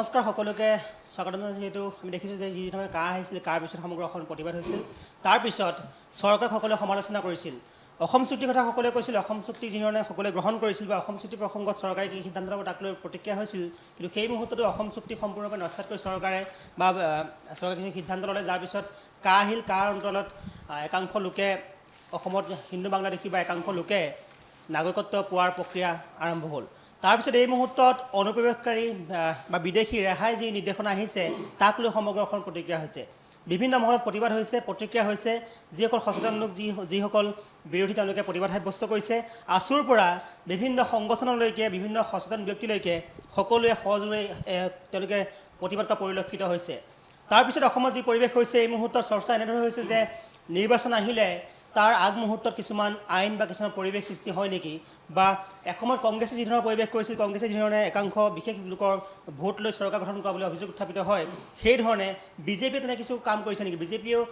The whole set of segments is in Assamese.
নমস্কাৰ সকলোকে স্বাগতম জনাইছোঁ। যেহেতু আমি দেখিছোঁ যে যিধৰণে কাৰ আহিছিল কাৰ পিছত সমগ্ৰ অসম প্ৰতিবাদ হৈছিল, তাৰ পিছত চৰকাৰক সকলোৱে সমালোচনা কৰিছিল। অসম চুক্তিৰ কথা সকলোৱে কৈছিল, অসম চুক্তি যিধৰণে সকলোৱে গ্ৰহণ কৰিছিল বা অসম চুক্তি প্ৰসংগত চৰকাৰে কি সিদ্ধান্ত ল'ব তাক লৈ প্ৰতিক্ৰিয়া হৈছিল। কিন্তু সেই মুহূৰ্ততো অসম চুক্তি সম্পূৰ্ণৰূপে নস্যাৎ কৰি চৰকাৰে চৰকাৰে কিছু সিদ্ধান্ত ল'লে, যাৰ পিছত কা আহিল। কাৰ অঞ্চলত একাংশ লোকে অসমত হিন্দু বাংলাদেশী বা একাংশ লোকে নাগৰিকত্ব পোৱাৰ প্ৰক্ৰিয়া আৰম্ভ হ'ল। তাৰপিছত এই মুহূৰ্তত অনুপ্ৰৱেশকাৰী বা বিদেশী ৰেহাই যি নিৰ্দেশনা আহিছে তাক লৈ সমগ্ৰ অসম প্ৰতিক্ৰিয়া হৈছে। বিভিন্ন মহলত প্ৰতিবাদ হৈছে, প্ৰতিক্ৰিয়া হৈছে। যিসকল সচেতন লোক যিসকল বিৰোধী তেওঁলোকে প্ৰতিবাদ সাব্যস্ত কৰিছে। আছুৰ পৰা বিভিন্ন সংগঠনলৈকে বিভিন্ন সচেতন ব্যক্তিলৈকে সকলোৱে সজোৰে তেওঁলোকে প্ৰতিবাদ কৰা পৰিলক্ষিত হৈছে। তাৰপিছত অসমত যি পৰিৱেশ হৈছে, এই মুহূৰ্তত চৰ্চা এনেদৰে হৈছে যে নিৰ্বাচন আহিলে তাৰ আগমুহূৰ্তত কিছুমান আইন বা কিছুমান পৰিৱেশ সৃষ্টি হয় নেকি, বা এসময়ত কংগ্ৰেছে যিধৰণৰ পৰিৱেশ কৰিছিল, কংগ্ৰেছে যিধৰণে একাংশ বিশেষ লোকৰ ভোট লৈ চৰকাৰ গঠন কৰা বুলি অভিযোগ উত্থাপিত হয়, সেইধৰণে বিজেপিয়ে তেনে কিছু কাম কৰিছে নেকি? বিজেপিয়েও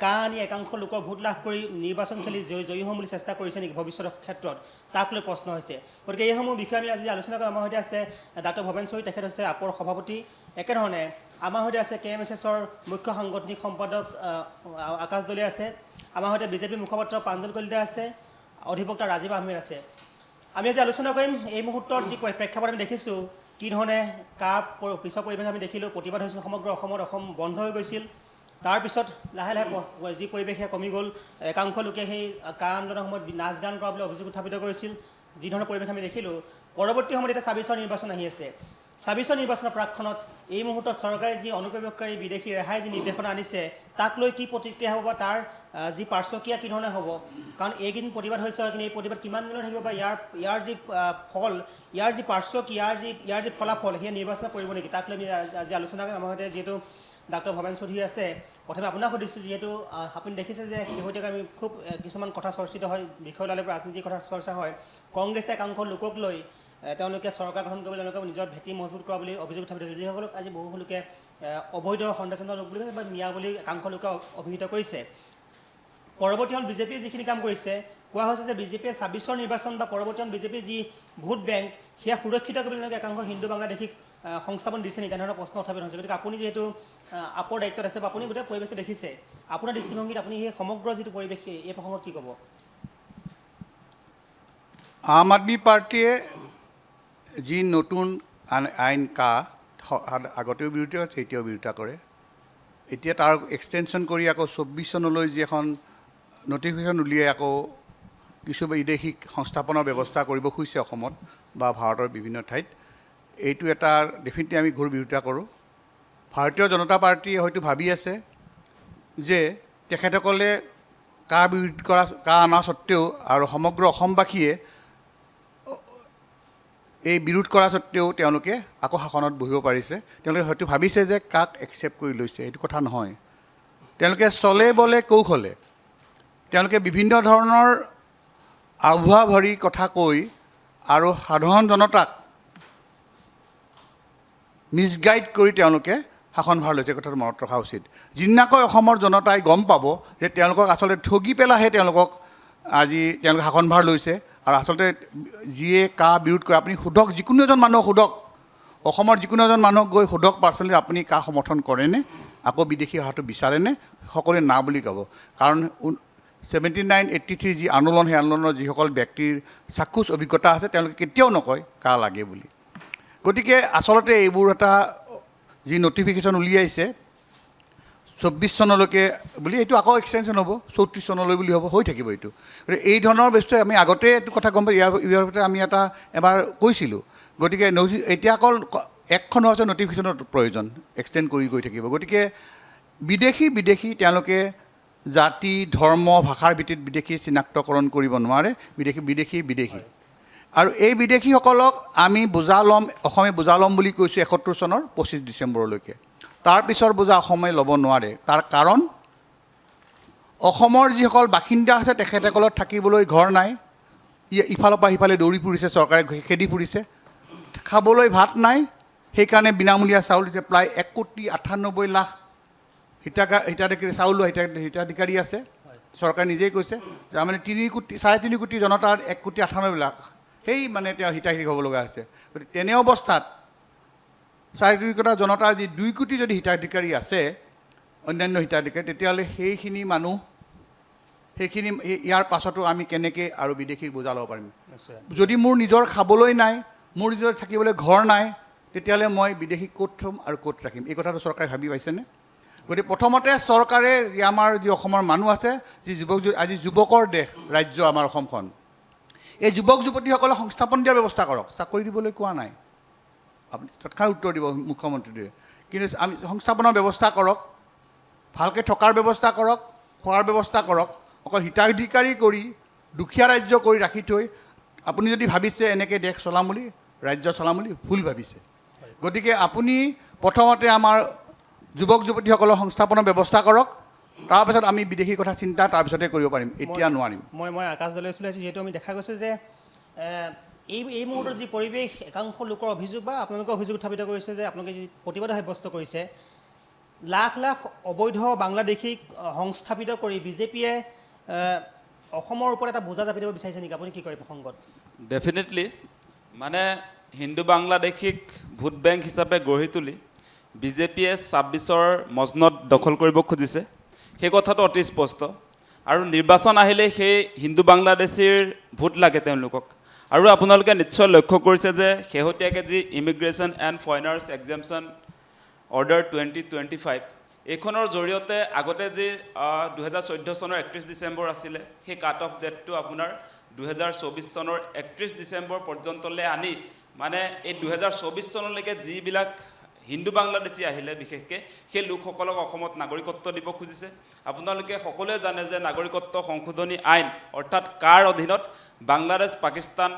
কা আনি একাংশ লোকৰ ভোট লাভ কৰি নিৰ্বাচন খেলি জয়ী হ'ম বুলি চেষ্টা কৰিছে নেকি ভৱিষ্যতৰ ক্ষেত্ৰত, তাক লৈ প্ৰশ্ন হৈছে। গতিকে এইসমূহ বিষয়ে আমি আজি আলোচনা কৰি আমাৰ সৈতে আছে ডাক্তৰ ভৱেন চৌধুৰী, তেখেত হৈছে আপৰ সভাপতি। একেধৰণে আমাৰ সৈতে আছে KMSSৰ মুখ্য সাংগঠনিক সম্পাদক আকাশ দলে আছে। আমাৰ সৈতে বিজেপি মুখপাত্ৰ প্ৰাঞ্জল কলিতা আছে, অধিবক্তা ৰাজীৱ আহমেদ আছে। আমি আজি আলোচনা কৰিম এই মুহূৰ্তত যি প্ৰেক্ষাপট আমি দেখিছোঁ, কি ধৰণে কাৰ পিছৰ পৰিৱেশ আমি দেখিলোঁ, প্ৰতিবাদ হৈছিল সমগ্ৰ অসমত, অসম বন্ধ হৈ গৈছিল। তাৰপিছত লাহে লাহে যি পৰিৱেশে কমি গ'ল, একাংশ লোকে সেই কা আন্দোলনৰ সময়ত নাচ গান কৰা বুলি অভিযোগ উত্থাপিত কৰিছিল। যি ধৰণৰ পৰিৱেশ আমি দেখিলোঁ, পৰৱৰ্তী সময়ত এতিয়া ২৬ৰ নিৰ্বাচন আহি আছে। ২৬ৰ নিৰ্বাচনৰ প্ৰাকখনত এই মুহূৰ্তত চৰকাৰে যি অনুপ্ৰৱেশকাৰী বিদেশী ৰেহাই যি নিৰ্দেশনা আনিছে তাক লৈ কি প্ৰতিক্ৰিয়া হ'ব বা তাৰ যি পাৰ্শ্বক্ৰিয়া কি ধৰণে হ'ব। কাৰণ এইকেইদিন প্ৰতিবাদ হৈছে, কিন্তু এই প্ৰতিবাদ কিমান দিনত থাকিব বা ইয়াৰ যি ফল, ইয়াৰ যি পাৰ্শ্বক্ৰিয়া, ইয়াৰ যি ফলাফল সেয়া নিৰ্বাচনত পৰিব নেকি, তাক লৈ আমি আজি আলোচনা কৰিম। আমাৰ সৈতে যিহেতু ডাক্তৰ ভৱেন চৌধুৰী আছে, প্ৰথমে আপোনাক সুধিছোঁ, যিহেতু আপুনি দেখিছে যে শেহতীয়াকৈ আমি খুব কিছুমান কথা চৰ্চিত হয়, বিষয় ওলালে ৰাজনীতিৰ কথা চৰ্চা হয়। কংগ্ৰেছে একাংশ লোকক লৈ তেওঁলোকে চৰকাৰ গঠন কৰিবলৈ তেওঁলোকে নিজৰ ভেটি মজবুত কৰা বুলি অভিযোগ উত্থাপিত হৈছে, যিসকলক আজি বহু লোকে অবৈধ সন্দেহজনক লোক বুলি কৈছে বা মিয়া বুলি একাংশ লোকে অভিহিত কৰিছে। পৰৱৰ্তী সময়ত বিজেপিয়ে যিখিনি কাম কৰিছে, কোৱা হৈছে যে বিজেপিয়ে ২৬ৰ নিৰ্বাচন বা পৰৱৰ্তী সময়ত বিজেপিৰ যি ভোট বেংক সেয়া সুৰক্ষিত কৰিবলৈ তেওঁলোকে একাংশ হিন্দু বাংলাদেশীক সংস্থাপন দিছে নেকি, তেনেধৰণৰ প্ৰশ্ন উত্থাপিত হৈছে। গতিকে আপুনি যিহেতু আপৰ দায়িত্বত আছে বা আপুনি গোটেই পৰিৱেশটো দেখিছে, আপোনাৰ দৃষ্টিভংগীত আপুনি সেই সমগ্ৰ যিটো পৰিৱেশ এই প্ৰসংগত কি ক'ব? আম আদমি পাৰ্টিয়ে যি নতুন আইন কা আগতেও বিৰোধিতা কৰিছে, এতিয়াও বিৰোধিতা কৰে। এতিয়া তাৰ এক্সটেনশ্যন কৰি আকৌ ২৪ চনলৈ যি এখন নটিফিকেশ্যন উলিয়াই আকৌ কিছু বিদেশীক সংস্থাপনৰ ব্যৱস্থা কৰিব খুজিছে অসমত বা ভাৰতৰ বিভিন্ন ঠাইত, এইটো এটা ডেফিনেটলি আমি ঘোৰ বিৰোধিতা কৰোঁ। ভাৰতীয় জনতা পাৰ্টীয়ে হয়তো ভাবি আছে যে তেখেতসকলে কা অনা স্বত্তেও আৰু সমগ্ৰ অসমবাসীয়ে এই বিৰোধ কৰা স্বত্তেও তেওঁলোকে আকৌ শাসনত বহিব পাৰিছে। তেওঁলোকে হয়তো ভাবিছে যে কাক একচেপ্ট কৰি লৈছে, এইটো কথা নহয়। তেওঁলোকে চলে বলে কৌশলে তেওঁলোকে বিভিন্ন ধৰণৰ আভুৱা ভৰি কথা কৈ আৰু সাধাৰণ জনতাক মিছগাইড কৰি তেওঁলোকে শাসনভাৰ লৈছে, কথাটো মনত ৰখা উচিত। যিদিনাকৈ অসমৰ জনতাই গম পাব যে তেওঁলোকক আচলতে ঠগি পেলাইহে তেওঁলোকে শাসনভাৰ লৈছে, আৰু আচলতে যিয়ে কা বিৰোধ কৰে, আপুনি সোধক, যিকোনো এজন মানুহক সোধক, অসমৰ যিকোনো এজন মানুহক গৈ সোধক পাৰ্চনেলি, আপুনি কা সমৰ্থন কৰেনে, আকৌ বিদেশী অহাটো বিচাৰেনে, সকলোৱে না বুলি ক'ব। কাৰণ 79-83 যি আন্দোলন, সেই আন্দোলনৰ যিসকল ব্যক্তিৰ চাক্ষুষ অভিজ্ঞতা আছে তেওঁলোকে কেতিয়াও নকয় কা লাগে বুলি। গতিকে আচলতে এইবোৰ এটা যি নটিফিকেশ্যন উলিয়াইছে ২৪ চনলৈকে বুলি, এইটো আকৌ এক্সটেনশ্যন হ'ব ৩৪ চনলৈ বুলি হ'ব, হৈ থাকিব এইটো। গতিকে এই ধৰণৰ বস্তুৱে আমি আগতে এইটো কথা গম পাই, ইয়াৰ ভিতৰত আমি এবাৰ কৈছিলোঁ। গতিকে এতিয়া অকল একখন হোৱাৰ পিছত নটিফিকেশ্যনৰ প্ৰয়োজন, এক্সটেণ্ড কৰি গৈ থাকিব। গতিকে বিদেশী তেওঁলোকে জাতি, ধৰ্ম, ভাষাৰ ভিত্তিত বিদেশী চিনাক্তকৰণ কৰিব নোৱাৰে। বিদেশী আৰু এই বিদেশীসকলক আমি বোজা ল'ম, অসমে বোজা ল'ম বুলি কৈছোঁ ৭১ চনৰ ২৫ ডিচেম্বৰলৈকে। তাৰ পিছৰ বোজা অসমে ল'ব নোৱাৰে। তাৰ কাৰণ অসমৰ যিসকল বাসিন্দা আছে তেখেতসকলৰ থাকিবলৈ ঘৰ নাই, ইফালৰ পৰা সিফালে দৌৰি ফুৰিছে, চৰকাৰে খেদি ফুৰিছে, খাবলৈ ভাত নাই, সেইকাৰণে বিনামূলীয়া চাউল দিছে। প্ৰায় ১,৯৮,০০,০০০ চাউল হিতাধিকাৰী আছে, চৰকাৰে নিজেই কৈছে। তাৰমানে ৩.৫ কোটি জনতাৰ ১,৯৮,০০,০০০ সেই মানে তেওঁ হিতাধিকাৰী হ'ব লগা হৈছে। গতিকে তেনে অৱস্থাত স্বাভাৱিকতা জনতাৰ যি 2 কোটি যদি হিতাধিকাৰী আছে অন্যান্য হিতাধিকাৰী তেতিয়াহ'লে সেইখিনি মানুহ সেইখিনি ইয়াৰ পাছতো আমি কেনেকৈ আৰু বিদেশীৰ বোজা ল'ব পাৰিম যদি মোৰ নিজৰ খাবলৈ নাই মোৰ নিজৰ থাকিবলৈ ঘৰ নাই তেতিয়াহ'লে মই বিদেশী ক'ত থ'ম আৰু ক'ত ৰাখিম এই কথাটো চৰকাৰে ভাবি পাইছেনে গতিকে প্ৰথমতে চৰকাৰে আমাৰ যি অসমৰ মানুহ আছে যি আজি যুৱকৰ দেশ ৰাজ্য আমাৰ অসমখন এই যুৱক যুৱতীসকলক সংস্থাপন দিয়াৰ ব্যৱস্থা কৰক চাকৰি দিবলৈ কোৱা নাই আপুনি তৎক্ষণাত উত্তৰ দিব মুখ্যমন্ত্ৰীটোৱে কিন্তু আমি সংস্থাপনৰ ব্যৱস্থা কৰক ভালকৈ থকাৰ ব্যৱস্থা কৰক খোৱাৰ ব্যৱস্থা কৰক অকল হিতাধিকাৰী কৰি দুখীয়া ৰাজ্য কৰি ৰাখি থৈ আপুনি যদি ভাবিছে এনেকৈ দেশ চলাম বুলি ৰাজ্য চলাম বুলি ভুল ভাবিছে গতিকে আপুনি প্ৰথমতে আমাৰ যুৱক যুৱতীসকলৰ সংস্থাপনৰ ব্যৱস্থা কৰক তাৰপিছত আমি বিদেশী কথা চিন্তা তাৰপিছতে কৰিব পাৰিম এতিয়া নোৱাৰিম মই আকাশ দলৈ আছোঁ যিহেতু আমি দেখা গৈছে যে এই মুহূৰ্তত যি পৰিৱেশ একাংশ লোকৰ অভিযোগ বা আপোনালোকে অভিযোগ উত্থাপিত কৰিছে যে আপোনালোকে যি প্ৰতিবাদ সাব্যস্ত কৰিছে লাখ লাখ অবৈধ বাংলাদেশীক সংস্থাপিত কৰি বিজেপিয়ে অসমৰ ওপৰত এটা বোজা জাপি দিব বিচাৰিছে নেকি আপুনি কি কৰে প্ৰসংগত ডেফিনেটলি মানে হিন্দু বাংলাদেশীক ভোট বেংক হিচাপে গঢ়ি তুলি বিজেপিয়ে 26ৰ মজনত দখল কৰিব খুজিছে সেই কথাটো অতি স্পষ্ট আৰু নিৰ্বাচন আহিলে সেই হিন্দু বাংলাদেশীৰ ভোট লাগে তেওঁলোকক আৰু আপোনালোকে নিশ্চয় লক্ষ্য কৰিছে যে শেহতীয়াকৈ যি ইমিগ্ৰেশ্যন এণ্ড ফৰেনাৰ্ছ এক্সামশ্যন অৰ্ডাৰ 2025 এইখনৰ জৰিয়তে আগতে যি 2014 চনৰ 31 ডিচেম্বৰ আছিলে সেই কাট অফ ডেটটো আপোনাৰ 2024 চনৰ 31 ডিচেম্বৰ পৰ্যন্তলৈ আনি মানে এই 2024 চনলৈকে যিবিলাক হিন্দু বাংলাদেশী আহিলে বিশেষকৈ সেই লোকসকলক অসমত নাগৰিকত্ব দিব খুজিছে আপোনালোকে সকলোৱে জানে যে নাগৰিকত্ব সংশোধনী আইন অৰ্থাৎ কাৰ অধীনত বাংলাদেশ পাকিস্তান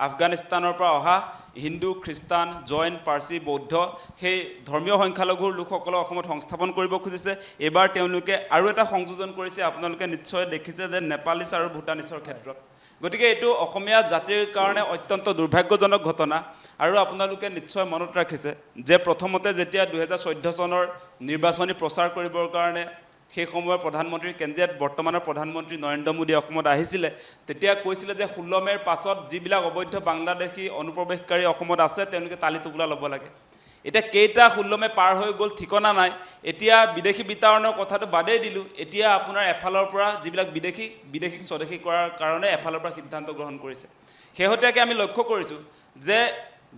আফগানিস্তানৰ পৰা অহা হিন্দু খ্ৰীষ্টান জৈন পাৰ্চী বৌদ্ধ সেই ধৰ্মীয় সংখ্যালঘুৰ লোকসকলক অসমত সংস্থাপন কৰিব খুজিছে এইবাৰ তেওঁলোকে আৰু এটা সংযোজন কৰিছে আপোনালোকে নিশ্চয় দেখিছে যে নেপালীছ আৰু ভূটানিছৰ ক্ষেত্ৰত গতিকে এইটো অসমীয়া জাতিৰ কাৰণে অত্যন্ত দুৰ্ভাগ্যজনক ঘটনা আৰু আপোনালোকে নিশ্চয় মনত ৰাখিছে যে প্ৰথমতে যেতিয়া 2014 চনৰ নিৰ্বাচনী প্ৰচাৰ কৰিবৰ কাৰণে সেই সময়ৰ প্ৰধানমন্ত্ৰী কেন্দ্ৰীয় বৰ্তমানৰ প্ৰধানমন্ত্ৰী নৰেন্দ্ৰ মোদী অসমত আহিছিলে তেতিয়া কৈছিলে যে 16 মেৰ পাছত যিবিলাক অবৈধ বাংলাদেশী অনুপ্ৰৱেশকাৰী অসমত আছে তেওঁলোকে তালি টোপোলা ল'ব লাগে এতিয়া কেইটা 16 মে পাৰ হৈ গ'ল ঠিকনা নাই এতিয়া বিদেশী বিতাৰণৰ কথাটো বাদেই দিলোঁ এতিয়া আপোনাৰ এফালৰ পৰা যিবিলাক বিদেশীক স্বদেশী কৰাৰ কাৰণে এফালৰ পৰা সিদ্ধান্ত গ্ৰহণ কৰিছে শেহতীয়াকৈ আমি লক্ষ্য কৰিছোঁ যে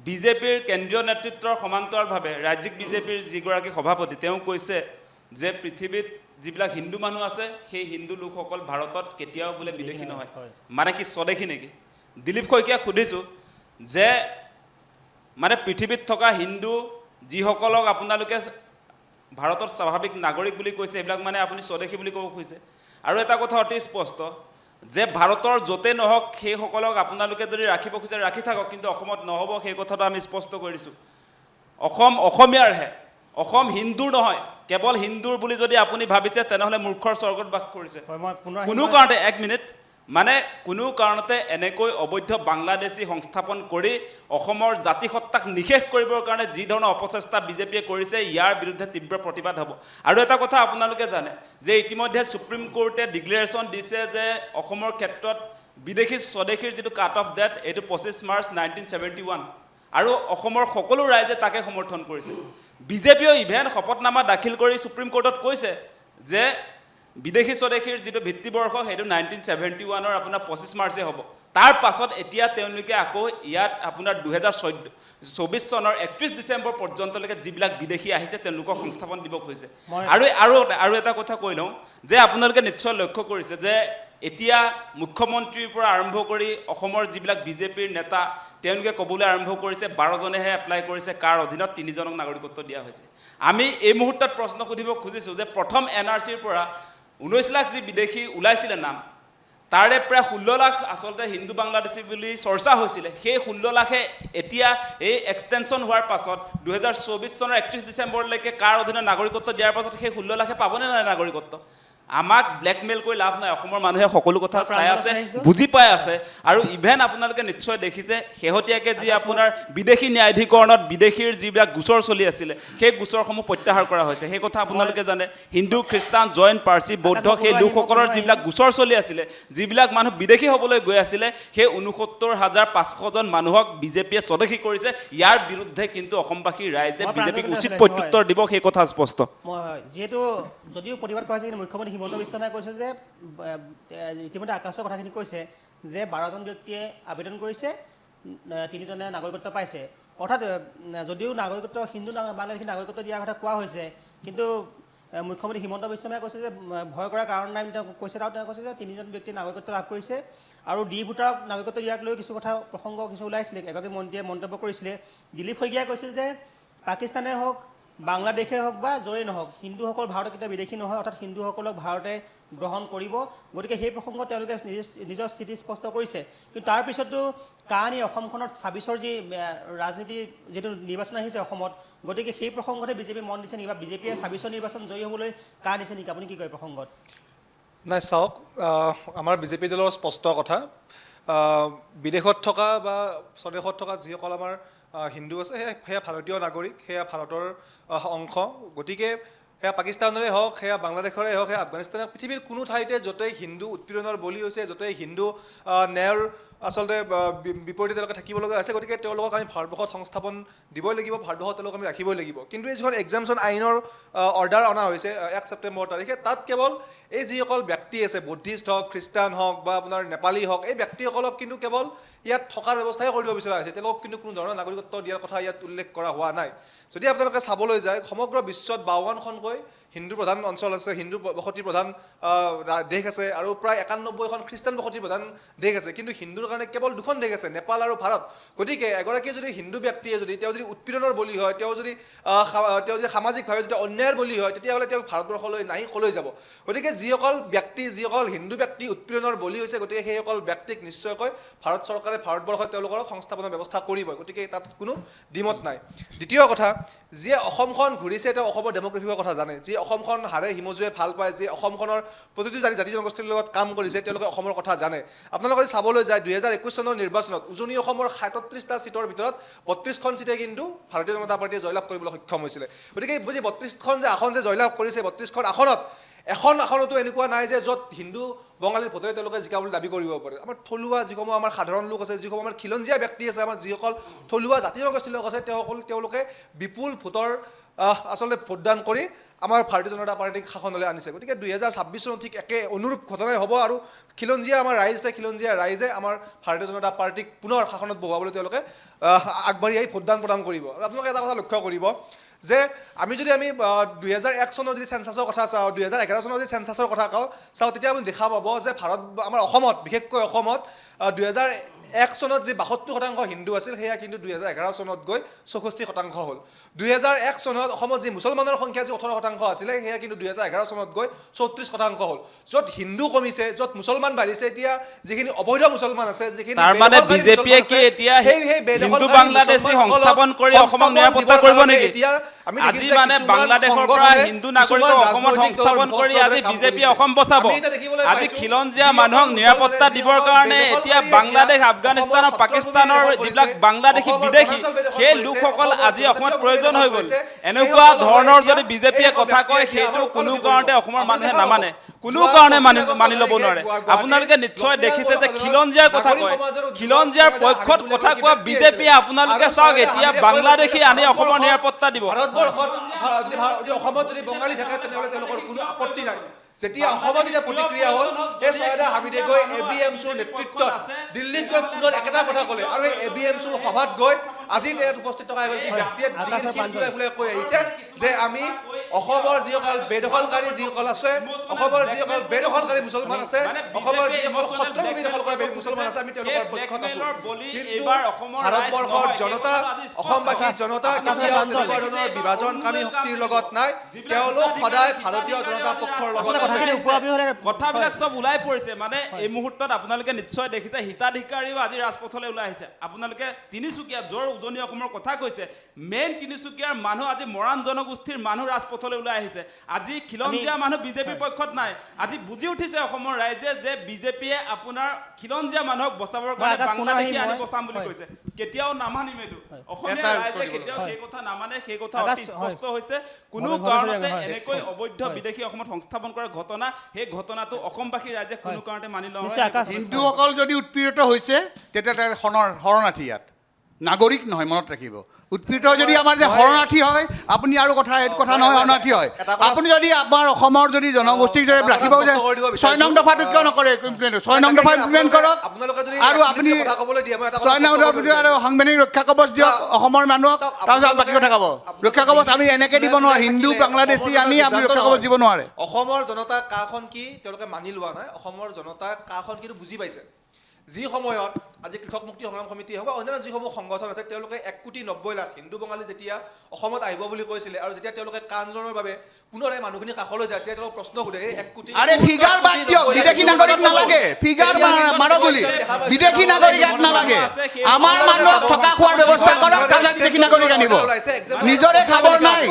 বিজেপিৰ কেন্দ্ৰীয় নেতৃত্বৰ সমান্তৰালভাৱে ৰাজ্যিক বিজেপিৰ যিগৰাকী সভাপতি তেওঁ কৈছে যে পৃথিৱীত যিবিলাক হিন্দু মানুহ আছে সেই হিন্দু লোকসকল ভাৰতত কেতিয়াও বোলে বিদেশী নহয় মানে কি স্বদেশী নেকি দিলীপ শইকীয়াক সুধিছোঁ যে মানে পৃথিৱীত থকা হিন্দু যিসকলক আপোনালোকে ভাৰতৰ স্বাভাৱিক নাগৰিক বুলি কৈছে এইবিলাক মানে আপুনি স্বদেশী বুলি ক'ব খুজিছে আৰু এটা কথা অতি স্পষ্ট যে ভাৰতৰ য'তে নহওক সেইসকলক আপোনালোকে যদি ৰাখিব খুজে ৰাখি থাকক কিন্তু অসমত নহ'ব সেই কথাটো আমি স্পষ্ট কৰি দিছোঁ অসম অসমীয়াৰহে অসম হিন্দুৰ নহয় কেৱল হিন্দুৰ বুলি যদি আপুনি ভাবিছে তেনেহ'লে মূৰ্খৰ স্বৰ্গত বাস কৰিছে কোনো কাৰণতে এক মিনিট মানে কোনো কাৰণতে এনেকৈ অবৈধ বাংলাদেশী সংস্থাপন কৰি অসমৰ জাতিসত্তাক নিশেষ কৰিবৰ কাৰণে যি ধৰণৰ অপচেষ্টা বিজেপিয়ে কৰিছে ইয়াৰ বিৰুদ্ধে তীব্ৰ প্ৰতিবাদ হ'ব আৰু এটা কথা আপোনালোকে জানে যে ইতিমধ্যে সুপ্ৰিম কোৰ্টে ডিক্লেৰেশ্যন দিছে যে অসমৰ ক্ষেত্ৰত বিদেশী স্বদেশীৰ যিটো কাট অফ ডেট এইটো 25 মাৰ্চ 1971 আৰু অসমৰ সকলো ৰাইজে তাকে সমৰ্থন কৰিছে বিজেপিয়ে ইভেন শপতনামা দাখিল কৰি সুপ্ৰিম কোৰ্টত কৈছে যে বিদেশী স্বদেশীৰ যিটো ভিত্তিবৰ্ষ সেইটো 1971 আপোনাৰ 25 মাৰ্চে হ'ব তাৰ পাছত এতিয়া তেওঁলোকে আকৌ ইয়াত আপোনাৰ 2024 চনৰ 31 ডিচেম্বৰ পৰ্যন্তলৈকে যিবিলাক বিদেশী আহিছে তেওঁলোকক সংস্থাপন দিব খুজিছে আৰু এটা কথা কৈ লওঁ যে আপোনালোকে নিশ্চয় লক্ষ্য কৰিছে যে এতিয়া মুখ্যমন্ত্ৰীৰ পৰা আৰম্ভ কৰি অসমৰ যিবিলাক বিজেপিৰ নেতা তেওঁলোকে ক'বলৈ আৰম্ভ কৰিছে 12 জনেহে এপ্লাই কৰিছে কাৰ অধীনত 3 জনক নাগৰিকত্ব দিয়া হৈছে আমি এই মুহূৰ্তত প্ৰশ্ন সুধিব খুজিছোঁ যে প্ৰথম এনআৰচিৰ পৰা 19 লাখ যি বিদেশী ওলাইছিলে নাম তাৰে প্ৰায় 16 লাখ আচলতে হিন্দু বাংলাদেশী বুলি চৰ্চা হৈছিলে সেই 16 লাখে এতিয়া এই এক্সটেনশ্যন হোৱাৰ পাছত 2024 চনৰ 31 ডিচেম্বৰলৈকে কাৰ অধীনত নাগৰিকত্ব দিয়াৰ পাছত সেই 16 লাখে পাবনে নাই নাগৰিকত্ব আমাক ব্লেকমেইল কৰি লাভ নাই অসমৰ মানুহে সকলো কথা চাই আছে আহিছোঁ। বুজি পাই আছে আৰু ইভেন আপোনালোকে নিশ্চয় দেখিছে শেহতীয়াকৈ যি আপোনাৰ বিদেশী ন্যায়াধিকৰণত বিদেশীৰ যিবিলাক গোচৰ চলি আছিলে সেই গোচৰসমূহ প্ৰত্যাহাৰ কৰা হৈছে সেই কথা আপোনালোকে জানে হিন্দু খ্ৰীষ্টান জৈন পাৰ্চী বৌদ্ধ সেই লোকসকলৰ যিবিলাক গোচৰ চলি আছিলে যিবিলাক মানুহ বিদেশী হ'বলৈ গৈ আছিলে সেই ৬৯,৫০০জন মানুহক বিজেপিয়ে স্বদেশী কৰিছে ইয়াৰ বিৰুদ্ধে কিন্তু অসমবাসী ৰাইজে মই বিজেপিক প্ৰাঞ্জল উচিত আছিলে, প্ৰত্যুত্তৰ দিব সেই কথা স্পষ্ট মই যিহেতু যদিও প্ৰতিবাদ কৰা হৈছে কিন্তু মুখ্যমন্ত্ৰী হিমন্ত বিশ্ব শৰ্মাই কৈছে যে ইতিমধ্যে আকাশৰ কথাখিনি কৈছে যে ১২জন ব্যক্তিয়ে আবেদন কৰিছে ৩জনে নাগৰিকত্ব পাইছে অৰ্থাৎ যদিও নাগৰিকত্ব হিন্দু বাংলাদেশী নাগৰিকত্ব দিয়াৰ কথা কোৱা হৈছে কিন্তু মুখ্যমন্ত্ৰী হিমন্ত বিশ্ব শৰ্মাই কৈছে যে ভয় কৰাৰ কাৰণ নাই বুলি তেওঁ কৈছে আৰু তেওঁ কৈছে যে ৩জন ব্যক্তিয়ে নাগৰিকত্ব লাভ কৰিছে আৰু ডি ভোটাৰক নাগৰিকত্ব দিয়াক লৈ কিছু কথা প্ৰসংগ কিছু ওলাইছিলে এগৰাকী মন্ত্ৰীয়ে মন্তব্য কৰিছিলে দিলীপ শইকীয়াই কৈছিল যে পাকিস্তানে হওক বাংলাদেশে হওক বা য'ৰেই নহওক হিন্দুসকল ভাৰতত কেতিয়াও বিদেশী নহয় অৰ্থাৎ হিন্দুসকলক ভাৰতে গ্ৰহণ কৰিব গতিকে সেই প্ৰসংগত তেওঁলোকে নিজৰ স্থিতি স্পষ্ট কৰিছে কিন্তু তাৰ পিছতো কাহানি অসমখনত ২৬ৰ যি ৰাজনীতি যিটো নিৰ্বাচন আহিছে অসমত গতিকে সেই প্ৰসংগতে বিজেপি মন দিছে নেকি বা বিজেপিয়ে ২৬ৰ নিৰ্বাচন জয়ী হ'বলৈ কা দিছে নেকি আপুনি কি কয় প্ৰসংগত নাই চাওক আমাৰ বিজেপি দলৰ স্পষ্ট কথা বিদেশত থকা বা স্বদেশত থকা যিসকল আমাৰ হিন্দু আছে সেয়া ভাৰতীয় নাগৰিক সেয়া ভাৰতৰ অংশ গতিকে সেয়া পাকিস্তানৰে হওক সেয়া বাংলাদেশৰে হওক সেয়া আফগানিস্তানে পৃথিৱীৰ কোনো ঠাইতে য'তেই হিন্দু উৎপীড়নৰ বলি হৈছে য'তেই হিন্দু ন্যায়ৰ আচলতে বিপৰীতে তেওঁলোকে থাকিব লগা আছে গতিকে তেওঁলোকক আমি ভাৰতবৰ্ষত সংস্থাপন দিবই লাগিব ভাৰতবৰ্ষত তেওঁলোকক আমি ৰাখিবই লাগিব কিন্তু এই যিখন এক্সামশ্যন আইনৰ অৰ্ডাৰ অনা হৈছে ১ ছেপ্টেম্বৰ তাৰিখে তাত কেৱল এই যিসকল ব্যক্তি আছে বুদ্ধিষ্ট হওক খ্ৰীষ্টান হওক বা আপোনাৰ নেপালী হওক এই ব্যক্তিসকলক কিন্তু কেৱল ইয়াত থকাৰ ব্যৱস্থাই কৰি দিব বিচৰা হৈছে তেওঁলোকক কিন্তু কোনো ধৰণৰ নাগৰিকত্ব দিয়াৰ কথা ইয়াত উল্লেখ কৰা হোৱা নাই যদি আপোনালোকে চাবলৈ যায় সমগ্ৰ বিশ্বত ৫২খনকৈ হিন্দু প্ৰধান অঞ্চল আছে হিন্দু বসতি প্ৰধান দেশ আছে আৰু প্ৰায় ৯১খন খ্ৰীষ্টান বসতি প্ৰধান দেশ আছে কিন্তু হিন্দুৰ কাৰণে কেৱল ২খন দেশ আছে নেপাল আৰু ভাৰত গতিকে এগৰাকী যদি হিন্দু ব্যক্তিয়ে যদি তেওঁ যদি উৎপীড়নৰ বলি হয় তেওঁ যদি সামাজিকভাৱে যদি অন্যায়ৰ বলি হয় তেতিয়াহ'লে তেওঁ ভাৰতবৰ্ষলৈ নাহি কলৈ যাব গতিকে যিসকল ব্যক্তি যিসকল হিন্দু ব্যক্তি উৎপীড়নৰ বলি হৈছে গতিকে সেইসকল ব্যক্তিক নিশ্চয়কৈ ভাৰত চৰকাৰে ভাৰতবৰ্ষত তেওঁলোকৰ সংস্থাপনৰ ব্যৱস্থা কৰিব গতিকে তাত কোনো দ্বিমত নাই দ্বিতীয় কথা যিয়ে অসমখন ঘূৰিছে তেওঁ অসমৰ ডেম'গ্ৰাফিকৰ কথা জানে যি অসমখন হাড়ে হিমজুৱে ভাল পায় যি অসমখনৰ প্ৰতিটো জাতি জনগোষ্ঠীৰ লগত কাম কৰিছে তেওঁলোকে অসমৰ কথা জানে আপোনালোকে চাবলৈ যায় ২০২১ চনৰ নিৰ্বাচনত উজনি অসমৰ ৩৭টা ছিটৰ ভিতৰত ৩২খন ছিটে কিন্তু ভাৰতীয় জনতা পাৰ্টীয়ে জয়লাভ কৰিবলৈ সক্ষম হৈছিলে গতিকে বুজি ৩২খন যে আসন যে জয়লাভ কৰিছে ৩২খন আসনত এখন আসনতো এনেকুৱা নাই যে য'ত হিন্দু বঙালীৰ ভোটেৰে তেওঁলোকে জিকা বুলি দাবী কৰিব পাৰে আমাৰ থলুৱা যিসমূহ আমাৰ সাধাৰণ লোক আছে যিসমূহ আমাৰ খিলঞ্জীয়া ব্যক্তি আছে আমাৰ যিসকল থলুৱা জাতি জনগোষ্ঠীৰ লোক আছে তেওঁলোকে বিপুল ভোটৰ আচলতে ভোটদান কৰি আমাৰ ভাৰতীয় জনতা পাৰ্টীক শাসনলৈ আনিছে গতিকে ২০২৬ চনত ঠিক একে অনুৰূপ ঘটনাই হ'ব আৰু খিলঞ্জীয়া আমাৰ ৰাইজ আছে খিলঞ্জীয়া ৰাইজে আমাৰ ভাৰতীয় জনতা পাৰ্টীক পুনৰ শাসনত বহুৱাবলৈ তেওঁলোকে আগবাঢ়ি আহি ভোটদান প্ৰদান কৰিব আৰু আপোনালোকে এটা কথা লক্ষ্য কৰিব যে আমি ২০০১ চনৰ যদি চেঞ্চাছৰ কথা চাওঁ ২০১১ চনৰ যদি চেঞ্চাছৰ কথা চাওঁ তেতিয়া আমি দেখা পাব যে আমাৰ অসমত বিশেষকৈ অসমত ২০০১ চনত যি ৬২% হিন্দু আছিল সেয়া কিন্তু ২০১১ চনত গৈ ৬৪% হ'ল ২০০১ চনত অসমত যি মুছলমানৰ সংখ্যা যি ১৮% আছিলে সেয়া কিন্তু ২০১১ চনত গৈ ৩৪% হ'ল য'ত হিন্দু কমিছে য'ত মুছলমান বাঢ়িছে এতিয়া যিখিনি অবৈধ মুছলমান আছে যিখিনি তাৰ মানে বিজেপিয়ে কি এতিয়া হিন্দু বাংলাদেশী সংস্থাপন কৰি অসমক নিৰাপত্তা কৰিব নেকি এতিয়া আমি আজি মানে বাংলাদেশৰ পৰা হিন্দু নাগৰিকক অসমত সংস্থাপন কৰি আজি বিজেপিয়ে অসম বচাব আজি খিলঞ্জীয়া মানুহক নিৰাপত্তা দিবৰ কাৰণে এতিয়া বাংলাদেশ আফগানিস্তান আৰু পাকিস্তানৰ যিবিলাক বাংলাদেশী বিদেশী সেই লোকসকল আজি অসমত প্ৰয়োজন হৈ গ'ল এনেকুৱা ধৰণৰ যদি বিজেপিয়ে কথা কয় সেইটো কোনো কাৰণতে অসমৰ মানুহে নামানে কোনো কাৰণে মানি ল'ব নোৱাৰে আপোনালোকে নিশ্চয় দেখিছে যে খিলঞ্জীয়াৰ কথা কয় খিলঞ্জীয়াৰ পক্ষত কথা কোৱা বিজেপিয়ে আপোনালোকে চাওক এতিয়া বাংলাদেশী আনি অসমৰ নিৰাপত্তা দিব অসমত যদি বঙালী থাকে তেনেহ'লে তেওঁলোকৰ কোনো আপত্তি নাই যেতিয়া অসমত এতিয়া প্ৰতিক্ৰিয়া হ'ল সেই ছয়দা হামিদে গৈ ABMCৰ নেতৃত্বত দিল্লীত গৈ পুনৰ একেটা কথা ক'লে আৰু এই ABMCৰ সভাত গৈ আজি ইয়াত উপস্থিত থকা এগৰাকী ব্যক্তিয়ে কৈ আহিছে যে আমি অসমৰ যিসকল বেদখলকাৰী যিসকল আছে অসমৰ যিসকল বেদখলকাৰী মুছলমান আছে অসমৰ যিসকল সত্ৰভূমি বেদখল কৰা মুছলমান আছে আমি তেওঁলোকৰ পক্ষত আছোঁ কিন্তু ভাৰতবৰ্ষৰ জনতা অসমবাসী জনতা কেতিয়াও তেনেকুৱা ধৰণৰ বিভাজনকামী শক্তিৰ লগত নাই তেওঁলোক সদায় ভাৰতীয় জনতা পক্ষৰ লগত কথাবিলাক চব ওলাই পৰিছে মানে এই মুহূৰ্তত আপোনালোকে নিশ্চয় দেখিছে হিতাধিকাৰীও আজি ৰাজপথলৈ ওলাই আহিছে আপোনালোকে তিনিচুকীয়া য'ৰ উজনি অসমৰ কথা কৈছে মেইন তিনিচুকীয়াৰ মানুহ আজি মৰাণ জনগোষ্ঠীৰ মানুহ ৰাজপথলৈ ওলাই আহিছে আজি খিলঞ্জীয়া মানুহ বিজেপিৰ পক্ষত নাই আজি বুজি উঠিছে অসমৰ ৰাইজে যে বিজেপিয়ে আপোনাৰ খিলঞ্জীয়া মানুহক বচাবৰ কাৰণে আকাশ পুনৰ বাংলাদেশী আহিম আনি মই। বচাম বুলি কৈছে কেতিয়াও নামানিম এইটো অসমীয়া এটা ৰাইজে কৰিব কেতিয়াও হয়। সেই কথা নামানে সেই কথা আকাশ, অতি স্পষ্ট হৈছে কোনো মই ভাবিছোঁ কাৰণতে হয়। এনেকৈ অবৈধ বিদেশী অসমত সংস্থাপন কৰাৰ ঘটনা সেই ঘটনাটো অসমবাসী ৰাইজে কোনো কাৰণতে মানি লোৱা নিশ্চয় আকাশ। হিন্দুসকল যদি উৎপীড়িত হৈছে তেতিয়া তাৰ শৰণাৰ্থী ইয়াত নাগৰিক নহয় মনত ৰাখিব উৎপীড়িত যদি আমাৰ যে শৰণাৰ্থী হয় আপুনি আৰু কথা এইটো কথা নহয় শৰণাৰ্থী হয় আপুনি যদি আমাৰ অসমৰ যদি জনগোষ্ঠীক যদি ৰাখিব যে 6 নং দফাটো কিয় নকৰে 6 নং দফা ইমপ্লিমেণ্ট কৰক আৰু আপুনি 6 নং দফাটো আৰু সাংবিধানিক ৰক্ষা কৱচ দিয়ক অসমৰ মানুহক তাৰপিছত বাকী কথা ক'ব ৰক্ষা কৱচ আমি এনেকৈ দিব নোৱাৰে হিন্দু বাংলাদেশী আনি আপুনি ৰক্ষা কৱচ দিব নোৱাৰে অসমৰ জনতাৰ কাখন কি তেওঁলোকে মানি লোৱা নাই অসমৰ জনতাৰ কাখন কিন্তু বুজি পাইছে যি সময়ত আজি কৃষক মুক্তি সংগ্ৰাম সমিতি হওক বা অন্যান্য যিসমূহ সংগঠন আছে তেওঁলোকে 1,90,00,000 হিন্দু বঙালী যেতিয়া অসমত আহিব বুলি কৈছিলে আৰু যেতিয়া তেওঁলোকে কা আন্দোলনৰ বাবে পুনৰ এই মানুহখিনি কাষলৈ যায় তেতিয়া তেওঁলোকে প্ৰশ্ন সোধে এই 1 কোটি আরে ফিগার বাদ দিয়ক বিদেশী নাগরিক নালাগে ফিগার মারো গুলি বিদেশী নাগরিক এক নালাগে আমার মানুষ থকা খোৱাৰ ব্যৱস্থা কৰক তাতে বিদেশী নাগৰিক আনিব নিজৰে খাবৰ নাই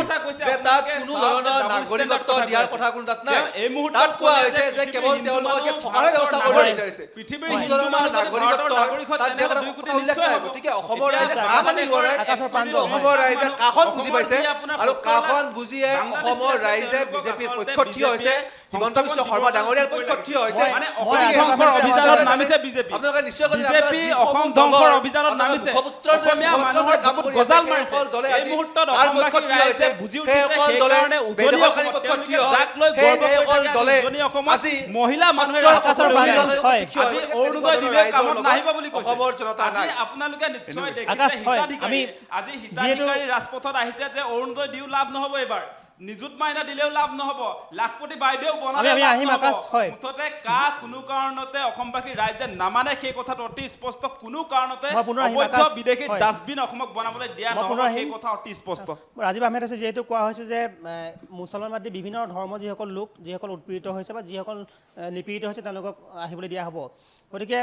যে তাত কোনো ধৰণৰ নাগৰিকত্ব দিয়াৰ কথা কোনো তাত নাই এই মুহূৰ্তত তাত কোৱা হৈছে যে কেৱল তেওঁলোকে থকাৰ ব্যৱস্থা কৰিব বিচাৰিছে পৃথিৱীৰ কোনো হিন্দু ধৰণৰ নাগৰিকত্ব নাগৰিকত্ব তাত তেনেকুৱা দুই কোটি কথা উল্লেখ নিশ্চয় নাই হ'ব। গতিকে অসমৰ ৰাইজে এতিয়া কা মানি লোৱা নাই আকাশৰ প্ৰান্ত অসমৰ ৰাইজে কাখন বুজি পাইছে আপোনাৰ আৰু সকলো কাখন বুজিয়ে অসমৰ ৰাইজে বিজেপিৰ পক্ষত থিয় হৈছে হিমন্ত বিশ্ব শৰ্মা ডাঙৰীয়াৰ পক্ষত থিয় হৈছে মানে মই অসম ধ্বংসৰ অভিযানত নামিছে বিজেপি আপোনালোকে নিশ্চয় বিজেপি অসম ধ্বংসৰ অভিযানত নামিছে অসমীয়া মানুহৰ বুকুত গজাল মাৰিছে এই মুহূৰ্তত অসমবাসী ৰাইজে বুজি উঠিছে সেইকাৰণে উজনি অসমত তেওঁলোকে যাক লৈ গৰ্ব কৰি থাকে উজনি অসমত মহিলা মানুহে আকাশৰ প্ৰান্ত হয় আজি অৰুণোদয় দিলেও কামত নাহিব বুলি কৈছে অসমৰ জনতা আজি নাই আপোনালোকে নিশ্চয় আকাশ, দেখিছে হয়, হিতাধিকাৰী আমি আজি হিতাধিকাৰী ৰাজপথত আহিছে যে অৰুণোদয় দিও লাভ নহব এবাৰ নিযুত মাইনা দিলেও লাভ নহব লাখপতি বাইদেউ বনালে আমি আহিম আকাশ, হয়। মুঠতে কা কোনো কাৰণতে অসমবাসী ৰাইজে নামানে সেই কথাটো অতি স্পষ্ট কোনো কাৰণতে মই পুনৰ আহিম, অবৈধ আকাশ, বিদেশী হয়। ডাষ্টবিন অসমক বনাবলৈ দিয়া মই পুনৰ নহব আহিম। সেই কথা অতি স্পষ্ট ৰাজীৱ আহমেদ আছে যিহেতু কোৱা হৈছে যে মুছলমানবাদী বিভিন্ন ধৰ্ম যিসকল লোক যিসকল উৎপীড়িত হৈছে বা যিসকল নিপীড়িত হৈছে তেওঁলোকক আহিবলৈ দিয়া হ'ব গতিকে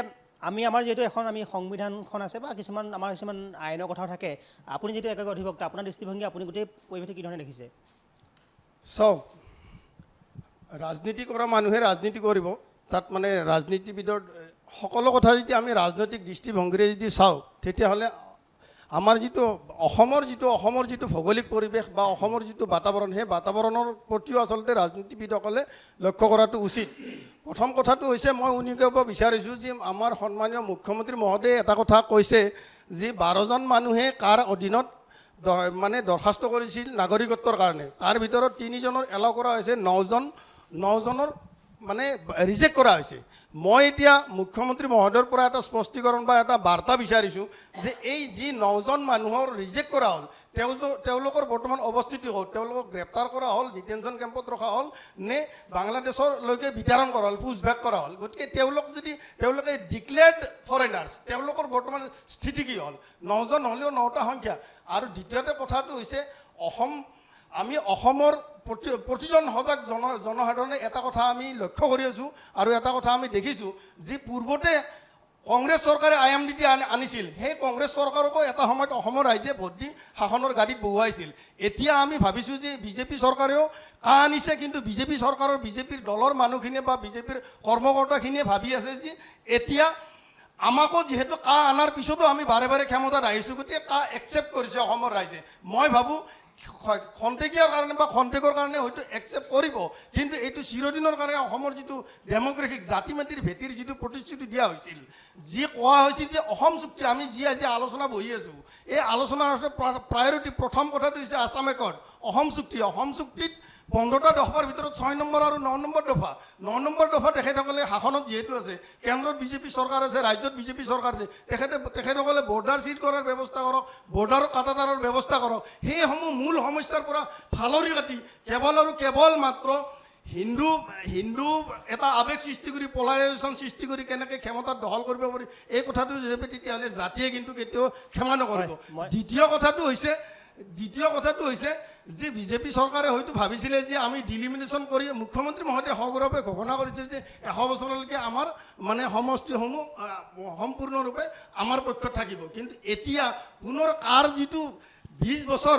আমি আমাৰ যিহেতু আমি সংবিধানখন আছে বা কিছুমান আমাৰ কিছুমান আইনৰ কথাও থাকে আপুনি যিহেতু একাংশ অধিবক্তা আপোনাৰ দৃষ্টিভংগী আপুনি গোটেই পৰিৱেশটো কি ধৰণে দেখিছে চাওক ৰাজনীতি কৰা মানুহে ৰাজনীতি কৰিব তাত মানে ৰাজনীতিবিদৰ সকলো কথা যদি আমি ৰাজনৈতিক দৃষ্টিভংগীৰে যদি চাওঁ তেতিয়াহ'লে আমাৰ যিটো অসমৰ যিটো ভৌগোলিক পৰিৱেশ বা অসমৰ যিটো বাতাবৰণ সেই বাতাবৰণৰ প্ৰতিও আচলতে ৰাজনীতিবিদসকলে লক্ষ্য কৰাটো উচিত প্ৰথম কথাটো হৈছে মই উনিকাব বিচাৰিছোঁ যে আমাৰ সন্মানীয় মুখ্যমন্ত্ৰী মহোদয়ে এটা কথা কৈছে যে 12জন মানুহে কাৰ অধীনত মানে দৰখাস্ত কৰিছিল নাগৰিকত্বৰ কাৰণে তাৰ ভিতৰত 3জনৰ এলাও কৰা হৈছে 9জনৰ মানে ৰিজেক্ট কৰা হৈছে মই এতিয়া মুখ্যমন্ত্ৰী মহোদয়ৰ পৰা এটা স্পষ্টীকৰণ বা এটা বাৰ্তা বিচাৰিছোঁ যে এই যি 9জন মানুহৰ ৰিজেক্ট কৰা হ'ল তেওঁলোকৰ বৰ্তমান অৱস্থিতি হ'ল তেওঁলোকক গ্ৰেপ্তাৰ কৰা হ'ল ডিটেনশ্যন কেম্পত ৰখা হ'ল নে বাংলাদেশলৈকে বিতৰণ কৰা হ'ল পুছবেক কৰা হ'ল গতিকে তেওঁলোকে ডিক্লেয়াৰ্ড ফৰেনাৰ্ছ তেওঁলোকৰ বৰ্তমান স্থিতি কি হ'ল 9জন হ'লেও 9টা সংখ্যা আৰু দ্বিতীয়তে কথাটো হৈছে আমি অসমৰ প্ৰতিজন সজাগ জনসাধাৰণে এটা কথা আমি লক্ষ্য কৰি আছোঁ আৰু এটা কথা আমি দেখিছোঁ যে পূৰ্বতে কংগ্ৰেছ চৰকাৰে IMDT আনিছিল সেই কংগ্ৰেছ চৰকাৰকো এটা সময়ত অসমৰ ৰাইজে ভোট দি শাসনৰ গাড়ীত বহুৱাইছিল এতিয়া আমি ভাবিছোঁ যে বিজেপি চৰকাৰেও আনিছে কিন্তু বিজেপিৰ দলৰ মানুহখিনিয়ে বা বিজেপিৰ কৰ্মকৰ্তাখিনিয়ে ভাবি আছে যে এতিয়া আমাকো যিহেতু আনাৰ পিছতো আমি বাৰে বাৰে ক্ষমতাত আহিছোঁ গতিকে একচেপ্ট কৰিছে অসমৰ ৰাইজে মই ভাবোঁ খন্তেকীয়াৰ কাৰণে বা খন্তেকৰ কাৰণে হয়তো একচেপ্ট কৰিব কিন্তু এইটো চিৰদিনৰ কাৰণে অসমৰ যিটো ডেম'ক্ৰেটিক জাতি মাটিৰ ভেটিৰ যিটো প্ৰতিশ্ৰুতি দিয়া হৈছিল যি কোৱা হৈছিল যে অসম চুক্তি আমি যি আজি আলোচনা বহি আছোঁ এই আলোচনাৰ প্ৰায়ৰিটি প্ৰথম কথাটো হৈছে আছাম একৰ্ড অসম চুক্তিত 15টা দফাৰ ভিতৰত 6 নম্বৰ আৰু 9 নম্বৰ দফা 9 নম্বৰ দফা তেখেতসকলে শাসনত যিহেতু আছে কেন্দ্ৰত বিজেপি চৰকাৰ আছে ৰাজ্যত বিজেপি চৰকাৰ আছে তেখেতসকলে বৰ্ডাৰ চিল কৰাৰ ব্যৱস্থা কৰক বৰ্ডাৰ কাটাতাৰৰ ব্যৱস্থা কৰক সেইসমূহ মূল সমস্যাৰ পৰা ফালৰি কাটি কেৱল মাত্ৰ হিন্দু এটা আৱেগ সৃষ্টি কৰি পলাৰাইজেশ্যন সৃষ্টি কৰি কেনেকৈ ক্ষমতাত দখল কৰিব পাৰি এই কথাটো যেতিয়াহ'লে জাতিয়ে কিন্তু কেতিয়াও ক্ষমা নকৰিব দ্বিতীয় কথাটো হৈছে দ্বিতীয় কথাটো হৈছে যে বিজেপি চৰকাৰে হয়তো ভাবিছিলে যে আমি ডিলিমিনেশ্যন কৰি মুখ্যমন্ত্ৰী মহোদয়ে সগৌৰৱে ঘোষণা কৰিছিল যে 100 বছৰলৈকে আমাৰ মানে সমষ্টিসমূহ সম্পূৰ্ণৰূপে আমাৰ পক্ষত থাকিব। কিন্তু এতিয়া পুনৰ কাৰ যিটো 20 বছৰ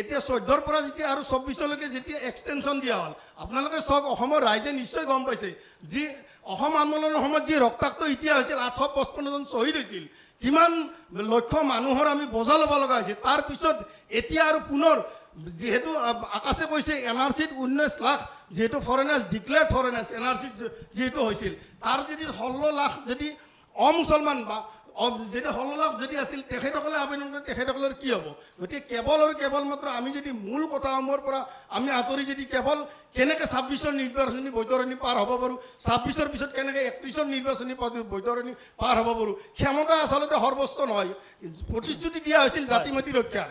এতিয়া 14ৰ পৰা যেতিয়া আৰু 24লৈকে যেতিয়া এক্সটেনশ্যন দিয়া হ'ল, আপোনালোকে চাওক অসমৰ ৰাইজে নিশ্চয় গম পাইছে যি অসম আন্দোলনৰ সময়ত যি ৰক্তাক্ত ইতিহাস হৈছিল, 855 জন শ্বহীদ হৈছিল, কিমান লক্ষ মানুহৰ আমি বোজা ল'ব লগা হৈছিল। তাৰপিছত এতিয়া আৰু পুনৰ যিহেতু আকাশে কৈছে NRCত 19 লাখ যিহেতু ফৰেনাৰ্ছ ডিক্লেয়াৰ্ড ফৰেনাৰ্ছ NRCত যিহেতু হৈছিল, তাৰ যদি 16 লাখ যদি অমুছলমান বা যদি 16 লাখ যদি আছিল তেখেতসকলে আবেদন কৰে, তেখেতসকলৰ কি হ'ব? গতিকে কেৱল আৰু কেৱল মাত্ৰ আমি যদি মূল কথাসমূহৰ পৰা আমি আঁতৰি যদি কেৱল কেনেকৈ 26ৰ নিৰ্বাচনী বৈতৰণি পাৰ হ'ব পাৰোঁ, 26ৰ পিছত কেনেকৈ 31ৰ নিৰ্বাচনী বৈতৰণি পাৰ হ'ব পাৰোঁ, ক্ষমতা আচলতে সৰ্বোচ্চ নহয়। প্ৰতিশ্ৰুতি দিয়া হৈছিল জাতি মাতি ৰক্ষাৰ,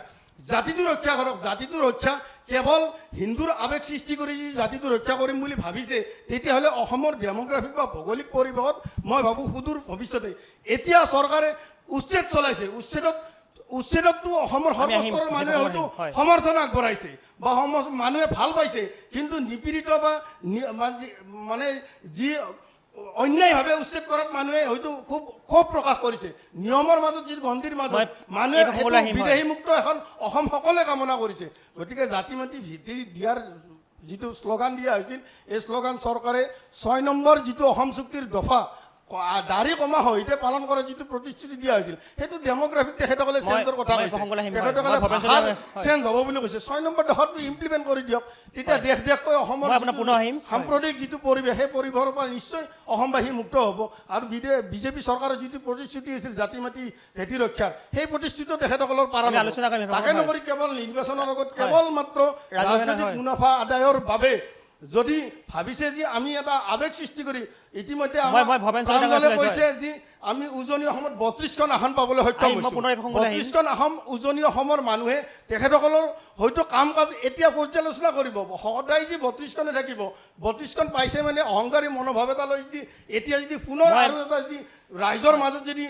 জাতিটো ৰক্ষা কৰক। জাতিটো ৰক্ষা কেৱল হিন্দুৰ আৱেগ সৃষ্টি কৰি যদি জাতিটো ৰক্ষা কৰিম বুলি ভাবিছে, তেতিয়াহ'লে অসমৰ ডেম'গ্ৰাফিক বা ভৌগোলিক পৰিৱেশত মই ভাবোঁ সুদূৰ ভৱিষ্যতে এতিয়া চৰকাৰে উচ্ছেদ চলাইছে। উচ্ছেদতো অসমৰ সৰ্বস্তৰৰ মানুহে হয়তো সমৰ্থন আগবঢ়াইছে বা মানুহে ভাল পাইছে, কিন্তু নিপীড়িত বা মানে যি অন্যায়ভাৱে উচ্ছেদ কৰাত মানুহে হয়তো খুব ক্ষোভ প্ৰকাশ কৰিছে। নিয়মৰ মাজত যি গণ্ডিৰ মাজত মানুহে বিদেশীমুক্ত এখন অসম সকলোৱে কামনা কৰিছে। গতিকে জাতি মাতি ভিত্তি দিয়াৰ যিটো শ্লোগান দিয়া হৈছিল, এই শ্লোগান চৰকাৰে 6 নম্বৰ যিটো অসম চুক্তিৰ দফা দাঢ়ি কমা সহিতে পালন কৰা যিটো প্ৰতিশ্ৰুতি দিয়া হৈছিল, সেইটো ডেম'গ্ৰাফিক তেখেতসকলে চেঞ্জৰ কথা কৈছে। তেখেতসকলে ভাষাৰ চেঞ্জ হ'ব বুলি কৈছে। 6 নম্বৰ দফাটো ইমপ্লিমেণ্ট কৰি দিয়ক, তেতিয়া দেশকৈ অসমৰ সাম্প্ৰদায়িক যিটো পৰিৱেশ, সেই পৰিৱেশৰ পৰা নিশ্চয় অসমবাসী মুক্ত হ'ব। আৰু বিজেপি চৰকাৰৰ যিটো প্ৰতিশ্ৰুতি আছিল জাতি মাতি ভেটি ৰক্ষাৰ, সেই প্ৰতিশ্ৰুতিও তেখেতসকলৰ পালন হ'ব। তাকে নকৰি কেৱল নিৰ্বাচনৰ লগত কেৱল মাত্ৰ ৰাজনৈতিক মুনাফা আদায়ৰ বাবে যদি ভাবিছে যে আমি এটা আৱেগ সৃষ্টি কৰি ইতিমধ্যে কৈছে যে আমি উজনি অসমত 32খন আসন পাবলৈ সক্ষম হৈছোঁ। 32খন আসন উজনি অসমৰ মানুহে তেখেতসকলৰ হয়তো কাম কাজ এতিয়া পৰ্যালোচনা কৰিব। সদায় যি 32খনে থাকিব, 32খন পাইছে মানে অহংকাৰী মনোভাৱ এটা লৈ যদি এতিয়া যদি পুনৰ আৰু এটা যদি ৰাইজৰ মাজত যদি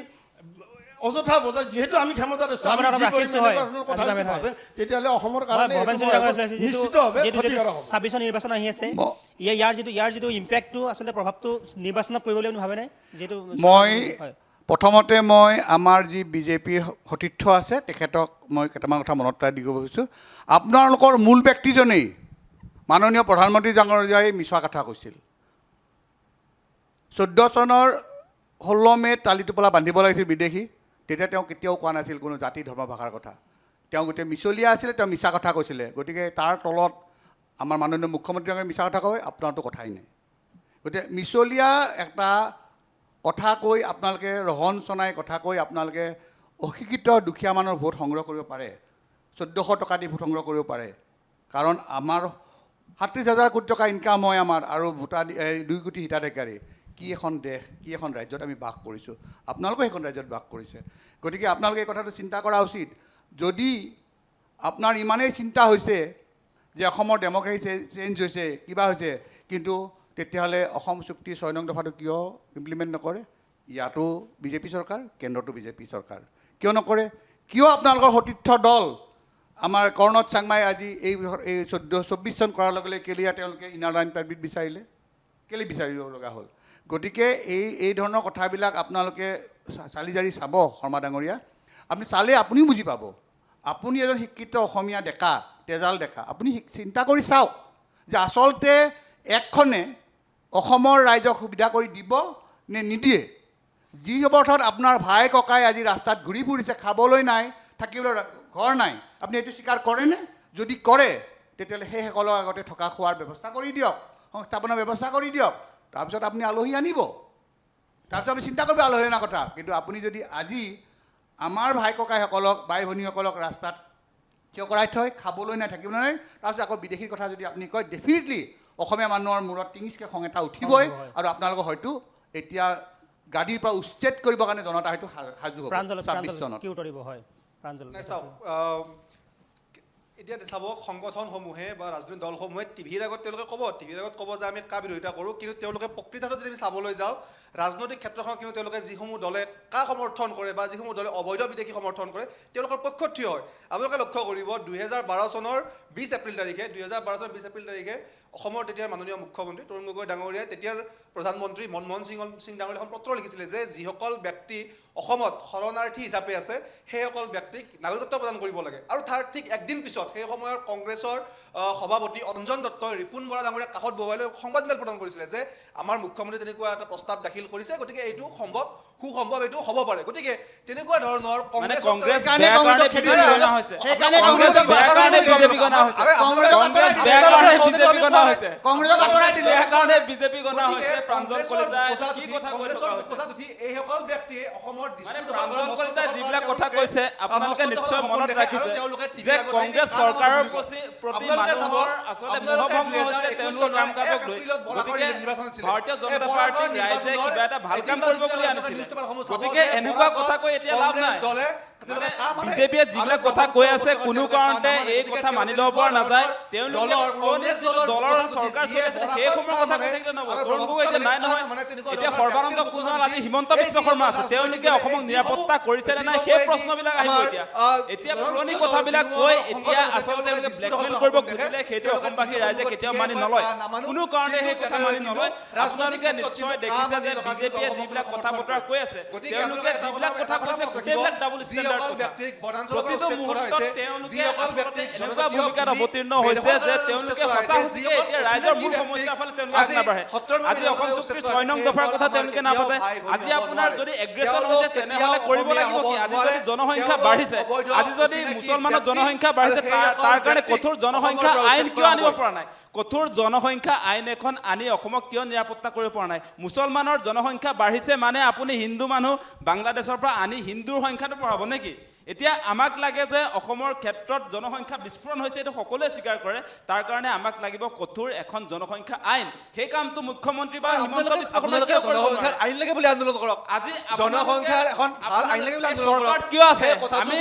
অযথা বজাৰ যিহেতু আমি ক্ষমতাত আছোঁ, তেতিয়াহ'লে অসমৰ কাৰণে নিশ্চিতভাৱে ক্ষতিকাৰক হ'ব। 26ৰ নিৰ্বাচন আহি আছে, ইয়াৰ যিটো ইম্পেক্টটো আচলতে প্ৰভাৱটো নিৰ্বাচনত পৰিব বুলি ভাবেনে? যিহেতু প্ৰথমতে আমাৰ যি বিজেপিৰ সতীৰ্থ আছে তেখেতক মই কেইটামান কথা মনত পেলাই দিব খুজিছোঁ। আপোনালোকৰ মূল ব্যক্তিজনেই মাননীয় প্ৰধানমন্ত্ৰী ডাঙৰীয়াই মিছা কথা কৈছিল। 14 চনৰ 16 মে'ত টালি টোপোলা বান্ধিব লাগিছিল বিদেশী, তেতিয়া তেওঁ কেতিয়াও কোৱা নাছিল কোনো জাতি ধৰ্ম ভাষাৰ কথা। তেওঁ গোটেই মিছলীয়া আছিলে, তেওঁ মিছা কথা কৈছিলে। গতিকে তাৰ তলত আমাৰ মাননীয় মুখ্যমন্ত্ৰী ডাঙৰীয়াই মিছা কথা কয়, আপোনাৰতো কথাই নাই। গতিকে মিছলীয়া এটা কথা কৈ আপোনালোকে ৰহন চনাই কথা কৈ আপোনালোকে অশিক্ষিত দুখীয়া মানুহৰ ভোট সংগ্ৰহ কৰিব পাৰে, 1400 টকা দি ভোট সংগ্ৰহ কৰিব পাৰে। কাৰণ আমাৰ 37,000 কোটি টকা ইনকাম হয় আমাৰ, আৰু ভোটাৰ 2 কোটি হিতাধিকাৰী। কি এখন দেশ, কি এখন ৰাজ্যত আমি বাস কৰিছোঁ, আপোনালোকেও সেইখন ৰাজ্যত বাস কৰিছে। গতিকে আপোনালোকে এই কথাটো চিন্তা কৰা উচিত। যদি আপোনাৰ ইমানেই চিন্তা হৈছে যে অসমৰ ডেম'ক্ৰেচি চেঞ্জ হৈছে, কিবা হৈছে, কিন্তু তেতিয়াহ'লে অসম চুক্তি 6 নং দফাটো কিয় ইমপ্লিমেণ্ট নকৰে? ইয়াতো বিজেপি চৰকাৰ, কেন্দ্ৰতো বিজেপি চৰকাৰ। কিয় নকৰে? কিয় আপোনালোকৰ সতীৰ্থ দল আমাৰ কৰ্ণত চাংমাই আজি এই 24 চন কৰাৰ লগে লগে কেলেই তেওঁলোকে ইনাৰ লাইন পাৰ্মিট বিচাৰিলে? কেলৈ বিচাৰিব লগা হ'ল? গতিকে এই ধৰণৰ কথাবিলাক আপোনালোকে চালি জাৰি চাব। শৰ্মা ডাঙৰীয়া, আপুনি চালে আপুনিও বুজি পাব। আপুনি এজন শিক্ষিত অসমীয়া ডেকা, তেজাল ডেকা, আপুনি চিন্তা কৰি চাওক যে আচলতে একখনে অসমৰ ৰাইজক সুবিধা কৰি দিব নে নিদিয়ে। যি অৱস্থাত আপোনাৰ ভাই ককাই আজি ৰাস্তাত ঘূৰি ফুৰিছে, খাবলৈ নাই, থাকিবলৈ ঘৰ নাই, আপুনি এইটো স্বীকাৰ কৰেনে? যদি কৰে তেতিয়াহ'লে সেইসকলৰ আগতে থকা খোৱাৰ ব্যৱস্থা কৰি দিয়ক, সংস্থাপনৰ ব্যৱস্থা কৰি দিয়ক। তাৰপিছত আপুনি আলহী আনিব, তাৰপিছত আপুনি চিন্তা কৰিব আলহী অনাৰ কথা। কিন্তু আপুনি যদি আজি আমাৰ ভাই ককাইসকলক, বাই ভনীসকলক ৰাস্তাত থিয় কৰাই থৈ খাবলৈ নাই, থাকিবলৈ নাই, তাৰপিছত আকৌ বিদেশীৰ কথা যদি আপুনি কয়, ডেফিনেটলি অসমীয়া মানুহৰ মূৰত টিঙিচকৈ খং এটা উঠিবই। আৰু আপোনালোকক হয়তো এতিয়া গাড়ীৰ পৰা উচ্ছেদ কৰিবৰ কাৰণে জনতা হয়তো সাজু হ'ব 26 চনত। চাওক, এতিয়া চাব সংগঠনসমূহে বা ৰাজনৈতিক দলসমূহে টিভিৰ আগত তেওঁলোকে টিভিৰ আগত ক'ব যে আমি কা বিৰোধিতা কৰোঁ, কিন্তু তেওঁলোকে প্ৰকৃতাৰ্থত যদি আমি চাবলৈ যাওঁ ৰাজনৈতিক ক্ষেত্ৰখনত কিন্তু তেওঁলোকে যিসমূহ দলে কা সমৰ্থন কৰে বা যিসমূহ দলে অবৈধ বিদেশী সমৰ্থন কৰে তেওঁলোকৰ পক্ষত থিয় হয়। আপোনালোকে লক্ষ্য কৰিব 2012 চনৰ 20 এপ্ৰিল তাৰিখে অসমৰ তেতিয়াৰ মাননীয় মুখ্যমন্ত্ৰী তৰুণ গগৈ ডাঙৰীয়াই তেতিয়াৰ প্ৰধানমন্ত্ৰী মনমোহন সিং ডাঙৰীয়াই এখন পত্ৰ লিখিছিলে যে যিসকল ব্যক্তি অসমত শৰণাৰ্থী হিচাপে আছে সেইসকল ব্যক্তিক নাগৰিকত্ব প্ৰদান কৰিব লাগে। আৰু তাৰ ঠিক একদিন পিছত সেই সময়ৰ কংগ্ৰেছৰ সভাপতি অঞ্জন দত্তই ৰিপুণ বৰা ডাঙৰীয়াক কাষত বহুৱাই লৈ সংবাদমেল প্ৰদান কৰিছিলে যে আমাৰ মুখ্যমন্ত্ৰী তেনেকুৱা এটা প্ৰস্তাৱ দাখিল কৰিছে, গতিকে এইটো সুসম্ভৱ এইটো হ'ব পাৰে। গতিকে তেনেকুৱা ধৰণৰ কংগ্ৰেছ কংগ্ৰেছ বেয়া কাৰণে বিজেপি গনা হৈছে। সেইকাৰণে কংগ্ৰেছ বেয়া কাৰণে বিজেপি গনা হৈছে। কংগ্ৰেছ বেয়া কাৰণে বিজেপি গনা হৈছে। বেয়া কাৰণে বিজেপি গনা হৈছে। প্ৰাঞ্জল কলিতা কি কথা কৈ থকা হৈছে? এইসকল ব্যক্তিয়ে অসমৰ মানে প্ৰাঞ্জল কলিতা যিবিলাক কথা কৈছে আপোনালোকে নিশ্চয় মনত ৰাখিছে যে কংগ্ৰেছ চৰকাৰৰ প্ৰতি মানুহৰ আচলতে মোহভংগ হৈছে তেওঁলোকৰ কাম কাজক লৈ। গতিকে ভাৰতীয় জনতা পাৰ্টীক ৰাইজে কিবা এটা ভাল কাম কৰিব বুলি আনিছিলে। গতিকে এনেকুৱা কথা কৈ এতিয়া লাভ নাই। বিজেপিয়ে যিবিলাক কথা কৈ আছে কোনো কাৰণতে এই কথা মানি ল'ব পৰা নাযায়। তেওঁলোকে পুৰণি যিটো দলৰ চৰকাৰ চলি আছে সেই সময়ৰ কথা কৈ থাকিলে নহ'ব। তৰুণ গগৈ এতিয়া নাই নহয়, এতিয়া সৰ্বানন্দ সোণোৱাল আজি হিমন্ত বিশ্ব শৰ্মা আছে, তেওঁলোকে অসমক নিৰাপত্তা কৰিছে নে নাই সেই প্ৰশ্নবিলাক আহিব। এতিয়া পুৰণি কথাবিলাক কৈ এতিয়া আচলতে তেওঁলোকে ব্লেকমেইল কৰিব খুজিলে সেইটো অসমবাসী ৰাইজে কেতিয়াও মানি নলয়, কোনো কাৰণতে সেই কথা মানি নলয়। আপোনালোকে নিশ্চয় দেখিছে যে বিজেপিয়ে যিবিলাক কথা বতৰা কৈ আছে তেওঁলোকে যিবিলাক কথা কৈছে গোটেইবিলাক ডাবল ষ্টেণ্ডাৰ্ড কথা। প্ৰতিটো মুহূৰ্তত তেওঁলোকে আচলতে এনেকুৱা ভূমিকাত অৱতীৰ্ণ হৈছে যে তেওঁলোকে সঁচা সঁচিকে এতিয়া ৰাইজৰ মূল সমস্যাৰ ফালে তেওঁলোকে আগনাবাঢ়ে। আজি অসম চুক্তিৰ 6 নং দফাৰ কথা তেওঁলোকে নাপাতে। আজি আপোনাৰ যদি এগ্ৰেছন হৈছে তেনেহ'লে কৰিব লাগিব কি? আজি যদি জনসংখ্যা বাঢ়িছে, আজি যদি মুছলমানৰ জনসংখ্যা বাঢ়িছে তাৰ কাৰণে কঠোৰ জনসংখ্যা আইন কিয় আনিব পৰা নাই? কঠোৰ জনসংখ্যা আইন এখন আনি অসমক কিয় নিৰাপত্তা কৰিব পৰা নাই? মুছলমানৰ জনসংখ্যা বাঢ়িছে মানে আপুনি হিন্দু মানুহ বাংলাদেশৰ পৰা আনি হিন্দুৰ সংখ্যাটো বঢ়াব নেকি? এতিয়া আমাক লাগে যে অসমৰ ক্ষেত্ৰত জনসংখ্যা বিস্ফোৰণ হৈছে, এইটো সকলোৱে স্বীকাৰ কৰে। তাৰ কাৰণে আমাক লাগিব কঠোৰ এখন জনসংখ্যা আইন। সেই কামটো মুখ্যমন্ত্ৰী বা হিমন্ত বিশ্ব শৰ্মাই কিয় কৰিব নোৱাৰে? আইন লাগে বুলি আন্দোলন কৰক। আজি জনসংখ্যাৰ এখন ভাল আইন লাগে বুলি আন্দোলন কৰক। চৰকাৰত কিয় আছে? আমি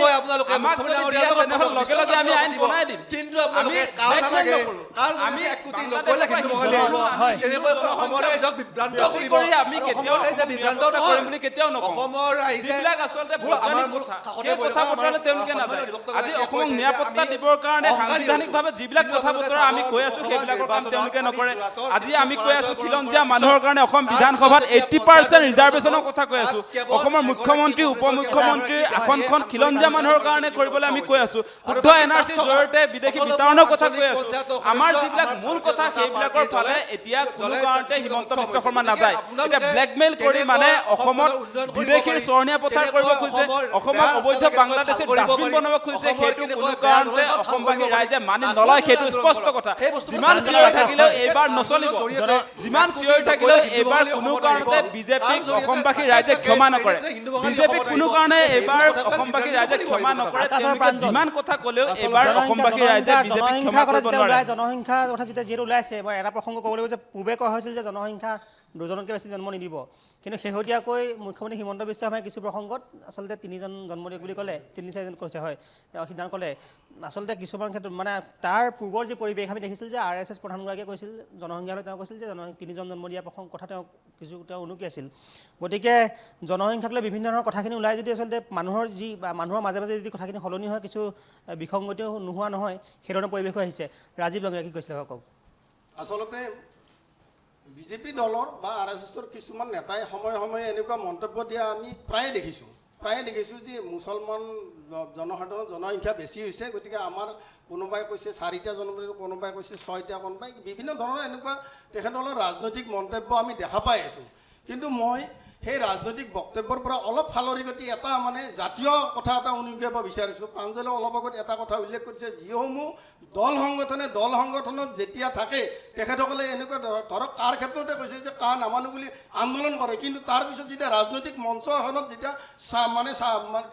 আমাক যদি দিয়ে তেনেহ'লে লগে লগে আমি আইন বনাই দিম। কিন্তু আপোনালোকে কাল নালাগে, কাল আমি 1 কোটি 90 লাখ হিন্দু বঙালী আহিব, তেনেকৈ অসমৰ ৰাইজক বিভ্ৰান্ত কৰিব। আমি কেতিয়াও বিভ্ৰান্ত কৰিম বুলি কেতিয়াও নকওঁ। অসমৰ ৰাইজে যিবিলাক আচলতে বৈজ্ঞানিক কথা সেই কথা বতৰালৈ তেওঁলোকে নাযায়। আজি অসমক নিৰাপত্তা দিবৰ কাৰণে সাংবিধানিকভাৱে যিবিলাক কথা বতৰা আমি কৈ আছো সেইবিলাকৰ কাম তেওঁলোকে নকৰে। আজি আমি কৈ আছো খিলঞ্জীয়া মানুহৰ কাৰণে অসম বিধানসভাত 80% ৰিজাৰ্ভেশ্যনৰ কথা কৈ আছো। অসমৰ মুখ্যমন্ত্ৰী উপ মুখ্যমন্ত্ৰীৰ আসনখন খিলঞ্জীয়া মানুহৰ কাৰণে কৰিবলৈ আমি কৈ আছো। শুদ্ধ NRCৰ জৰিয়তে বিদেশী বিতৰণৰ কথা কৈ আছো। আমাৰ যিবিলাক মূল কথা সেইবিলাকৰ ফালে এতিয়া কোনো কাৰণতে হিমন্ত বিশ্ব শৰ্মা নাযায়। এতিয়া ব্লেকমেইল কৰি মানে অসমত বিদেশীৰ চৰণীয়া পথাৰ কৰিব খুজিছে, অসমক অবৈধ বাংলাদেশী ডাষ্টবিন বনাব খুজিছে, সেইটো কোনো কাৰণতে অসমবাসী ৰাইজে মানি নলয়। সেইটো স্পষ্ট কথা। যিমান চিঞৰি থাকিলেও এইবাৰ নচলিব, যিমান চিঞৰি থাকিলেও এইবাৰ কোনো কাৰণতে বিজেপিক অসমবাসী ৰাইজে ক্ষমা নকৰে। বিজেপিক কোনো কাৰণে এইবাৰ অসমবাসী ৰাইজে ক্ষমা নকৰে। তেওঁলোকে যিমান কথা ক'লেও এইবাৰ অসমবাসী ৰাইজে বিজেপিক ক্ষমা কৰিব নোৱাৰে। জনসংখ্যাৰ কথা যিহেতু ওলাইছে, মই এটা প্ৰসংগ ক'ব লাগিব যে পূৰ্বে কোৱা হৈছিল যে জনসংখ্যা 2জনতকৈ বেছি জন্ম নিদিব, কিন্তু শেহতীয়াকৈ মুখ্যমন্ত্ৰী হিমন্ত বিশ্ব শৰ্মাই কিছু প্ৰসংগত আচলতে 3জন জন্ম দিয়ক বুলি ক'লে, 3-4জন কৈছে হয়, তেওঁ সিদ্ধান্ত ক'লে। আচলতে কিছুমান ক্ষেত্ৰত মানে তাৰ পূৰ্বৰ যি পৰিৱেশ আমি দেখিছিল যে RSS প্ৰধানগৰাকীয়ে কৈছিল জনসংখ্যালৈ তেওঁ কৈছিল যে 3জন জন্ম দিয়া কথা তেওঁ উনুকি আছিল। গতিকে জনসংখ্যাক লৈ বিভিন্ন ধৰণৰ কথাখিনি ওলাই যদি আচলতে মানুহৰ মাজে মাজে যদি কথাখিনি সলনি হয় কিছু বিসংগতিও নোহোৱা নহয়, সেইধৰণৰ পৰিৱেশো আহিছে। ৰাজীৱ ডাঙৰীয়া কি কৈছিলে কওক। আচলতে বিজেপি দলৰ বা RSSৰ কিছুমান নেতাই সময়ে সময়ে এনেকুৱা মন্তব্য দিয়া আমি প্ৰায়ে দেখিছোঁ যে মুছলমান জনসাধাৰণৰ জনসংখ্যা বেছি হৈছে, গতিকে আমাৰ কোনোবাই কৈছে 4টা জন্ম দিব, কোনোবাই কৈছে 6টা, কোনোবাই বিভিন্ন ধৰণৰ এনেকুৱা তেখেতসকলৰ ৰাজনৈতিক মন্তব্য আমি দেখা পাই আছোঁ। কিন্তু মই সেই ৰাজনৈতিক বক্তব্যৰ পৰা অলপ ফালৰি গতি এটা মানে জাতীয় কথা এটা উনুকিয়াব বিচাৰিছোঁ। প্ৰাঞ্জলে অলপ আগত এটা কথা উল্লেখ কৰিছে, যিসমূহ দল সংগঠনত যেতিয়া থাকে তেখেতসকলে এনেকুৱা ধৰক তাৰ ক্ষেত্ৰতে কৈছে যে কা নামানো বুলি আন্দোলন কৰে, কিন্তু তাৰপিছত যেতিয়া ৰাজনৈতিক মঞ্চ এখনত যেতিয়া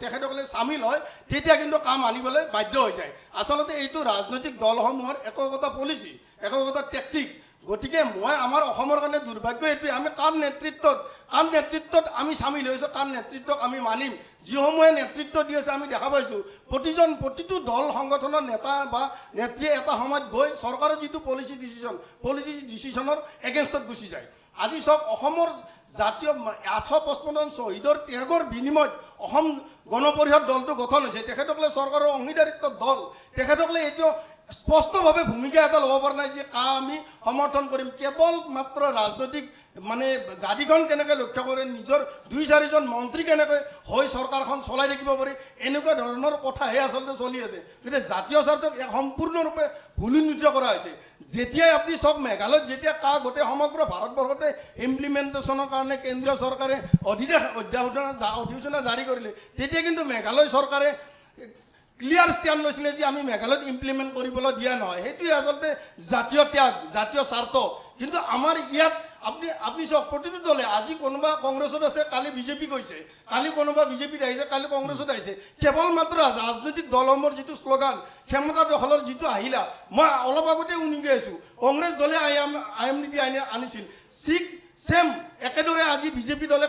তেখেতসকলে চামিল হয় তেতিয়া কিন্তু কাম আনিবলৈ বাধ্য হৈ যায়। আচলতে এইটো ৰাজনৈতিক দলসমূহৰ একোটা পলিচি, একোটা টেকটিক। গতিকে মই আমাৰ অসমৰ কাৰণে দুৰ্ভাগ্য এইটোৱে, আমি কাৰ নেতৃত্বত আমি চামিল হৈছোঁ, কাৰ নেতৃত্বক আমি মানিম। যিসমূহে নেতৃত্ব দি আছে আমি দেখা পাইছোঁ প্ৰতিটো দল সংগঠনৰ নেতা বা নেত্ৰীয়ে এটা সময়ত গৈ চৰকাৰৰ যিটো পলিচি ডিচিশ্যনৰ এগেইনষ্টত গুচি যায়। আজি চাওক, অসমৰ জাতীয় 855 শ্বহীদৰ ত্যাগৰ বিনিময়ত অসম গণ পৰিষদ দলটো গঠন হৈছে। তেখেতসকলে চৰকাৰৰ অংশীদাৰিত্ব দল, তেখেতসকলে এইটো স্পষ্টভাৱে ভূমিকা এটা ল'ব পৰা নাই যে আমি সমৰ্থন কৰিম। কেৱল মাত্ৰ ৰাজনৈতিক মানে গাড়ীখন কেনেকৈ লক্ষ্য কৰে, নিজৰ 2-4জন মন্ত্ৰী কেনেকৈ হৈ চৰকাৰখন চলাই থাকিব পাৰি, এনেকুৱা ধৰণৰ কথাহে আচলতে চলি আছে। গতিকে জাতীয় স্বাৰ্থক সম্পূৰ্ণৰূপে ভুলুন্নিত কৰা হৈছে। যেতিয়াই আপুনি চাওক, মেঘালয়ত যেতিয়া গোটেই সমগ্ৰ ভাৰতবৰ্ষতে ইমপ্লিমেণ্টেশ্যনৰ কাৰণে কেন্দ্ৰীয় চৰকাৰে অধিসূচনা জাৰি কৰিলে, তেতিয়া কিন্তু মেঘালয় চৰকাৰে ক্লিয়াৰ ষ্টেণ্ড লৈছিলে যে আমি মেঘালয়ত ইমপ্লিমেণ্ট কৰিবলৈ দিয়া নহয়। সেইটোৱে আচলতে জাতীয় ত্যাগ, জাতীয় স্বাৰ্থ। কিন্তু আমাৰ ইয়াত আপুনি চাওক, প্ৰতিটো দলে আজি কোনোবা কংগ্ৰেছত আছে, কালি বিজেপি গৈছে, কালি কোনোবা বিজেপিত আহিছে, কালি কংগ্ৰেছত আহিছে। কেৱল মাত্ৰ ৰাজনৈতিক দলসমূহৰ যিটো শ্লোগান, ক্ষমতা দখলৰ যিটো আহিলা, মই অলপ আগতে শুনি আছোঁ, কংগ্ৰেছ দলে আইএমনিটি আনিছিল, ছেম একেদৰে আজি বিজেপি দলে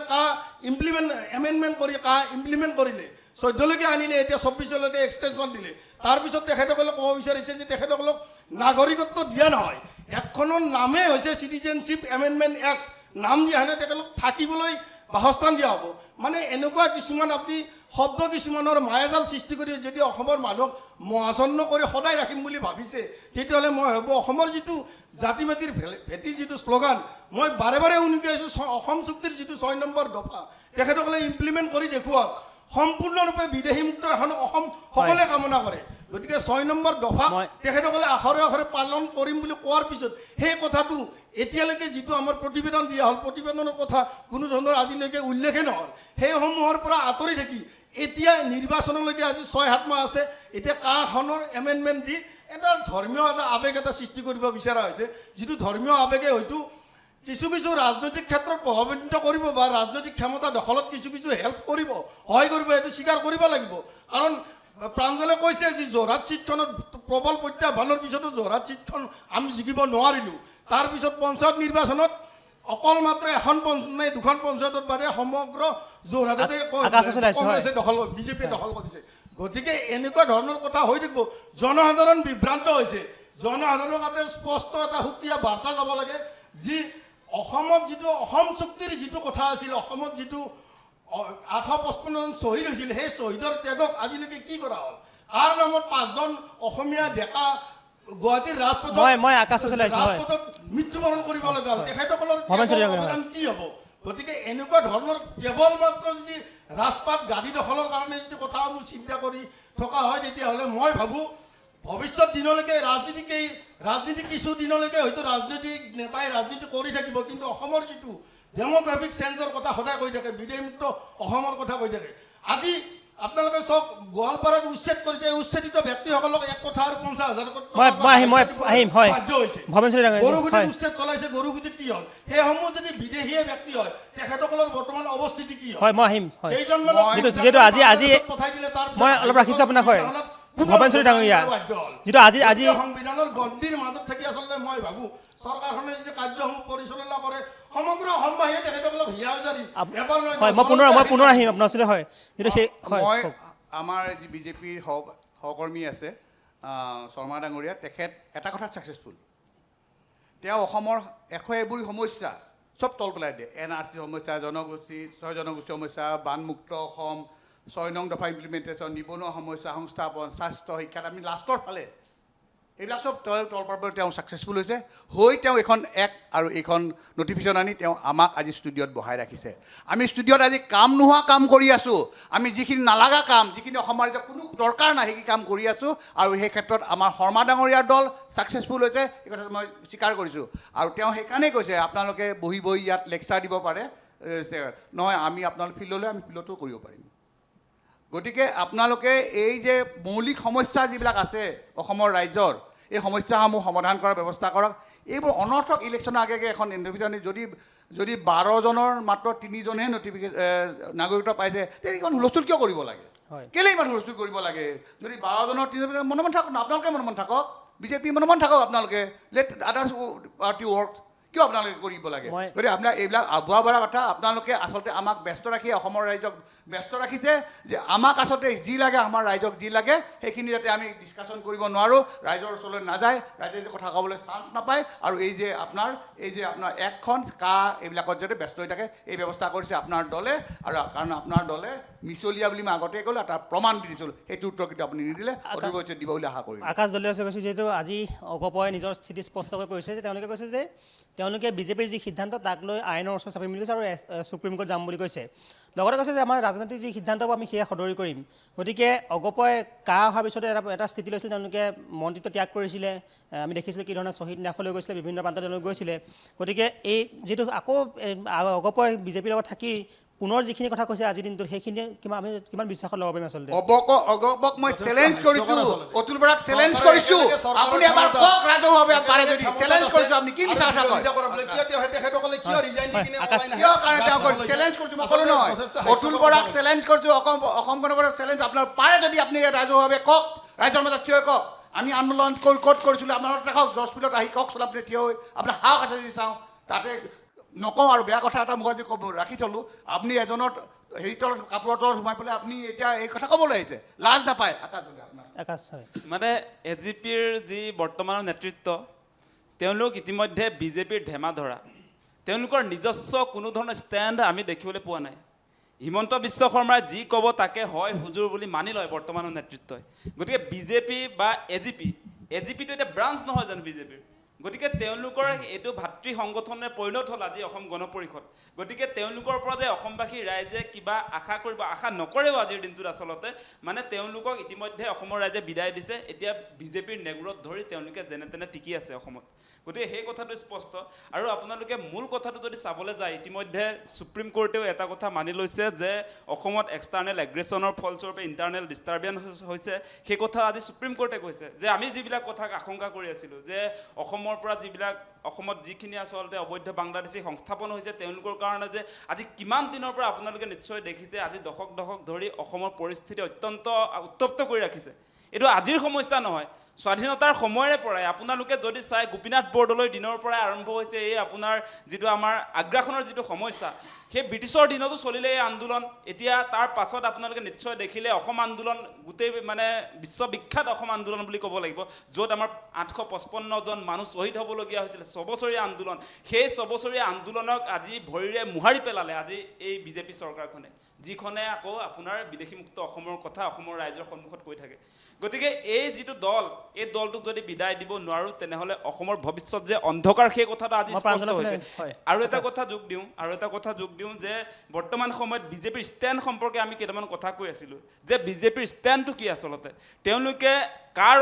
এমেণ্ডমেণ্ট কৰি ইমপ্লিমেণ্ট কৰিলে, 14লৈকে আনিলে, এতিয়া 24লৈকে এক্সটেনশ্যন দিলে। তাৰপিছত তেখেতসকলে ক'ব বিচাৰিছে যে তেখেতসকলক নাগৰিকত্ব দিয়া নহয়। একখনৰ নামেই হৈছে চিটিজেনশ্বিপ এমেণ্ডমেণ্ট এক্ট, নাম দিয়া হ'লে তেখেতলোক থাকিবলৈ বাসস্থান দিয়া হ'ব। মানে এনেকুৱা কিছুমান আপুনি শব্দ কিছুমানৰ মায়াজাল সৃষ্টি কৰি যদি অসমৰ মানুহক মহাচন্ন কৰি সদায় ৰাখিম বুলি ভাবিছে, তেতিয়াহ'লে মই ভাবোঁ অসমৰ যিটো জাতি বাতিৰ ভেটিৰ যিটো শ্লোগান, মই বাৰে বাৰে শুনি পাইছোঁ, অসম চুক্তিৰ যিটো 6 নম্বৰ দফা তেখেতসকলে ইমপ্লিমেণ্ট কৰি দেখুৱাওক। সম্পূৰ্ণৰূপে বিদেশীমুক্ত এখন অসম সকলোৱে কামনা কৰে। গতিকে 6 নম্বৰ দফা তেখেতসকলে আখৰে পালন কৰিম বুলি কোৱাৰ পিছত সেই কথাটো এতিয়ালৈকে যিটো আমাৰ প্ৰতিবেদন দিয়া হ'ল, প্ৰতিবেদনৰ কথা কোনো ধৰণৰ আজিলৈকে উল্লেখেই নহ'ল। সেইসমূহৰ পৰা আঁতৰি থাকি এতিয়া নিৰ্বাচনলৈকে আজি 6-7 মাহ আছে, এতিয়া কাখনৰ এমেণ্ডমেণ্ট দি এটা ধৰ্মীয় এটা আৱেগ এটা সৃষ্টি কৰিব বিচৰা হৈছে, যিটো ধৰ্মীয় আৱেগে হয়তো কিছু ৰাজনৈতিক ক্ষেত্ৰত প্ৰভাৱিত কৰিব বা ৰাজনৈতিক ক্ষমতা দখলত কিছু হেল্প কৰিব, সহায় কৰিব, এইটো স্বীকাৰ কৰিব লাগিব। কাৰণ প্ৰাঞ্জলে কৈছে যে যোৰহাট ছিটখনত প্ৰবল প্ৰত্যাহ্বানৰ পিছতো যোৰহাট ছিটখন আমি জিকিব নোৱাৰিলোঁ। তাৰপিছত পঞ্চায়ত নিৰ্বাচনত অকল মাত্ৰ দুখন পঞ্চায়তৰ বাদে সমগ্ৰ যোৰহাটতে কংগ্ৰেছে বিজেপিয়ে দখল কৰিছে। গতিকে এনেকুৱা ধৰণৰ কথা হৈ থাকিব। জনসাধাৰণ বিভ্ৰান্ত হৈছে। জনসাধাৰণৰ কাৰণে স্পষ্ট এটা সুকীয়া বাৰ্তা যাব লাগে যি অসমত যিটো অসম চুক্তিৰ যিটো কথা আছিল, অসমত যিটো 855জন শ্বহীদ হৈছিল, সেই শ্বহীদৰ ত্যাগক আজিলৈকে কি কৰা হ'ল? কাৰ নামত 5জন অসমীয়া ডেকা গুৱাহাটীৰ ৰাজপথত মৃত্যুবৰণ কৰিব লগা হ'ল? তেখেতসকলৰ অৱদান কি হ'ব? গতিকে এনেকুৱা ধৰণৰ কেৱল মাত্ৰ যদি ৰাজপাট গাড়ী দখলৰ কাৰণে যদি কথাসমূহ চিন্তা কৰি থকা হয়, তেতিয়াহ'লে মই ভাবোঁ ভৱিষ্যত দিনলৈকে ৰাজনীতি কিছু দিনলৈকে হয়তো ৰাজনৈতিক নেতাই ৰাজনীতি কৰি থাকিব, কিন্তু অসমৰ যিটো ডেম'গ্ৰাফিক চেঞ্জৰ কথা সদায় কৈ থাকে, বিদেশমুক্ত অসমৰ কথা কৈ থাকে। আজি আপোনালোকে চাওক, গোৱালপাৰাত উচ্ছেদ কৰিছে, এই উচ্ছেদিত ব্যক্তিসকলক 1 কোটি আৰু 50,000 বাধ্য হৈছে। গৰুগুটিত উচ্ছেদ চলাইছে, গৰুগুটিত কি হ'ল? সেইসমূহ যদি বিদেশীয় ব্যক্তি হয়, তেখেতসকলৰ বৰ্তমান অৱস্থিতি কি হয়? পঠাই দিলে তাৰ ভৱেনশ্বৰী ডাঙৰীয়া, যিটো আজি সংবিধানৰ গণ্ডিৰ মাজত থাকি আচলতে মই ভাবোঁ চৰকাৰখনে যদি কাৰ্যসমূহ পৰিচালনা কৰে, সমগ্ৰ অসমবাসীয়ে তেখেতসকলক হিয়াজাৰি মই পুনৰ আহিম আপোনাৰ ওচৰলৈ। হয়, যিটো মই আমাৰ যি বিজেপিৰ সহকৰ্মী আছে শৰ্মা ডাঙৰীয়া, তেখেত এটা কথাত ছাকচেছফুল। তেওঁ অসমৰ 100 সমস্যা চব তল পেলাই দিয়ে। NRC সমস্যা, জনগোষ্ঠী সমস্যা, বানমুক্ত অসম, 6 নং দফা ইমপ্লিমেণ্টেশ্যন, নিবনুৱা সমস্যা, সংস্থাপন, স্বাস্থ্য, শিক্ষাত আমি লাষ্টৰ ফালে এইবিলাক চব তলপাৰ তেওঁ ছাকচেছফুল হৈছে। তেওঁ এখন আৰু এইখন নটিফিকেশ্যন আনি তেওঁ আমাক আজি ষ্টুডিঅ'ত বহাই ৰাখিছে। আমি ষ্টুডিঅ'ত আজি কাম নোহোৱা কাম কৰি আছোঁ। আমি যিখিনি নালাগা কাম, যিখিনি অসমৰ ৰাইজৰ কোনো দৰকাৰ নাই, সেইখিনি কাম কৰি আছোঁ। আৰু সেই ক্ষেত্ৰত আমাৰ শৰ্মা ডাঙৰীয়াৰ দল ছাকচেছফুল হৈছে, এই কথাটো মই স্বীকাৰ কৰিছোঁ। আৰু তেওঁ সেইকাৰণেই কৈছে আপোনালোকে বহি ইয়াত লেকচাৰ দিব পাৰে, নহয় আমি আপোনালোক ফিল্ডলৈ, আমি ফিল্ডতো কৰিব পাৰিম। গতিকে আপোনালোকে এই যে মৌলিক সমস্যা যিবিলাক আছে অসমৰ ৰাইজৰ, এই সমস্যাসমূহ সমাধান কৰাৰ ব্যৱস্থা কৰক। এইবোৰ অনৰ্থক ইলেকশ্যনৰ আগে এখন নটিফিকেশ্যন যদি 12জনৰ মাত্ৰ 3জনহে নাগৰিকত্ব পাইছে, তেতিয়া ইমান হুলস্থুল কিয় কৰিব লাগে? কেলৈ ইমান হুলস্থুল কৰিব লাগে? যদি 12জনৰ 3জন মনে মন থাকক না, আপোনালোকে মনে মন থাকক। বিজেপি মনে থাকক আপোনালোকে, লেট আদাৰ্ছ পাৰ্টি ৱৰ্ক, কিয় আপোনালোকে কৰিব লাগে? গতিকে আপোনাৰ এইবিলাক আগুৱা বঢ়া কথা আপোনালোকে আচলতে আমাক ব্যস্ত ৰাখি অসমৰ ৰাইজক ব্যস্ত ৰাখিছে যে আমাক আচলতে যি লাগে, আমাৰ ৰাইজক যি লাগে সেইখিনি যাতে আমি ডিছকাশ্যন কৰিব নোৱাৰোঁ, ৰাইজৰ ওচৰলৈ নাযায়, ৰাইজে যে কথা ক'বলৈ চান্স নাপায়, আৰু এই যে আপোনাৰ একখন এইবিলাকত যাতে ব্যস্ত হৈ থাকে এই ব্যৱস্থা কৰিছে আপোনাৰ দলে। আৰু কাৰণ আপোনাৰ দলে মিছলীয়া বুলি মই আগতেই ক'লোঁ, এটা প্ৰমাণ দি দিছিলোঁ, সেইটো উত্তৰ কিন্তু আপুনি নিদিলে, অদূৰ ভৱিষ্যত দিব বুলি আশা কৰিলোঁ। আকাশ দলীয় কৈছে, যিহেতু আজি অগপই নিজৰ স্থিতি স্পষ্টকৈ কৰিছে যে তেওঁলোকে কৈছে যে তেওঁলোকে বিজেপিৰ যি সিদ্ধান্ত তাক লৈ আইনৰ ওচৰত চাপিম বুলি কৈছে আৰু সুপ্ৰিম কোৰ্ট যাম বুলি কৈছে। লগতে কৈছে যে আমাৰ ৰাজনৈতিক যি সিদ্ধান্ত হ'ব আমি সেয়া সদৰি কৰিম। গতিকে অগপই অহাৰ পিছতে এটা স্থিতি লৈছিল, তেওঁলোকে মন্ত্ৰীত্ব ত্যাগ কৰিছিলে, আমি দেখিছিলোঁ কি ধৰণে শ্বহীদ ন্যাসলৈ গৈছিলে, বিভিন্ন প্ৰান্তত তেওঁলোকে গৈছিলে। গতিকে এই যিটো আকৌ অগপই বিজেপিৰ লগত থাকি পুনৰ যিখিনি কথা কৈছে আজিৰ দিনটোত, সেইখিনি আমি কিমান বিশ্বাসত ল'ব পাৰিম আচলতে? অগপক মই চেলেঞ্জ কৰিছোঁ, অতুল বৰাক চেলেঞ্জ কৰিছোঁ, আপুনি এবাৰ কওক ৰাজহুৱাভাৱে পাৰে যদি, চেলেঞ্জ কৰিছোঁ, আপুনি কি মিছা কথা কয়? চেলেঞ্জ কৰিছোঁ, মই ক'লোঁ নহয়, অতুল বৰাক চেলেঞ্জ কৰিছোঁ, অসম গণ পৰিষদক চেলেঞ্জ, আপোনাৰ পাৰে যদি আপুনি ৰাজহুৱাভাৱে কওক, ৰাইজৰ মাজত থিয় হৈ কওক। আমি আন্দোলন ক'ত কৰিছিলোঁ আমাৰ দেখাওক, জজফিল্ডত আহি কওকচোন আপুনি থিয় হৈ, আপোনাৰ সাহস আছে যদি চাওঁ। তাতে নকওঁ আৰু বেয়া কথা এটা মোক আজি ৰাখি থ'লোঁ, আপুনি এজনৰ তলত কাপোৰৰ তলত সোমাই পেলাই আপুনি এতিয়া এই কথা ক'বলৈ আহিছে, লাজ নাপায়? আকাশ হয়, মানে এজিপিৰ যি বৰ্তমানৰ নেতৃত্ব, তেওঁলোক ইতিমধ্যে বিজেপিৰ ধেমা ধৰা, তেওঁলোকৰ নিজস্ব কোনো ধৰণৰ ষ্টেণ্ড আমি দেখিবলৈ পোৱা নাই। হিমন্ত বিশ্ব শৰ্মাই যি ক'ব তাকে হয় হুজুৰ বুলি মানি লয় বৰ্তমানৰ নেতৃত্বই। গতিকে বিজেপি বা এজিপিটো এতিয়া ব্ৰাঞ্চ নহয় জানো বিজেপিৰ? গতিকে তেওঁলোকৰ এইটো ভাতৃ সংগঠনে পৰিণত হ'ল আজি অসম গণ পৰিষদ। গতিকে তেওঁলোকৰ পৰা যে অসমবাসী ৰাইজে কিবা আশা কৰিব, আশা নকৰেও আজিৰ দিনটোত আচলতে, মানে তেওঁলোকক ইতিমধ্যে অসমৰ ৰাইজে বিদায় দিছে, এতিয়া বিজেপিৰ নেগুৰত ধৰি তেওঁলোকে যেনে তেনে টিকি আছে অসমত। গতিকে সেই কথাটো স্পষ্ট। আৰু আপোনালোকে মূল কথাটো যদি চাবলৈ যায়, ইতিমধ্যে সুপ্ৰিম কোৰ্টেও এটা কথা মানি লৈছে যে অসমত এক্সটাৰ্নেল এগ্ৰেছনৰ ফলস্বৰূপে ইণ্টাৰনেল ডিষ্টাৰ্বেঞ্চ হৈছে। সেই কথা আজি সুপ্ৰিম কোৰ্টে কৈছে যে আমি যিবিলাক কথা আশংকা কৰি আছিলোঁ যে অসমৰ পৰা অসমত যিখিনি আচলতে অবৈধ বাংলাদেশী সংস্থাপন হৈছে, তেওঁলোকৰ কাৰণে যে আজি কিমান দিনৰ পৰা আপোনালোকে নিশ্চয় দেখিছে, আজি দশক ধৰি অসমৰ পৰিস্থিতি অত্যন্ত উত্তপ্ত কৰি ৰাখিছে। এইটো আজিৰ সমস্যা নহয়, স্বাধীনতাৰ সময়ৰে পৰাই আপোনালোকে যদি চাই গোপীনাথ বৰদলৈৰ দিনৰ পৰাই আৰম্ভ হৈছে এই আপোনাৰ যিটো আমাৰ আগ্ৰাসনৰ যিটো সমস্যা, সেই ব্ৰিটিছৰ দিনতো চলিলে এই আন্দোলন। এতিয়া তাৰ পাছত আপোনালোকে নিশ্চয় দেখিলে অসম আন্দোলন, গোটেই মানে বিশ্ববিখ্যাত অসম আন্দোলন বুলি ক'ব লাগিব, য'ত আমাৰ 855জন মানুহ শ্বহীদ হ'বলগীয়া হৈছিলে, 6 বছৰীয়া আন্দোলন। সেই 6 বছৰীয়া আন্দোলনক আজি ভৰিৰে মোহাৰি পেলালে আজি এই বিজেপি চৰকাৰখনে, যিখনে আকৌ আপোনাৰ বিদেশীমুক্ত অসমৰ কথা অসমৰ ৰাইজৰ সন্মুখত কৈ থাকে। গতিকে এই যিটো দল, এই দলটোক যদি বিদায় দিব নোৱাৰোঁ তেনেহ'লে অসমৰ ভৱিষ্যত যে অন্ধকাৰ, সেই কথাটো আজি স্পষ্ট হৈছে। আৰু এটা কথা যোগ দিওঁ যে বৰ্তমান সময়ত বিজেপিৰ ষ্টেণ্ড সম্পৰ্কে আমি কেইটামান কথা কৈ আছিলোঁ যে বিজেপিৰ ষ্টেণ্ডটো কি আচলতে, তেওঁলোকে কাৰ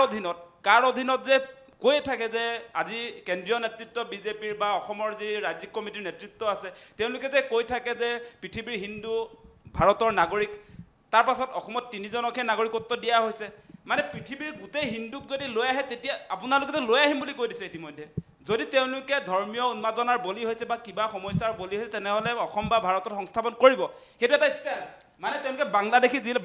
অধীনত যে কৈ থাকে যে আজি কেন্দ্ৰীয় নেতৃত্ব বিজেপিৰ বা অসমৰ যি ৰাজ্যিক কমিটিৰ নেতৃত্ব আছে, তেওঁলোকে যে কৈ থাকে যে পৃথিৱীৰ হিন্দু ভাৰতৰ নাগৰিক, তাৰ পাছত অসমত 3জনকহে নাগৰিকত্ব দিয়া হৈছে। মানে পৃথিৱীৰ গোটেই হিন্দুক যদি লৈ আহে তেতিয়া আপোনালোকেতো লৈ আহিম বুলি কৈ দিছে ইতিমধ্যে। যদি তেওঁলোকে ধৰ্মীয় উন্মাদনাৰ বলি হৈছে বা কিবা সমস্যাৰ বলি হৈছে তেনেহ'লে অসম বা ভাৰতত সংস্থাপন কৰিব, সেইটো এটা ষ্টেণ্ড। মানে তেওঁলোকে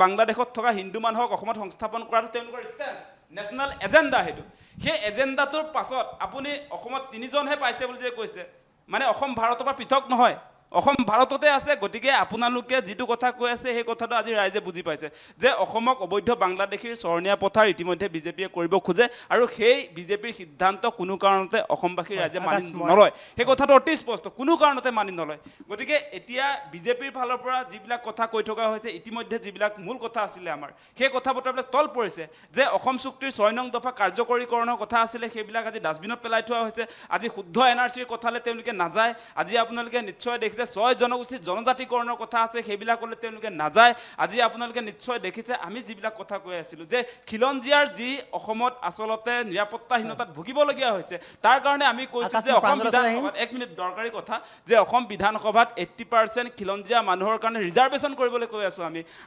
বাংলাদেশত থকা হিন্দু মানুহক অসমত সংস্থাপন কৰাটো তেওঁলোকৰ ষ্টেণ্ড, নেশ্যনেল এজেণ্ডা সেইটো। সেই এজেণ্ডাটোৰ পাছত আপুনি অসমত 3জনহে পাইছে বুলি যে কৈছে, মানে অসম ভাৰতৰ পৰা পৃথক নহয়, অসম ভাৰততে আছে। গতিকে আপোনালোকে যিটো কথা কৈ আছে সেই কথাটো আজি ৰাইজে বুজি পাইছে যে অসমক অবৈধ বাংলাদেশীৰ চৰণীয়া পথাৰ ইতিমধ্যে বিজেপিয়ে কৰিব খোজে, আৰু সেই বিজেপিৰ সিদ্ধান্ত কোনো কাৰণতে অসমবাসী ৰাইজে মানি নলয়। সেই কথাটো অতি স্পষ্ট, কোনো কাৰণতে মানি নলয়। গতিকে এতিয়া বিজেপিৰ ফালৰ পৰা যিবিলাক কথা কৈ থকা হৈছে, ইতিমধ্যে যিবিলাক মূল কথা আছিলে আমাৰ, সেই কথা বতৰাবিলাক তল পৰিছে যে অসম চুক্তিৰ 6 নং দফা কাৰ্যকৰীকৰণৰ কথা আছিলে, সেইবিলাক আজি ডাষ্টবিনত পেলাই থোৱা হৈছে। আজি শুদ্ধ NRCৰ কথালৈ তেওঁলোকে নাযায়। আজি আপোনালোকে নিশ্চয় দেখিছে 6 জনগোষ্ঠীৰ জনজাতিকৰণৰ কথা আছে, সেইবিলাকলৈ তেওঁলোকে নাযায়। আজি আপোনালোকে নিশ্চয় দেখিছে আমি যিবিলাক কথা কৈ আছিলোঁ যে খিলঞ্জীয়াৰ যি অসমত আচলতে নিৰাপত্তাহীনতাত ভুগিবলগীয়া হৈছে, তাৰ কাৰণে আমি কৈছোঁ যে অসম বিধানসভাত, 1 মিনিট দৰকাৰী কথা, যে অসম বিধানসভাত 80% খিলঞ্জীয়া মানুহৰ কাৰণে ৰিজাৰ্ভেশ্যন কৰিবলৈ কৈ আছোঁ।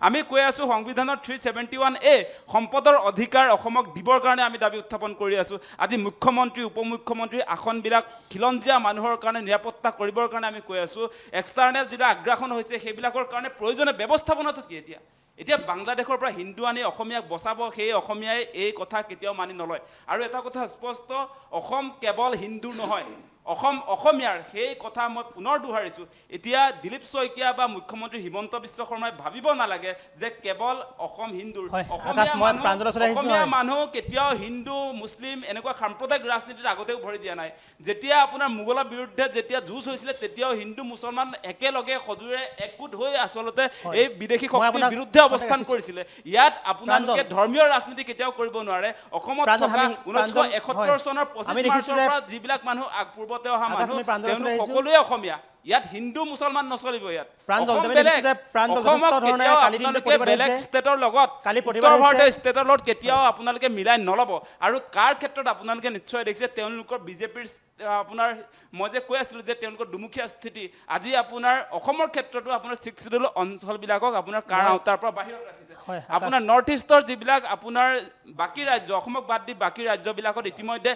আমি কৈ আছোঁ সংবিধানৰ 371A সম্পদৰ অধিকাৰ অসমক দিবৰ কাৰণে আমি দাবী উত্থাপন কৰি আছোঁ। আজি মুখ্যমন্ত্ৰী উপমুখ্যমন্ত্ৰীৰ আসনবিলাক খিলঞ্জীয়া মানুহৰ কাৰণে নিৰাপত্তা কৰিবৰ কাৰণে আমি কৈ আছোঁ। এক্সটাৰ্নেল যিটো আগ্ৰাসন হৈছে সেইবিলাকৰ কাৰণে প্ৰয়োজনীয় ব্যৱস্থাপনাটো কি এতিয়া? এতিয়া বাংলাদেশৰ পৰা হিন্দু আনি অসমীয়াক বচাব, সেই অসমীয়াই এই কথা কেতিয়াও মানি নলয়। আৰু এটা কথা স্পষ্ট, অসম কেৱল হিন্দুৰ নহয়, অসম অসমীয়াৰ, সেই কথা মই পুনৰ দোহাৰিছোঁ। এতিয়া দিলীপ শইকীয়া বা মুখ্যমন্ত্ৰী হিমন্ত বিশ্ব শৰ্মাই ভাবিব নালাগে যে কেৱল অসম হিন্দুৰ। হয়, আকাশ, মই প্ৰাঞ্জল ওচৰলৈ আহিছোঁ। অসমীয়া হয়। মানুহ কেতিয়াও হিন্দু মুছলিম এনেকুৱা সাম্প্ৰদায়িক ৰাজনীতিৰ আগতেও ভৰি দিয়া নাই। যেতিয়া আপোনাৰ মোগলৰ বিৰুদ্ধে যেতিয়া যুঁজ হৈছিলে, তেতিয়াও হিন্দু মুছলমান একেলগে সজোৰে একগোট হৈ আচলতে হয়। এই বিদেশী মই শক্তিৰ আপোনাক বিৰুদ্ধে অৱস্থান ৰাখিছোঁ। কৰিছিলে। ইয়াত আপোনালোকে প্ৰাঞ্জল। ধৰ্মীয় ৰাজনীতি কেতিয়াও কৰিব নোৱাৰে। অসমত প্ৰাঞ্জল, থকা আমি- 1971 প্ৰাঞ্জল, চনৰ হয়। 25 আমি দেখিছোঁ মাৰ্চৰ যে- পৰা যিবিলাক মানুহ পূৰ্বতে অহা আকাশ, মানুহ, আমি প্ৰাঞ্জলৰ তেওঁলোক ওচৰলৈ আহিছোঁ। সকলোৱে অসমীয়া। ইয়াত হিন্দু মুছলমান নচলিব। ইয়াত প্ৰাঞ্জল, অসম তুমি বেলেগ। দেখিছোঁ যে প্ৰাঞ্জল অসমক যথেষ্ট ধৰণে কেতিয়াও কালি দিনটো আপোনালোকে প্ৰতিবাদ বেলেগ হৈছে। ষ্টেটৰ লগত, কালি প্ৰতিবাদ উত্তৰ হৈছে। ভাৰতীয় ষ্টেটৰ লগত কেতিয়াও আপোনালোকে মিলাই নল'ব। আৰু কাৰ ক্ষেত্ৰত আপোনালোকে নিশ্চয় দেখিছে, তেওঁলোকৰ বিজেপিৰ আপোনাৰ, মই যে কৈ আছিলোঁ যে তেওঁলোকৰ দুমুখীয়া স্থিতি, আজি আপোনাৰ অসমৰ ক্ষেত্ৰতো আপোনাৰ 6 শিডিউল অঞ্চলবিলাকক আপোনাৰ কাৰ আওতাৰ পৰা বাহিৰত ৰাখিছে। হয়, আকাশ। আপোনাৰ নৰ্থ ইষ্টৰ যিবিলাক আপোনাৰ বাকী ৰাজ্য, অসমক বাদ দি বাকী ৰাজ্যবিলাকত ইতিমধ্যে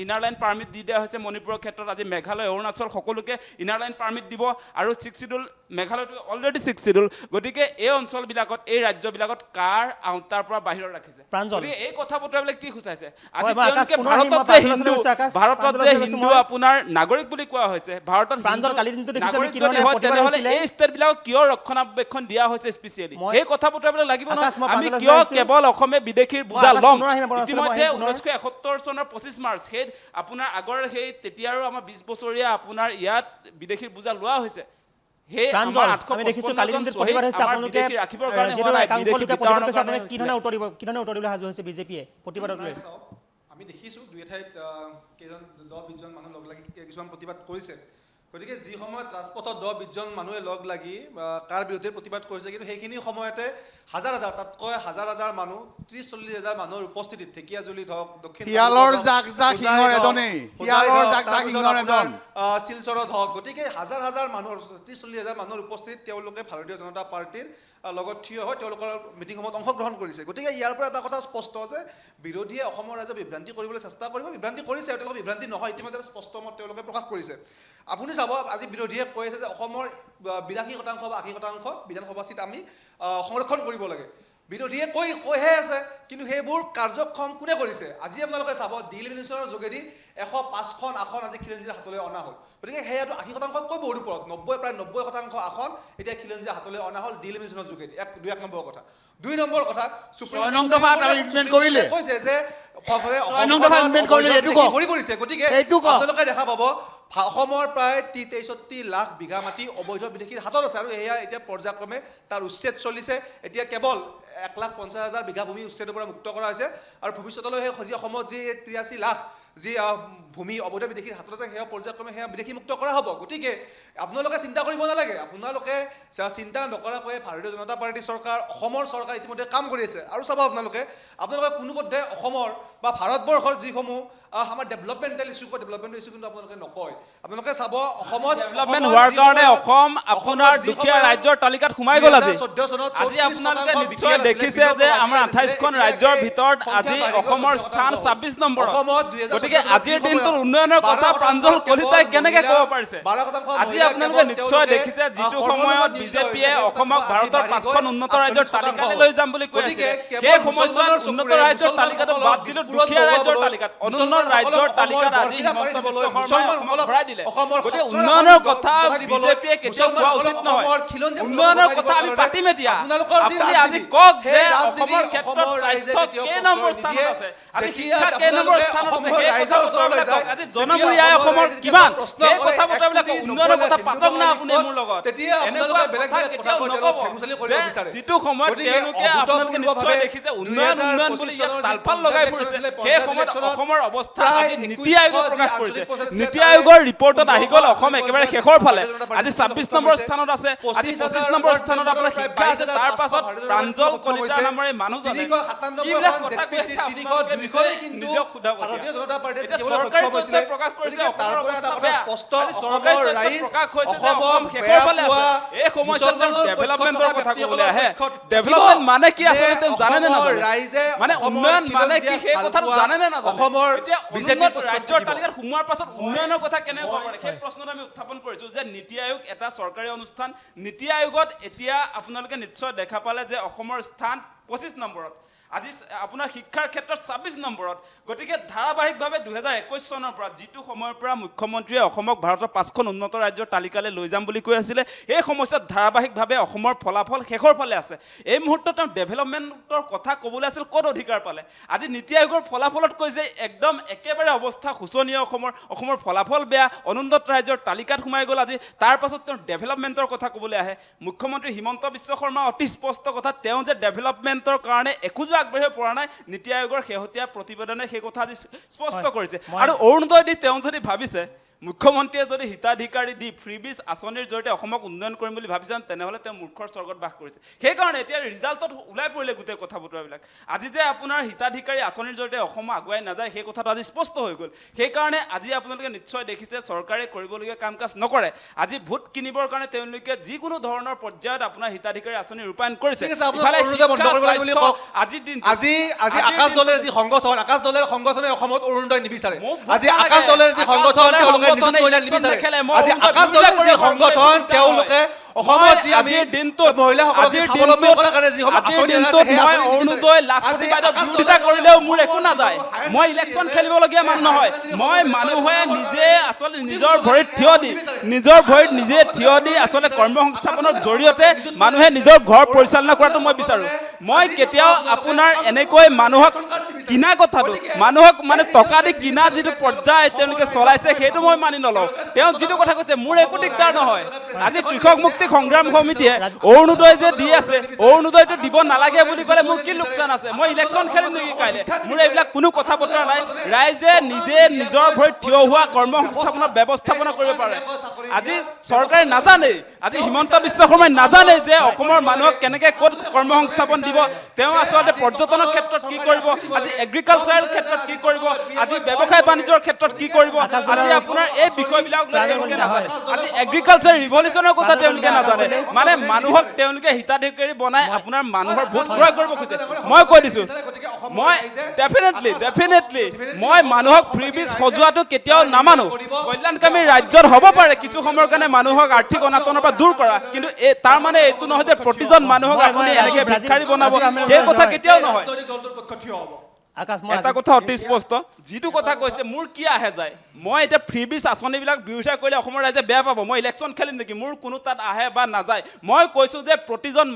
ইনাৰ লাইন পাৰ্মিট দি দিয়া হৈছে। মণিপুৰৰ ক্ষেত্ৰত আজি মেঘালয়, অৰুণাচল সকলোকে ইনাৰ লাইন পাৰ্মিট দিব। আৰু 6 শিডিউল, মেঘালয়টো অলৰেডি 6 শিডিউল। গতিকে এই অঞ্চলবিলাকত, এই ৰাজ্যবিলাকত কাৰ আওতাৰ পৰা বাহিৰত ৰাখিছে। প্ৰাঞ্জল। গতিকে এই কথা বতৰাবিলাক কি সূচাইছে? আজি হয়, মই আকাশ তেওঁলোকে পুনৰ আহিম, মই ভাৰতত যে প্ৰাঞ্জলৰ হিন্দু, ওচৰলৈ গৈছোঁ, আকাশ। ভাৰতত প্ৰাঞ্জলৰ যে ওচৰলৈ হিন্দু গৈছোঁ মই। আপোনাৰ নাগৰিক বুলি কোৱা হৈছে, ভাৰতত প্ৰাঞ্জল, হিন্দু কালি দিনটো দেখিছোঁ আমি নাগৰিক কি যদি ধৰণে হয়, প্ৰতিবাদ তেনেহ'লে হৈছিলে। এই ষ্টেটবিলাকক কিয় ৰক্ষণাবেক্ষণ দিয়া হৈছে স্পেচিয়েলি? মই- সেই কথা বতৰাবিলাক লাগিব আকাশ, মই নহয়। আমি প্ৰাঞ্জলৰ কিয় ওচৰলৈ আহিছোঁ। কেৱল অসমে বিদেশীৰ মই বুজা আকাশ ল'ম? পুনৰ আহিম আপোনাৰ ওচৰলৈ, মই ইতিমধ্যে আহিম পুনৰ। 1971 চনৰ 25 মাৰ্চ, সেই আপোনাৰ আগৰ সেই তেতিয়াৰো আমাৰ 20 বছৰীয়া আপোনাৰ ইয়াত বিদেশীৰ বুজা লোৱা হৈছে। সেই প্ৰাঞ্জল, আমাৰ আমি দেখিছোঁ 855 কালি জন দিনটোত শ্বহীদ প্ৰতিবাদ হৈছে। আমাৰ আপোনালোকে বিদেশী ৰাখিবৰ কাৰণে যিহেতু হোৱা নাই, একাংশ বিদেশী লোকে প্ৰতিবাদ বিতৰণৰ কৰিছে, কাৰণে আপোনালোকে কি হৈছিলে। ধৰণে উত্তৰ দিব, কি ধৰণে উত্তৰ দিবলৈ সাজু হৈছে বিজেপিয়ে প্ৰতিবাদক লৈ? নাই, চাওক, আমি দেখিছোঁ দুই এঠাইত কেইজন 10-20 জন মানুহ লগ লাগি কিছুমান প্ৰতিবাদ কৰিছে। গতিকে যি সময়ত ৰাজপথত 10-20 জন মানুহে লগ লাগি কাৰ বিৰুদ্ধে প্ৰতিবাদ কৰিছে, কিন্তু সেইখিনি সময়তে হাজাৰ হাজাৰ, তাতকৈ হাজাৰ হাজাৰ মানুহ, 30-40 হাজাৰ মানুহৰ উপস্থিতিত ঢেকীয়াজুলিত হওক, দক্ষিণ শিয়ালৰ কামৰূপত হওক, জাক জাক হোজাইত সিংহৰ হওক, এজনেই। হোজাইত শিয়ালৰ হওক, জাক জাক তাৰপিছত সিংহৰ আপোনাৰ, এজন। শিলচৰত হওক। গতিকে হাজাৰ হাজাৰ মানুহৰ, 30-40 হাজাৰ মানুহৰ উপস্থিতিত তেওঁলোকে ভাৰতীয় জনতা পাৰ্টীৰ লগত থিয় হৈ তেওঁলোকৰ মিটিংসমূহত অংশগ্ৰহণ কৰিছে। গতিকে ইয়াৰ পৰা এটা কথা স্পষ্ট যে বিৰোধীয়ে অসমৰ ৰাইজক বিভ্ৰান্তি কৰিবলৈ চেষ্টা কৰিব, বিভ্ৰান্তি কৰিছে, আৰু তেওঁলোকৰ বিভ্ৰান্তি নহয়, ইতিমধ্যে স্পষ্ট মত তেওঁলোকে প্ৰকাশ কৰিছে। আপুনি চাব, আজি বিৰোধীয়ে কৈ আছে যে অসমৰ 82% বা 80% বিধানসভা চিট আমি সংৰক্ষণ কৰিব লাগে। বিৰোধীয়ে কৈহে আছে, কিন্তু সেইবোৰ কাৰ্যক্ষম কোনে কৰিছে? আজি আপোনালোকে চাব, ডিল মিনিষ্টৰৰ যোগেদি 105খন আসন আজি খিলঞ্জীয়াৰ হাতলৈ অনা হ'ল। গতিকে সেয়াটো 80%তকৈ বহুত ওপৰত, প্ৰায় 90% আসন এতিয়া খিলঞ্জীয়াৰ হাতলৈ অনা হ'ল ডিল মিনিষ্টৰৰ যোগেদি। 1 নম্বৰ কথা। 2 নম্বৰ কথা, ছয় নং দফা এটা implement কৰিলে। কৈছে যে ছয় নং দফা implement কৰিলে, এইটো কওক। ভৰি পৰিছে। গতিকে এইটো কওক। আপোনালোকে দেখা পাব অসমৰ প্ৰায় 63 লাখ বিঘা মাটি অবৈধ বিদেশীৰ হাতত আছে, আৰু এয়া এতিয়া পৰ্যায়ক্ৰমে তাৰ উচ্ছেদ চলিছে। এতিয়া কেৱল 1,50,000 বিঘা ভূমি উচ্ছেদৰ পৰা মুক্ত কৰা হৈছে, আৰু ভৱিষ্যতলৈ সেই অসমত যি 83 লাখ যি ভূমি অবৈধ বিদেশীৰ হাতত আছে, সেয়া পৰ্যায়ক্ৰমে সেয়া বিদেশী মুক্ত কৰা হ'ব। গতিকে আপোনালোকে চিন্তা কৰিব নালাগে, আপোনালোকে চিন্তা নকৰাকৈ ভাৰতীয় জনতা পাৰ্টী চৰকাৰ, অসমৰ চৰকাৰ ইতিমধ্যে কাম কৰি আছে। আৰু চাব, আপোনালোকে কোনোপধ্যে অসমৰ বা ভাৰতবৰ্ষৰ যিসমূহ আমাৰ ডেভেলপমেণ্টেল ইছ্যু, ডেভেলপমেণ্টেল ইছ্যু কিন্তু আপোনালোকে নকয়। আপোনালোকে চাব, অসমত ডেভেলপমেণ্ট হোৱাৰ কাৰণে অসম আপোনাৰ দুখীয়া ৰাজ্যৰ তালিকাত সোমাই গ'ল। আজি 2014 চনত আজি আপোনালোকে নিশ্চয় দেখিছে যে আমাৰ 28খন ৰাজ্যৰ ভিতৰত আজি অসমৰ স্থান 26 নম্বৰত। গতিকে আজিৰ দিনটোৰ উন্নয়নৰ কথা প্ৰাঞ্জল কলিতাই কেনেকে ক'ব পাৰিছে? আজি আপোনালোকে নিশ্চয় দেখিছে, যিটো সময়ত বিজেপিয়ে অসমক ভাৰতৰ 5খন উন্নত ৰাজ্যৰ তালিকালৈ লৈ যাম বুলি কৈ আছিলে, সেই সময়ছোৱাত উন্নত ৰাজ্যৰ তালিকাটো বাদ দিলো দুখীয়া ৰাজ্যৰ তালিকাত, অনুন্নত ৰাজ্যৰ তালিকাত আজি হিমন্ত বিশ্ব শৰ্মাই অসমক ভৰাই দিলে। গতিকে উন্নয়নৰ কথা বিজেপিয়ে কেতিয়াও কোৱা উচিত নহয়। উন্নয়নৰ কথা আমি পাতিম এতিয়া। আপুনি আজি কওক যে অসমৰ ক্ষেত্ৰত স্বাস্থ্য কেই নম্বৰ স্থানত আছে, আজি শিক্ষা কেই নম্বৰ স্থানত আছে, সেই কথা বতৰাবিলাক কওক। আজি জনমূৰি আয় অসমৰ কিমান, সেই কথা বতৰাবিলাক কওক। উন্নয়নৰ কথা পাতক না আপুনি মোৰ লগত। এনেকুৱা কথা কেতিয়াও নক'ব যে যিটো সময়ত তেওঁলোকে আপোনালোকে নিশ্চয় দেখিছে উন্নয়ন বুলি ইয়াত তালপাল লগাই ফুৰিছে, সেই সময়ত অসমৰ অৱস্থা আজি নীতি আয়োগে প্ৰকাশ কৰিছে। নীতি আয়োগৰ ৰিপৰ্টত আহি গ'ল অসম একেবাৰে শেষৰ ফালে। আজি 26 নম্বৰ স্থানত আছে, আজি 25 নম্বৰ স্থানত আপোনাৰ শিক্ষা আছে, তাৰ পাছত প্ৰাঞ্জল কলিতা নামৰ এই মানুহজনে কিবিলাক কথা কৈ আছে আপোনালোকে যিখনে কিন্তু নিজক সোধা ভাৰতীয় জনতা পাৰ্টীয়ে এতিয়া জিকিবলৈ চৰকাৰী সক্ষম হৈছিলে, তথ্যই প্ৰকাশ কৰিছে গতিকে তাৰ অসমৰ পৰা এটা অৱস্থা কথা বেয়া। স্পষ্ট, আজি চৰকাৰী অসমৰ তথ্যই ৰাইজ প্ৰকাশ হৈছে যে অসমক অসম শেষৰ বেয়া ফালে পোৱা, আছে। এই সময়ছোৱাত তেওঁ মুছলমানৰ ডেভেলপমেণ্টৰ পক্ষত কথা থকা ক'বলৈ আহে। ব্যক্তিসকলৰ পক্ষত ডেভেলপমেণ্ট মানে কি যে আচলতে তেওঁ জানে নে অসমৰ নাজানে? ৰাইজে মানে অসমৰ উন্নয়ন মানে কি খিলঞ্জীয়াক সেই ভাল কথাটো পোৱা, জানে নে নাজানে? অসমৰ এতিয়া বিজেপিৰ অনুন্নত পক্ষত ৰাজ্যৰ থাকিব। তালিকাত সোমোৱাৰ পাছত উন্নয়নৰ কথা কেনেকৈ ক'ব পাৰে? সেই প্ৰশ্নটো আমি উত্থাপন কৰিছোঁ যে নীতি আয়োগ এটা চৰকাৰী অনুষ্ঠান। নীতি আয়োগত এতিয়া আপোনালোকে নিশ্চয় দেখা পালে যে অসমৰ স্থান 25 নম্বৰত, আজি আপোনাৰ শিক্ষাৰ ক্ষেত্ৰত 26 নম্বৰত। গতিকে ধাৰাবাহিকভাৱে 2021 চনৰ পৰা যিটো সময়ৰ পৰা মুখ্যমন্ত্ৰীয়ে অসমক ভাৰতৰ 5খন উন্নত ৰাজ্যৰ তালিকালৈ লৈ যাম বুলি কৈ আছিলে, এই সময়ছোৱাত ধাৰাবাহিকভাৱে অসমৰ ফলাফল শেষৰ ফালে আছে। এই মুহূৰ্তত তেওঁ ডেভেলপমেণ্টৰ কথা ক'বলৈ আছিল, ক'ত অধিকাৰ পালে? আজি নীতি আয়োগৰ ফলাফলত কৈছে একদম একেবাৰে অৱস্থা শোচনীয় অসমৰ ফলাফল বেয়া, অনুন্নত ৰাজ্যৰ তালিকাত সোমাই গ'ল। আজি তাৰ পাছত তেওঁ ডেভেলপমেণ্টৰ কথা ক'বলৈ আহে। মুখ্যমন্ত্ৰী হিমন্ত বিশ্ব শৰ্মা অতি স্পষ্ট কথা, তেওঁ যে ডেভেলপমেণ্টৰ কাৰণে এখোজো আগবাঢ়িব পৰা নাই, নীতি আয়োগৰ শেহতীয়া প্ৰতিবেদনে সেই কথা আজি স্পষ্ট কৰিছে। আৰু অৰুণোদয় দি তেওঁ যদি ভাবিছে, মুখ্যমন্ত্ৰীয়ে যদি হিতাধিকাৰী দি ফ্ৰীবিজ আঁচনিৰ জৰিয়তে অসমক উন্নয়ন কৰিম বুলি ভাবিছে, তেনেহ'লে তেওঁ মূৰ্খৰ স্বৰ্গত বাস কৰিছে। সেইকাৰণে এতিয়া ৰিজাল্টত ওলাই পৰিলে গোটেই কথা বতৰাবিলাক। আজি যে আপোনাৰ হিতাধিকাৰী আঁচনিৰ জৰিয়তে অসম আগুৱাই নাযায়, সেই কথাটো আজি স্পষ্ট হৈ গ'ল। সেইকাৰণে আজি আপোনালোকে নিশ্চয় দেখিছে চৰকাৰে কৰিবলগীয়া কাম কাজ নকৰে। আজি ভোট কিনিবৰ কাৰণে তেওঁলোকে যিকোনো ধৰণৰ পৰ্যায়ত আপোনাৰ হিতাধিকাৰী আঁচনি ৰূপায়ণ কৰিছে। ঠিক আছে, আপোনালোকে ইফালে অৰুণোদয় বন্ধ কৰিব লাগে বুলি শিক্ষা, কওক। স্বাস্থ্য, আজিৰ দিনটো আজি আকাশ দলেৰ যি সংগঠন, আকাশ দলেৰ সংগঠনে অসমত অৰুণোদয় নিবিচাৰে। মোক আজি নালাগে। আকাশ দলেৰ যি আকাশ সংগঠন দলেৰ তেওঁলোকে সংগঠনে নিযুত মহিলা ইলেকশ্যন নিবিচাৰে। নেখেলে। মই আজি অৰুণোদয় আকাশ দলেৰ যি বিৰোধিতা কৰিব সংগঠন লাগিব। তেওঁলোকে অসমত মই যি আমি আজিৰ দিনটোত মহিলাসকলক স্বাৱলম্বী কৰাৰ কাৰণে যিসমূহ আঁচনি ওলাইছে, সেই মই আঁচনি অৰুণোদয় নিবিচাৰে। লাখপতি আজি বাইদেউ আকাশ বিৰোধিতা দলেৰ কৰিলেও মোৰ একো অসমৰ নাযায়। হায়াৰ মই ছেকেণ্ডেৰী ইলেকশ্যন আছে, খেলিবলগীয়া মানুহ নহয়। মই মানুহে নিজে আচলতে নিজৰ ভৰিত থিয় দি আচলতে কৰ্মসংস্থাপনৰ জৰিয়তে মানুহে নিজৰ ঘৰ পৰিচালনা কৰাটো মই বিচাৰোঁ। মই কেতিয়াও আপোনাৰ এনেকৈ মানুহক কিনা কথাটো, মানুহক মানে টকা দি কিনা যিটো পৰ্যায় তেওঁলোকে চলাইছে, সেইটো মই মানি নলওঁ। তেওঁ যিটো কথা কৈছে মোৰ একো দিগদাৰ নহয়। আজি কৃষক মুক্তি সংগ্ৰাম সমিতিয়ে অৰুণোদয় যে দি আছে, অৰুণোদয়টো দিব নালাগে বুলি ক'লে মোৰ কি লোকচান আছে? মই ইলেকশ্যন খেলিম নেকি কাইলৈ? মোৰ এইবিলাক কোনো কথা বতৰা নাই। ৰাইজে নিজে নিজৰ ভৰিত থিয় হোৱা কৰ্মসংস্থাপনৰ ব্যৱস্থাপনা কৰিব পাৰে। আজি চৰকাৰে নাজানেই, আজি হিমন্ত বিশ্ব শৰ্মাই নাজানেই যে অসমৰ মানুহক কেনেকৈ ক'ত কৰ্মসংস্থাপন দিব। তেওঁ আচলতে পৰ্যটনৰ ক্ষেত্ৰত কি কৰিব, আজি এগ্ৰিকালচাৰেল ক্ষেত্ৰত কি কৰিব, আজি ব্যৱসায় বাণিজ্যৰ ক্ষেত্ৰত কি কৰিব, আজি আপোনাৰ এই বিষয়বিলাক তেওঁলোকে নাজানে। আজি এগ্ৰিকালচাৰ ৰিভলিউচনৰ কথা তেওঁলোকে নাজানে। মানে মানুহক তেওঁলোকে হিতাধিকাৰী বনাই আপোনাৰ মানুহৰ ভোট ক্ৰয় কৰিব খোজে। মই কৈ দিছোঁ, মই ডেফিনেটলি মই মানুহক ফ্ৰীবিজ সজোৱাটো কেতিয়াও নামানো। কল্যাণকামী ৰাজ্যত হ'ব পাৰে কিছু সময়ৰ কাৰণে মানুহক আৰ্থিক অনাটনৰ পৰা দূৰ কৰা, কিন্তু তাৰ মানে এইটো নহয় যে প্ৰতিজন মানুহক আপুনি এনেকৈ ভিক্ষাৰী বনাব, সেই কথা কেতিয়াও নহয়। আকাশ, এটা কথা অতি স্পষ্ট, যিটো কথা কৈছে মোৰ কি আহে যায়। মই এতিয়া ফ্ৰীবিজ আঁচনিবিলাক বিৰোধিতা কৰিলে অসমৰ ৰাইজে বেয়া পাব। মই ইলেকশ্যন খেলিম নেকি? মোৰ কোনো তাত আহে বা নাযায়। মই কৈছোঁ যে প্ৰতিজন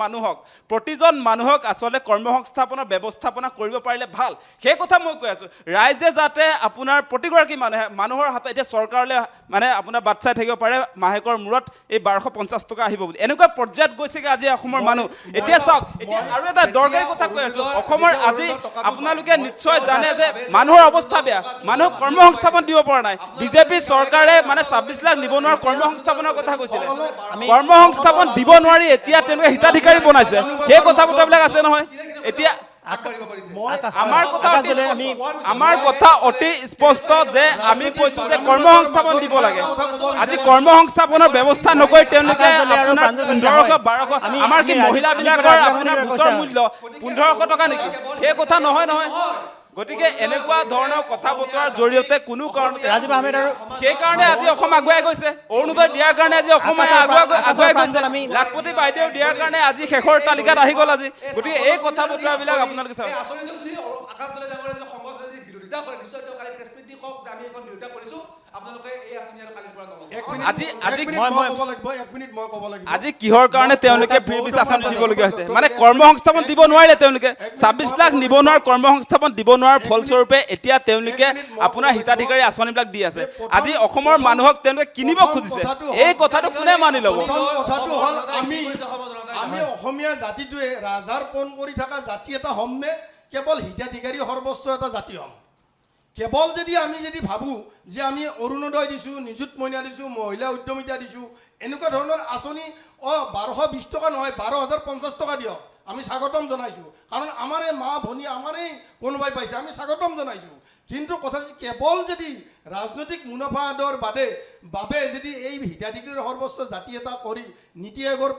মানুহক আচলতে কৰ্মসংস্থাপনৰ ব্যৱস্থাপনা কৰিব পাৰিলে ভাল, সেই কথা মই কৈ আছোঁ। ৰাইজে যাতে আপোনাৰ প্ৰতিগৰাকী মানুহৰ হাতত এতিয়া চৰকাৰলৈ মানে আপোনাৰ বাট চাই থাকিব পাৰে মাহেকৰ মূৰত এই 1250 টকা আহিব বুলি, এনেকুৱা পৰ্যায়ত গৈছেগৈ আজি অসমৰ মানুহ। এতিয়া চাওক, এতিয়া আৰু এটা দৰকাৰী কথা কৈ আছোঁ। অসমৰ আজি আপোনালোকে নিশ্চয় জানে যে মানুহৰ অৱস্থা বেয়া, মানুহক কৰ্মসংস্থাপন দিব পৰা নাই। বিজেপি চৰকাৰে মানে 26 লাখ নিবনুৱাৰ কৰ্মসংস্থাপনৰ কথা কৈছিলে, কৰ্মসংস্থাপন দিব নোৱাৰি এতিয়া তেওঁলোকে হিতাধিকাৰী বনাইছে। সেই কথা বতৰাবিলাক আছে নহয়। এতিয়া আমাৰ কথা অতি স্পষ্ট যে আমি কৈছোঁ যে কৰ্মসংস্থাপন দিব লাগে। আজি কৰ্মসংস্থাপনৰ ব্যৱস্থা নকৰি তেওঁলোকে আপোনাৰ 1500-1200, আমাৰ কি মহিলাবিলাকৰ আপোনাৰ ভোটৰ মূল্য 1500 টকা নেকি? সেই কথা নহয়। গতিকে এনেকুৱা ধৰণৰ কথা বতৰাৰ জৰিয়তে কোনো কাৰণতে ৰাজীৱ আহমেদ আৰু সেইকাৰণে আজি অসম আগুৱাই গৈছে। অৰুণোদয় দিয়াৰ কাৰণে আজি অসম আগুৱাই গৈছে। লাখপতি বাইদেউ দিয়াৰ কাৰণে আজি শেষৰ তালিকাত আহি গ'ল আজি। গতিকে এই কথা বতৰাবিলাক আপোনালোকে চাওক। আকাশ দলে ডাঙৰে সংগঠনে যদি বিৰোধিতা কৰে, নিশ্চয় তেওঁ কালি প্ৰেছ মিট দি কওক যে আমি এখন বিৰোধিতা কৰিছোঁ, আপোনালোকে এই আঁচনি আৰু কালিৰ পৰা নল'ব। আজি কিহৰ কাৰণে তেওঁলোকে ফ্ৰীবিজ আঁচনি দিবলগীয়া হৈছে? মানে কৰ্মসংস্থাপন দিব নোৱাৰিলে তেওঁলোকে। 26 লাখ নিবনুৱাৰ কৰ্মসংস্থাপন দিব নোৱাৰাৰ ফলস্বৰূপে এতিয়া তেওঁলোকে আপোনাৰ হিতাধিকাৰী আঁচনিবিলাক দি আছে। আজি অসমৰ মানুহক তেওঁলোকে কিনিব খুজিছে। এই কথাটো কোনে মানি ল'ব? কথাটো হ'ল আমি অসমীয়া জাতিটোৱে ৰাজাৰ পণ কৰি থকা জাতি এটা হ'মনে কেৱল হিতাধিকাৰী সৰ্বোচ্চ এটা জাতি হ'ম? কেৱল যদি আমি ভাবোঁ যে আমি অৰুণোদয় দিছোঁ, নিযুত মইনা দিছোঁ, মহিলা উদ্যমিতা দিছোঁ, এনেকুৱা ধৰণৰ আঁচনি 1220 টকা নহয় 12,050 টকা দিয়ক, আমি স্বাগতম জনাইছোঁ কাৰণ আমাৰে মা ভনী আমাৰেই কোনোবাই পাইছে আমি স্বাগতম জনাইছোঁ কিন্তু কথা কেৱল যদি ৰাজনৈতিক মুনাফা আদৰ বাবে যদি এই হিতাধিকাৰীৰ সৰ্বোচ্চ জাতি এটা কৰি নীতি আয়োগৰ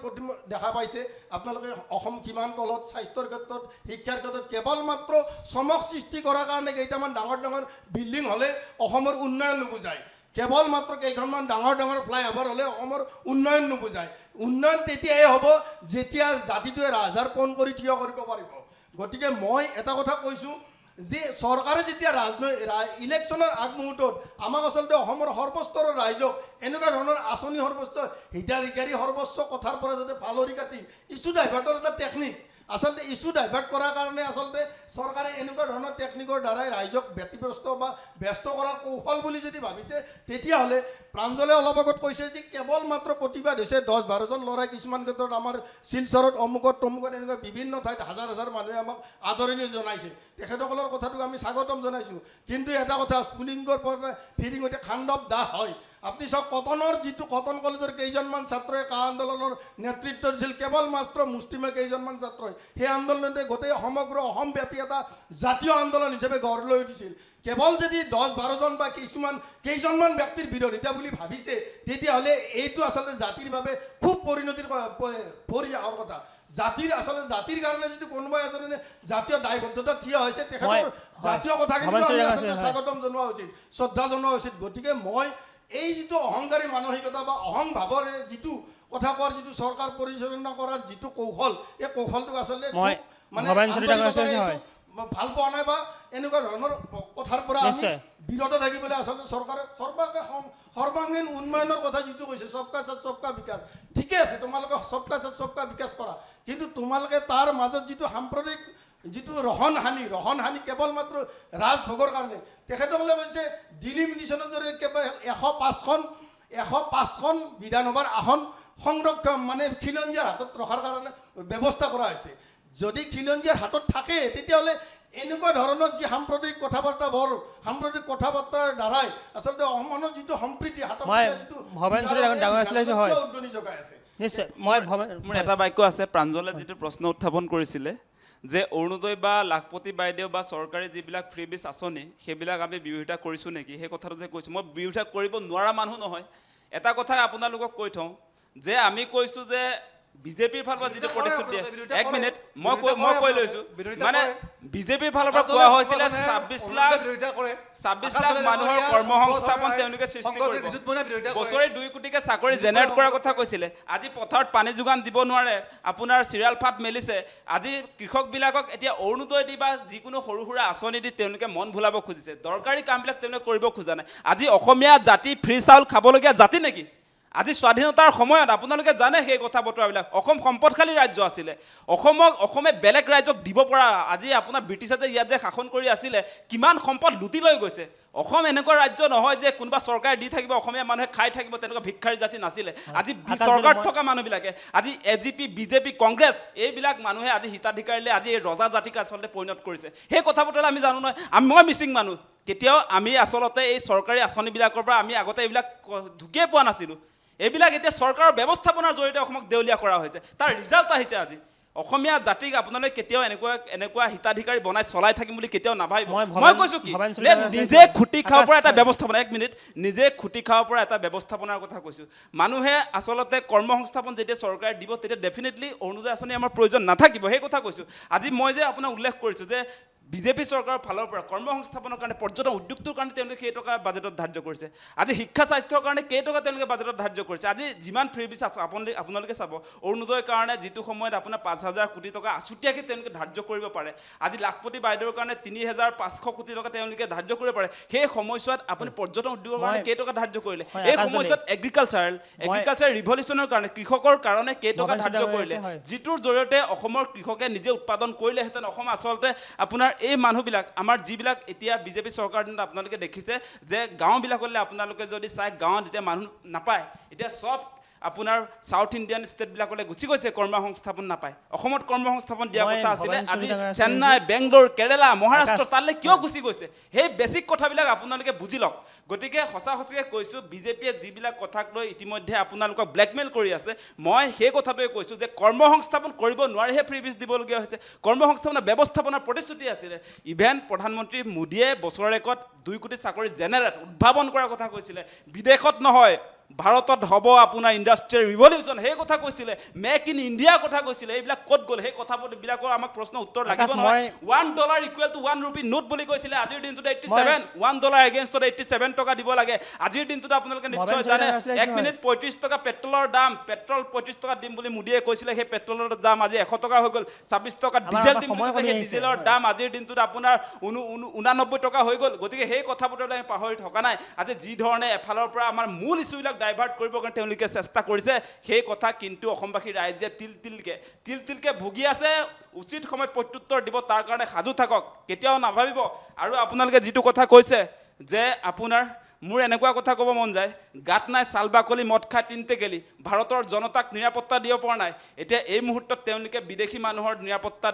দেখা পাইছে আপোনালোকে অসম কিমান তলত স্বাস্থ্যৰ ক্ষেত্ৰত শিক্ষাৰ ক্ষেত্ৰত কেৱল মাত্ৰ চমক সৃষ্টি কৰাৰ কাৰণে কেইটামান ডাঙৰ ডাঙৰ বিল্ডিং হ'লে অসমৰ উন্নয়ন নুবুজায় কেৱল মাত্ৰ কেইখনমান ডাঙৰ ডাঙৰ ফ্লাইঅভাৰ হ'লে অসমৰ উন্নয়ন নুবুজায় উন্নয়ন তেতিয়াই হ'ব যেতিয়া জাতিটোৱে ৰাজহাড় পোন কৰি থিয় কৰিব পাৰিব গতিকে মই এটা কথা কৈছোঁ যে চৰকাৰে যেতিয়া ইলেকশ্যনৰ আগমুহূৰ্তত আমাক আচলতে অসমৰ সৰ্বস্তৰৰ ৰাইজক এনেকুৱা ধৰণৰ আঁচনি সৰ্বোচ্চ হিতাধিকাৰী সৰ্বোচ্চ কথাৰ পৰা যাতে ফালৰি কাটি ইছ্যু ডাইভাৰ্টৰ এটা টেকনিক আচলতে ইছ্যু ডাইভাৰ্ট কৰাৰ কাৰণে আচলতে চৰকাৰে এনেকুৱা ধৰণৰ টেকনিকৰ দ্বাৰাই ৰাইজক ব্যতিব্যস্ত বা ব্যস্ত কৰাৰ কৌশল বুলি যদি ভাবিছে তেতিয়াহ'লে প্ৰাঞ্জলে অলপ আগত কৈছে যে কেৱল মাত্ৰ প্ৰতিবাদ হৈছে 10-12জন ল'ৰাই কিছুমান ক্ষেত্ৰত আমাৰ শিলচৰত অমুকত তমুকত এনেকুৱা বিভিন্ন ঠাইত হাজাৰ হাজাৰ মানুহে আমাক আদৰণি জনাইছে তেখেতসকলৰ কথাটোক আমি স্বাগতম জনাইছোঁ কিন্তু এটা কথা স্ফুলিংগৰ পৰা ফিৰিং সৈতে খাণ্ডৱ দাহ হয় আপুনি চাওক কটনৰ যিটো কটন কলেজৰ কেইজনমান ছাত্ৰই কা আন্দোলনৰ নেতৃত্ব দিছিল কেৱল মাত্ৰ মুষ্টিমেয় কেইজনমান ছাত্ৰই সেই আন্দোলনটোৱে গোটেই সমগ্ৰ অসমব্যাপী এটা জাতীয় আন্দোলন হিচাপে গঢ় লৈ উঠিছিল কেৱল যদি 10-12জন বা কেইজনমান ব্যক্তিৰ বিৰোধিতা বুলি ভাবিছে তেতিয়াহ'লে এইটো আচলতে জাতিৰ বাবে খুব পৰিণতিৰ পৰি অহাৰ কথা জাতিৰ কাৰণে যদি কোনোবাই এজনে জাতীয় দায়বদ্ধতা থিয় হৈছে তেখেতৰ জাতীয় কথাখিনি আচলতে স্বাগতম জনোৱা উচিত শ্ৰদ্ধা জনোৱা উচিত গতিকে মই এই যিটো অহংকাৰী মানসিকতা বা অহংভাৱৰে যিটো কথা কোৱাৰ যিটো চৰকাৰ পৰিচালনা কৰাৰ যিটো কৌশল এই কৌশলটোক আচলতে মানে ভাল পোৱা নাই বা এনেকুৱা ধৰণৰ কথাৰ পৰা আমি বিৰত থাকিবলৈ আচলতে চৰকাৰে সৰ্বাংগীন উন্নয়নৰ কথা যিটো কৈছে সবকা সাথ সবকা বিকাশ ঠিকে আছে তোমালোকে সবকা সাথ সবকা বিকাশ কৰা কিন্তু তোমালোকে তাৰ মাজত যিটো সাম্প্ৰদায়িক যিটো ৰহন হানি কেৱল মাত্ৰ ৰাজভোগৰ কাৰণে তেখেতসকলে কৈছে দিল্লী মিছনৰ জৰিয়তে কেৱল 105খন বিধানসভাৰ আসন সংৰক্ষণ মানে খিলঞ্জীয়াৰ হাতত ৰখাৰ কাৰণে ব্যৱস্থা কৰা হৈছে যদি খিলঞ্জীয়াৰ হাতত থাকে তেতিয়াহ'লে এনেকুৱা ধৰণৰ যি সাম্প্ৰদায়িক কথাবাৰ্তাৰ দ্বাৰাই আচলতে অসমৰ যিটো সম্প্ৰীতি উদ্গনি যোগাই আছে নিশ্চয় মোৰ এটা বাক্য আছে প্ৰাঞ্জলে যিটো প্ৰশ্ন উত্থাপন কৰিছিলে যে অৰুণোদয় বা লাখপতি বাইদেউ বা চৰকাৰী যিবিলাক ফ্ৰী বিচ আঁচনি সেইবিলাক আমি বিৰোধিতা কৰিছোঁ নেকি সেই কথাটো যে কৈছোঁ মই বিৰোধিতা কৰিব নোৱাৰা মানুহ নহয় এটা কথাই আপোনালোকক কৈ থওঁ যে আমি কৈছোঁ যে বিজেপিৰ ফালৰ পৰা যিটো প্ৰতিশ্ৰুতি দিয়ে 1 মিনিট মই কৈ লৈছোঁ মানে বিজেপিৰ ফালৰ পৰা কোৱা হৈছিলে 26 লাখ মানুহৰ কৰ্মসংস্থাপন তেওঁলোকে সৃষ্টি কৰিব বছৰি 2 কোটিকে চাকৰি জেনেৰেট কৰাৰ কথা কৈছিলে আজি পথাৰত পানী যোগান দিব নোৱাৰে আপোনাৰ চিৰিয়াল ফাট মেলিছে আজি কৃষকবিলাকক এতিয়া অৰুণোদয় দি বা যিকোনো সৰু সুৰা আঁচনি দি তেওঁলোকে মন ভুলাব খুজিছে দৰকাৰী কামবিলাক তেওঁলোকে কৰিব খোজা নাই আজি অসমীয়া জাতি ফ্ৰী চাউল খাবলগীয়া জাতি নেকি আজি স্বাধীনতাৰ সময়ত আপোনালোকে জানে সেই কথা বতৰাবিলাক অসম সম্পদশালী ৰাজ্য আছিলে অসমে বেলেগ ৰাজ্যক দিব পৰা আজি আপোনাৰ ব্ৰিটিছে যে ইয়াত যে শাসন কৰি আছিলে কিমান সম্পদ লুটি লৈ গৈছে অসম এনেকুৱা ৰাজ্য নহয় যে কোনোবা চৰকাৰে দি থাকিব অসমীয়া মানুহে খাই থাকিব তেনেকুৱা ভিক্ষাৰী জাতি নাছিলে আজি চৰকাৰত থকা মানুহবিলাকে আজি এজিপি বিজেপি কংগ্ৰেছ এইবিলাক মানুহে আজি হিতাধিকাৰীলৈ আজি এই ৰজা জাতিক আচলতে পৰিণত কৰিছে সেই কথা বতৰা আমি জানো নহয় মই মিচিং মানুহ কেতিয়াও আমি আচলতে এই চৰকাৰী আঁচনিবিলাকৰ পৰা আমি আগতে এইবিলাক ঢুকিয়ে পোৱা নাছিলোঁ এইবিলাক এতিয়া চৰকাৰৰ ব্যৱস্থাপনাৰ জৰিয়তে অসমক দেউলীয়া কৰা হৈছে তাৰ ৰিজাল্ট আহিছে আজি অসমীয়া জাতিক আপোনালোকে কেতিয়াও এনেকুৱা হিতাধিকাৰী বনাই চলাই থাকিম বুলি কেতিয়াও নাভাবিব মই কৈছোঁ কি নিজে খুটি খাব পৰা এটা ব্যৱস্থাপনা 1 মিনিট নিজে খুটি খাব পৰা এটা ব্যৱস্থাপনাৰ কথা কৈছোঁ মানুহে আচলতে কৰ্মসংস্থাপন যেতিয়া চৰকাৰে দিব তেতিয়া ডেফিনেটলি অৰুণোদয় আঁচনি আমাৰ প্ৰয়োজন নাথাকিব সেই কথা কৈছোঁ আজি মই যে আপোনাক উল্লেখ কৰিছোঁ যে বিজেপি চৰকাৰৰ ফালৰ পৰা কৰ্মসংস্থাপনৰ কাৰণে পৰ্যটন উদ্যোগটোৰ কাৰণে তেওঁলোকে কেই টকা বাজেটত ধাৰ্য কৰিছে আজি শিক্ষা স্বাস্থ্যৰ কাৰণে কেই টকা তেওঁলোকে বাজেটত ধাৰ্য কৰিছে আজি যিমান ফ্ৰী বিচ আপোনালোকে চাব অৰুণোদয়ৰ কাৰণে যিটো সময়ত আপোনাৰ 5,000 কোটি টকা আছুতীয়াকৈ তেওঁলোকে ধাৰ্য কৰিব পাৰে আজি লাখপতি বাইদেউৰ কাৰণে 3,500 কোটি টকা তেওঁলোকে ধাৰ্য কৰিব পাৰে সেই সময়ছোৱাত আপুনি পৰ্যটন উদ্যোগৰ কাৰণে কেই টকা ধাৰ্য কৰিলে এই সময়ছোৱাত এগ্ৰিকালচাৰ ৰিভলিউচনৰ কাৰণে কৃষকৰ কাৰণে কেই টকা ধাৰ্য কৰিলে যিটোৰ জৰিয়তে অসমৰ কৃষকে নিজে উৎপাদন কৰিলেহেঁতেন অসম আচলতে আপোনাৰ এই মানুহবিলাক আমাৰ যিবিলাক এতিয়া বিজেপি চৰকাৰ দিনত আপোনালোকে দেখিছে যে গাঁওবিলাকলৈ আপোনালোকে যদি চাই গাঁৱত এতিয়া মানুহ নাপায় এতিয়া চব আপোনাৰ ছাউথ ইণ্ডিয়ান ষ্টেটবিলাকলৈ গুচি গৈছে, কৰ্ম সংস্থাপন নাপায়। অসমত কৰ্ম সংস্থাপন দিয়াৰ মই কথা আছিলে, ভৱানী আজি চুৰিদাঙ্গাৰ চেন্নাই, বেংগলোৰ, কেৰেলা, মহাৰাষ্ট্ৰ আকাশ, তালৈ কিয় গুচি গৈছে? সেই বেছিক কথাবিলাক আপোনালোকে বুজি লওক। গতিকে সঁচা সঁচাকৈ কৈছোঁ, বিজেপিয়ে যিবিলাক কথাক লৈ ইতিমধ্যে আপোনালোকক ব্লেকমেইল কৰি আছে, মই সেই কথাটোৱে কৈছোঁ যে কৰ্ম সংস্থাপন কৰিব নোৱাৰিহে ফ্ৰী বীজ দিবলগীয়া হৈছে। কৰ্ম সংস্থাপনৰ ব্যৱস্থাপনাৰ প্ৰতিশ্ৰুতি আছিলে। ইভেন প্ৰধানমন্ত্ৰী মোদীয়ে বছৰেকত 2 কোটি চাকৰি জেনেৰেট উদ্ভাৱন কৰাৰ কথা কৈছিলে। বিদেশত নহয়, ভাৰতত হ'ব আপোনাৰ ইণ্ডাষ্ট্ৰিয়েল ৰিভলিউশ্যন, সেই কথা কৈছিলে। মেক ইন ইণ্ডিয়াৰ কথা কৈছিলে। এইবিলাক ক'ত গ'ল? সেই কথাবিলাকৰ আমাক প্ৰশ্ন উত্তৰ লাগিব আকাশ, নহয়। $1 ইকুৱেল টু 1 ৰূপী নোট বুলি কৈছিলে, আজিৰ দিনটোত 87, $1 এগেইনষ্টত 87 টকা দিব লাগে। আজিৰ দিনটোত আপোনালোকে নিশ্চয় জানে, 1 মিনিট 35 টকা পেট্ৰলৰ দাম, পেট্ৰল 35 টকা দিম বুলি মোদীয়ে কৈছিলে, সেই পেট্ৰলৰ দাম আজি 100 টকা হৈ গ'ল। 26 টকা ডিজেল দিম বুলি কৈছিলে, সেই ডিজেলৰ দাম আজিৰ দিনটোত আপোনাৰ 89 টকা হৈ গ'ল। গতিকে সেই কথাবোৰলৈ আমি পাহৰি থকা নাই। আজি যি ধৰণে এফালৰ পৰা আমাৰ মূল ইছ্যুবিলাক ডাইভাৰ্ট কৰিবৰ কাৰণে তেওঁলোকে চেষ্টা কৰিছে, সেই কথা কিন্তু অসমবাসী ৰাইজে তিল তিলকে ভুগি আছে। উচিত সময়ত প্ৰত্যুত্তৰ দিব, তাৰ কাৰণে সাজু থাকক, কেতিয়াও নাভাবিব। আৰু আপোনালোকে যিটো কথা কৈছে যে আপোনাৰ, মোৰ এনেকুৱা কথা ক'ব মন যায়, গাত নাই চাল বাকলি, মদ খাই তিনতে গেলি, ভাৰতৰ জনতাক নিৰাপত্তা দিব পৰা নাই। এতিয়া এই মুহূৰ্তত তেওঁলোকে বিদেশী মানুহৰ নিৰাপত্তা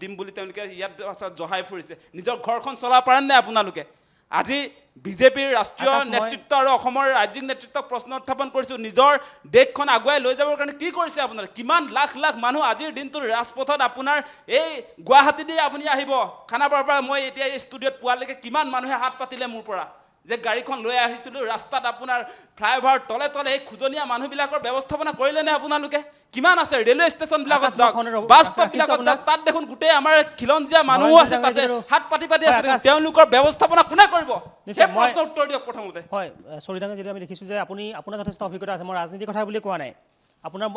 দিম বুলি তেওঁলোকে ইয়াত জহাই ফুৰিছে। নিজৰ ঘৰখন চলাব পাৰে নাই আপোনালোকে? আজি বিজেপিৰ ৰাষ্ট্ৰীয় আকাশ, নেতৃত্ব আৰু অসমৰ ৰাজ্যিক নেতৃত্বক প্ৰশ্ন উত্থাপন কৰিছোঁ, নিজৰ দেশখন আগুৱাই লৈ যাবৰ কাৰণে কি কৰিছে আপোনালোকে? কিমান লাখ লাখ মানুহ আজিৰ দিনটোত ৰাজপথত আপোনাৰ এই গুৱাহাটী দি আপুনি আহিব, খানাপাৰাৰ পৰা মই এতিয়া এই ষ্টুডিঅ'ত পোৱালৈকে কিমান মানুহে হাত পাতিলে মোৰ পৰা, যে গাড়ীখন লৈ আহিছিলোঁ। ৰাস্তাত আপোনাৰ ফ্লাইঅভাৰ তলে তলে এই খোজনীয়া মানুহবিলাকৰ ব্যৱস্থাপনা কৰিলেনে আপোনালোকে? কিমান আছে? ৰেলৱে ষ্টেচনবিলাকত আকাশ, যাওক, মই খণ্ডৰ বাছ ৰাখিছোঁ ষ্টপবিলাকত আপোনাক। যাওক, তাত দেখোন গোটেই আমাৰ খিলঞ্জীয়া মানুহো ভৱানী আছে, তাতে চুৰিদাঙ্গাৰ হাত পাতি আছে। আকাশ, তেওঁলোকৰ ব্যৱস্থাপনা কোনে কৰিব? নিশ্চয়, সেই প্ৰশ্ন উত্তৰ দিয়ক প্ৰথমতে। হয়, চৰিদাঙ্গা যিটো আমি দেখিছোঁ যে আপোনাৰ যথেষ্ট অভিজ্ঞতা আছে। মই ৰাজনীতিৰ কথা বুলি কোৱা নাই।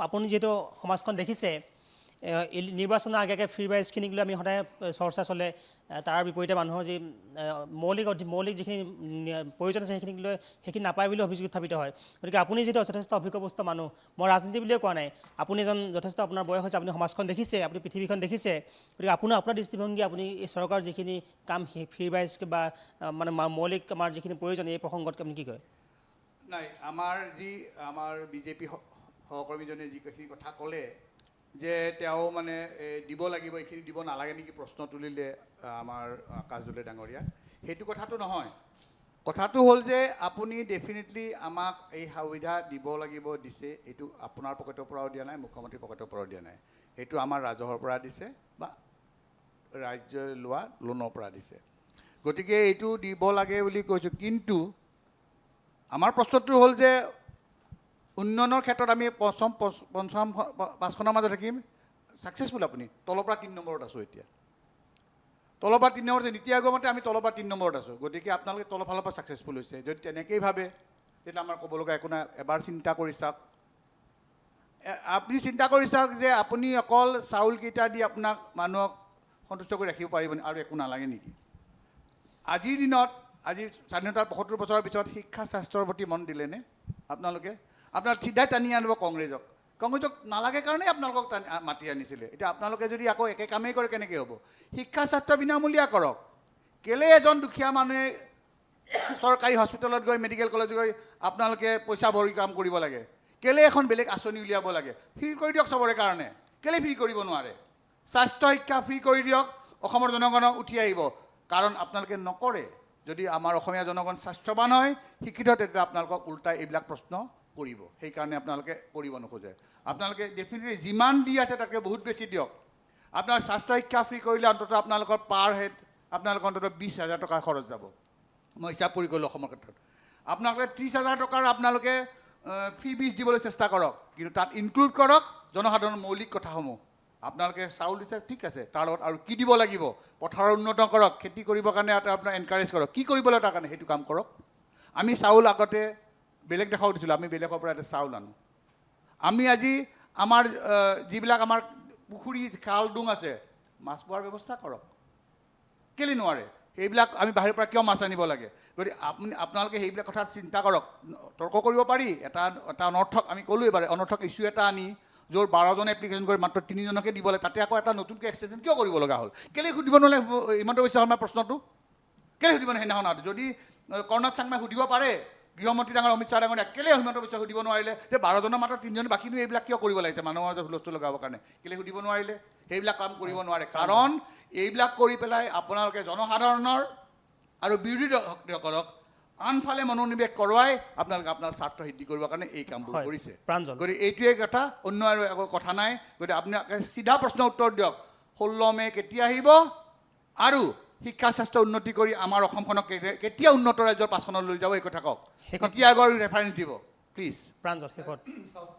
আপুনি যিহেতু সমাজখন দেখিছে, নিৰ্বাচনৰ আগে আগে ফ্ৰী ৰাইজখিনিক লৈ আমি সদায় চৰ্চা চলে। তাৰ বিপৰীতে মানুহৰ যি মৌলিক যিখিনি প্ৰয়োজন আছে সেইখিনি নাপায় বুলি অভিযোগ উত্থাপিত হয়। গতিকে আপুনি যিহেতু যথেষ্ট অভিজ্ঞবস্ত মানুহ, মই ৰাজনীতি বুলিয়ে কোৱা নাই, আপুনি এজন যথেষ্ট আপোনাৰ বয়স হৈছে, আপুনি সমাজখন দেখিছে, আপুনি পৃথিৱীখন দেখিছে। গতিকে আপোনাৰ দৃষ্টিভংগী, আপুনি এই চৰকাৰৰ যিখিনি কাম ফ্ৰী ৰাইজ বা মানে মৌলিক আমাৰ যিখিনি প্ৰয়োজন, এই প্ৰসংগত আপুনি কি কয়? নাই, আমাৰ বিজেপি সহকৰ্মীজনে যিখিনি কথা ক'লে যে তেওঁ মানে দিব লাগিব, এইখিনি দিব নালাগে নেকি প্ৰশ্ন তুলিলে আমাৰ আকাশ দুলে ডাঙৰীয়া, সেইটো কথাটো নহয়। কথাটো হ'ল যে আপুনি ডেফিনেটলি আমাক এই সুবিধা দিব লাগিব, দিছে। এইটো আপোনাৰ পকেটৰ পৰাও দিয়া নাই, মুখ্যমন্ত্ৰীৰ পকেটৰ পৰাও দিয়া নাই। এইটো আমাৰ ৰাজহৰ পৰা দিছে বা ৰাজ্যই লোৱা লোনৰ পৰা দিছে। গতিকে এইটো দিব লাগে বুলি কৈছোঁ। কিন্তু আমাৰ প্ৰশ্নটো হ'ল যে উন্নয়নৰ ক্ষেত্ৰত আমি পঞ্চম 5খনৰ মাজত থাকিম, ছাকচেছফুল আপুনি তলৰ পৰা 3 নম্বৰত আছোঁ। এতিয়া তলৰ পৰা 3 নম্বৰত, নীতি আয়োগৰ মতে আমি তলৰ পৰা 3 নম্বৰত আছোঁ। গতিকে আপোনালোকে তলৰ ফালৰ পৰা ছাকচেছফুল হৈছে। যদি তেনেকেই ভাবে তেতিয়া আমাৰ ক'ব লগা একো নাই। এবাৰ চিন্তা কৰি চাওক, আপুনি চিন্তা কৰি চাওক যে আপুনি অকল চাউলকেইটা দি আপোনাক মানুহক সন্তুষ্ট কৰি ৰাখিব পাৰিবনি আৰু একো নালাগে নেকি? আজিৰ দিনত, আজি স্বাধীনতাৰ 75 বছৰৰ পিছত শিক্ষা স্বাস্থ্যৰ প্ৰতি মন দিলেনে আপোনালোকে? আপোনাৰ চিধাই টানি আনিব কংগ্ৰেছক নালাগে কাৰণেই আপোনালোকক মাতি আনিছিলে। এতিয়া আপোনালোকে যদি আকৌ একে কামেই কৰে কেনেকৈ হ'ব? শিক্ষা স্বাস্থ্য বিনামূলীয়া কৰক। কেলৈ এজন দুখীয়া মানুহে চৰকাৰী হস্পিটেলত গৈ, মেডিকেল কলেজত গৈ আপোনালোকে পইচা ভৰি কাম কৰিব লাগে? কেলৈ এখন বেলেগ আঁচনি উলিয়াব লাগে? ফ্ৰী কৰি দিয়ক চবৰে কাৰণে। কেলৈ ফ্ৰী কৰিব নোৱাৰে? স্বাস্থ্য শিক্ষা ফ্ৰী কৰি দিয়ক, অসমৰ জনগণক উঠি আহিব। কাৰণ আপোনালোকে নকৰে। যদি আমাৰ অসমীয়া জনগণ স্বাস্থ্যৱান হয়, শিক্ষিত, তেতিয়া আপোনালোকক উল্টাই এইবিলাক প্ৰশ্ন কৰিব। সেইকাৰণে আপোনালোকে কৰিব নোখোজে। আপোনালোকে ডেফিনেটলি যিমান দি আছে তাতকৈ বহুত বেছি দিয়ক। আপোনাৰ স্বাস্থ্য শিক্ষা ফ্ৰী কৰিলে অন্ততঃ আপোনালোকৰ পাৰ হেড আপোনালোকৰ অন্ততঃ 20,000 টকা খৰচ যাব। মই হিচাপ কৰি গ'লোঁ অসমৰ ক্ষেত্ৰত। আপোনালোকে 30,000 টকাৰ আপোনালোকে ফ্ৰী বীজ দিবলৈ চেষ্টা কৰক, কিন্তু তাত ইনক্লুড কৰক জনসাধাৰণৰ মৌলিক কথাসমূহ। আপোনালোকে চাউল দিছে, ঠিক আছে, তাৰ লগত আৰু কি দিব লাগিব? পথাৰৰ উন্নত কৰক, খেতি কৰিবৰ কাৰণে আপোনাৰ এনকাৰেজ কৰক। কি কৰিবলৈ তাৰ কাৰণে সেইটো কাম কৰক। আমি চাউল আগতে বেলেগ দেশক দিছিলোঁ, আমি বেলেগৰ পৰা এটা চাউল আনো। আমি আজি আমাৰ যিবিলাক আমাৰ পুখুৰী খাল ডুং আছে, মাছ পোৱাৰ ব্যৱস্থা কৰক। কেলৈ নোৱাৰে? সেইবিলাক আমি বাহিৰৰ পৰা কিয় মাছ আনিব লাগে? গতিকে আপোনালোকে সেইবিলাক কথা চিন্তা কৰক। তৰ্ক কৰিব পাৰি। এটা অনৰ্থক, আমি ক'লোঁ এবাৰ, অনৰ্থক ইছ্যু এটা আনি য'ৰ 12জনে এপ্লিকেশ্যন কৰি মাত্ৰ 3জনকে দিব লাগে, তাতে আকৌ এটা নতুনকৈ এক্সটেনশ্যন কিয় কৰিব লগা হ'ল? কেলৈ সুধিব নহ'লে হিমন্ত বিশ্ব শৰ্মাৰ প্ৰশ্নটো? কেলৈ সুধিব নহয় সেইদিনাখন? যদি কৰ্ণাড চাংমাই সুধিব পাৰে গৃহমন্ত্ৰী ডাঙৰ অমিত শ্বাহ ডাঙৰ একেলগে হিমন্ত বিশ্ব সুধিব নোৱাৰিলে যে 12জনৰ মাত্ৰ 3জন বাকীনো এইবিলাক কিয় কৰিব লাগিছে মানুহৰ মাজত হুলস্থুল লগাবৰ কাৰণে কেলৈ সুধিব নোৱাৰিলে সেইবিলাক কাম কৰিব নোৱাৰে কাৰণ এইবিলাক কৰি পেলাই আপোনালোকে জনসাধাৰণৰ আৰু বিৰোধী শক্তিসকলক আনফালে মনোনিৱেশ কৰোৱাই আপোনালোকে আপোনাৰ স্বাৰ্থ সিদ্ধি কৰিবৰ কাৰণে এই কামবোৰ হয়, কৰিছে প্ৰাঞ্জল। গতিকে এইটোৱে কথা অন্য আৰু একো কথা নাই গতিকে আপোনালোকে চিধা প্ৰশ্ন উত্তৰ দিয়ক 16 মে কেতিয়া আহিব আৰু শিক্ষা স্বাস্থ্য উন্নতি কৰি আমাৰ অসমখনক কেতিয়া উন্নত ৰাজ্যৰ পাছখনত লৈ যাব এই কথা কওক কেতিয়া আগৰ ৰেফাৰেঞ্চ দিব প্লিজ প্ৰাঞ্জল শেষত চাওক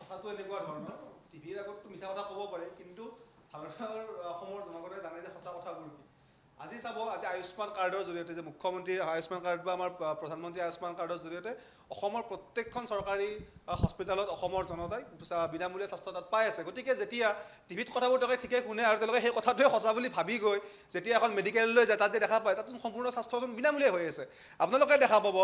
কথাটো এনেকুৱা ধৰণৰ টিভিৰ আগততো মিছা কথা ক'ব পাৰে কিন্তু ভাৰতৰ অসমৰ জনগণে জানে যে সঁচা কথাবোৰ কি আজি চাব আজি আয়ুষ্মান কাৰ্ডৰ জৰিয়তে যে মুখ্যমন্ত্ৰীৰ আয়ুষ্মান কাৰ্ড বা আমাৰ প্ৰধানমন্ত্ৰীৰ আয়ুষ্মান কাৰ্ডৰ জৰিয়তে অসমৰ প্ৰত্যেকখন চৰকাৰী হস্পিটেলত অসমৰ জনতাই বিনামূলীয়া স্বাস্থ্য তাত পাই আছে গতিকে যেতিয়া টিভিত কথাবোৰ তেওঁলোকে ঠিকে শুনে আৰু তেওঁলোকে সেই কথাটোৱে সঁচা বুলি ভাবি গৈ যেতিয়া এখন মেডিকেললৈ যায় তাত যে দেখা পায় তাত সম্পূৰ্ণ স্বাস্থ্যজন বিনামূলীয়া হৈ আছে আপোনালোকে দেখা পাব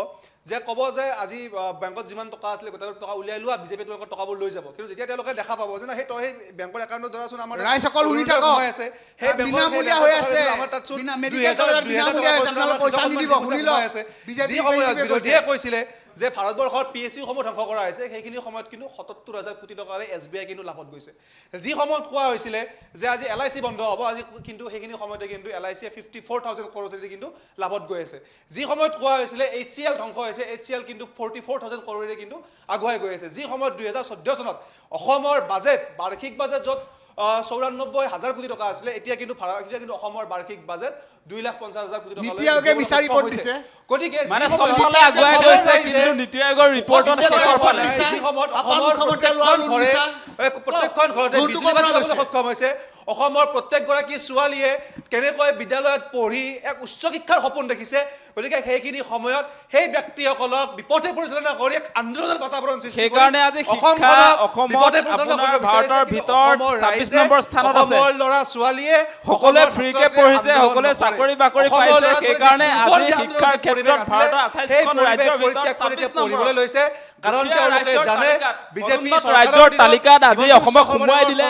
যে ক'ব যে আজি বেংকত যিমান টকা আছিলে গোটেই টকা উলিয়াই লোৱা বিজেপিয়ে তেওঁলোকৰ টকাবোৰ লৈ যাব কিন্তু যেতিয়া তেওঁলোকে দেখা পাব যে না সেই তই সেই বেংকৰ একাউণ্টৰ দ্বাৰাচোন আমাৰ ৰাইজসকল শুনি থাকক। সোমাই আছে সেই বিনামূলীয়া হৈ আছে। আমাৰ তাত চোন মেডিকেল কলেজত বিনামূলীয়া হৈছে, আপোনালোকে পইচা নিদিব, শুনি লওক। যি সময়ত বিৰোধীয়ে কৈছিলে যে ভাৰতবৰ্ষৰ PSU-সমূহ ধ্বংস কৰা হৈছে সেইখিনি সময়ত কিন্তু 77,000 কোটি টকাৰে SBI কিন্তু লাভত গৈছে যি সময়ত কোৱা হৈছিলে যে আজি LIC বন্ধ হ'ব আজি কিন্তু সেইখিনি সময়তে কিন্তু LIC 54,000 কৰোড়েদি কিন্তু লাভত গৈ আছে যি সময়ত কোৱা হৈছিলে HCL ধ্বংস হৈছে HCL কিন্তু 44,000 কৰোড়েদি কিন্তু আগুৱাই গৈ আছে যি সময়ত 2014 চনত অসমৰ বাজেট বাৰ্ষিক বাজেট য'ত 94,000 কোটি টকা আছিলে এতিয়া কিন্তু অসমৰ বাৰ্ষিক বাজেট 2,50,000 কোটি টকা নীতি আয়োগে মিছা ৰিপৰ্ট দিছে গতিকে মানে চবফালে আগুৱাই গৈছে কিন্তু নীতি আয়োগৰ ৰিপৰ্টত শেষৰ ফালে প্ৰত্যেকখন ঘৰতে বিজুলী বাতি পাবলৈ সক্ষম হৈছে অসমৰ প্ৰত্যেকগৰাকী ছোৱালীয়ে কেনেকৈ বিদ্যালয়ত পঢ়ি এক উচ্চ শিক্ষাৰ সপোন দেখিছে গতিকে সেইখিনি সময়ত সেই ব্যক্তিসকলক বিপথে পৰিচালনা কৰি এক আন্দোলনৰ বাতাবৰণ সৃষ্টি কৰি সেইকাৰণে আজি শিক্ষা অসমত আপোনাৰ ভাৰতৰ ভিতৰত 26 নম্বৰ স্থানত আছে অসমৰ ল'ৰা ছোৱালীয়ে সকলোৱে ফ্ৰীকে পঢ়িছে সকলোৱে চাকৰি বাকৰি পাইছে সেইকাৰণে আজি শিক্ষাৰ ক্ষেত্ৰত ভাৰতৰ 28খন ৰাজ্যৰ ভিতৰত 26 পঢ়িবলৈ লৈছে কাৰণ তেওঁলোকে জানে বিজেপি ৰাজ্যৰ তালিকাত আজি অসমক সোমোৱাই দিলে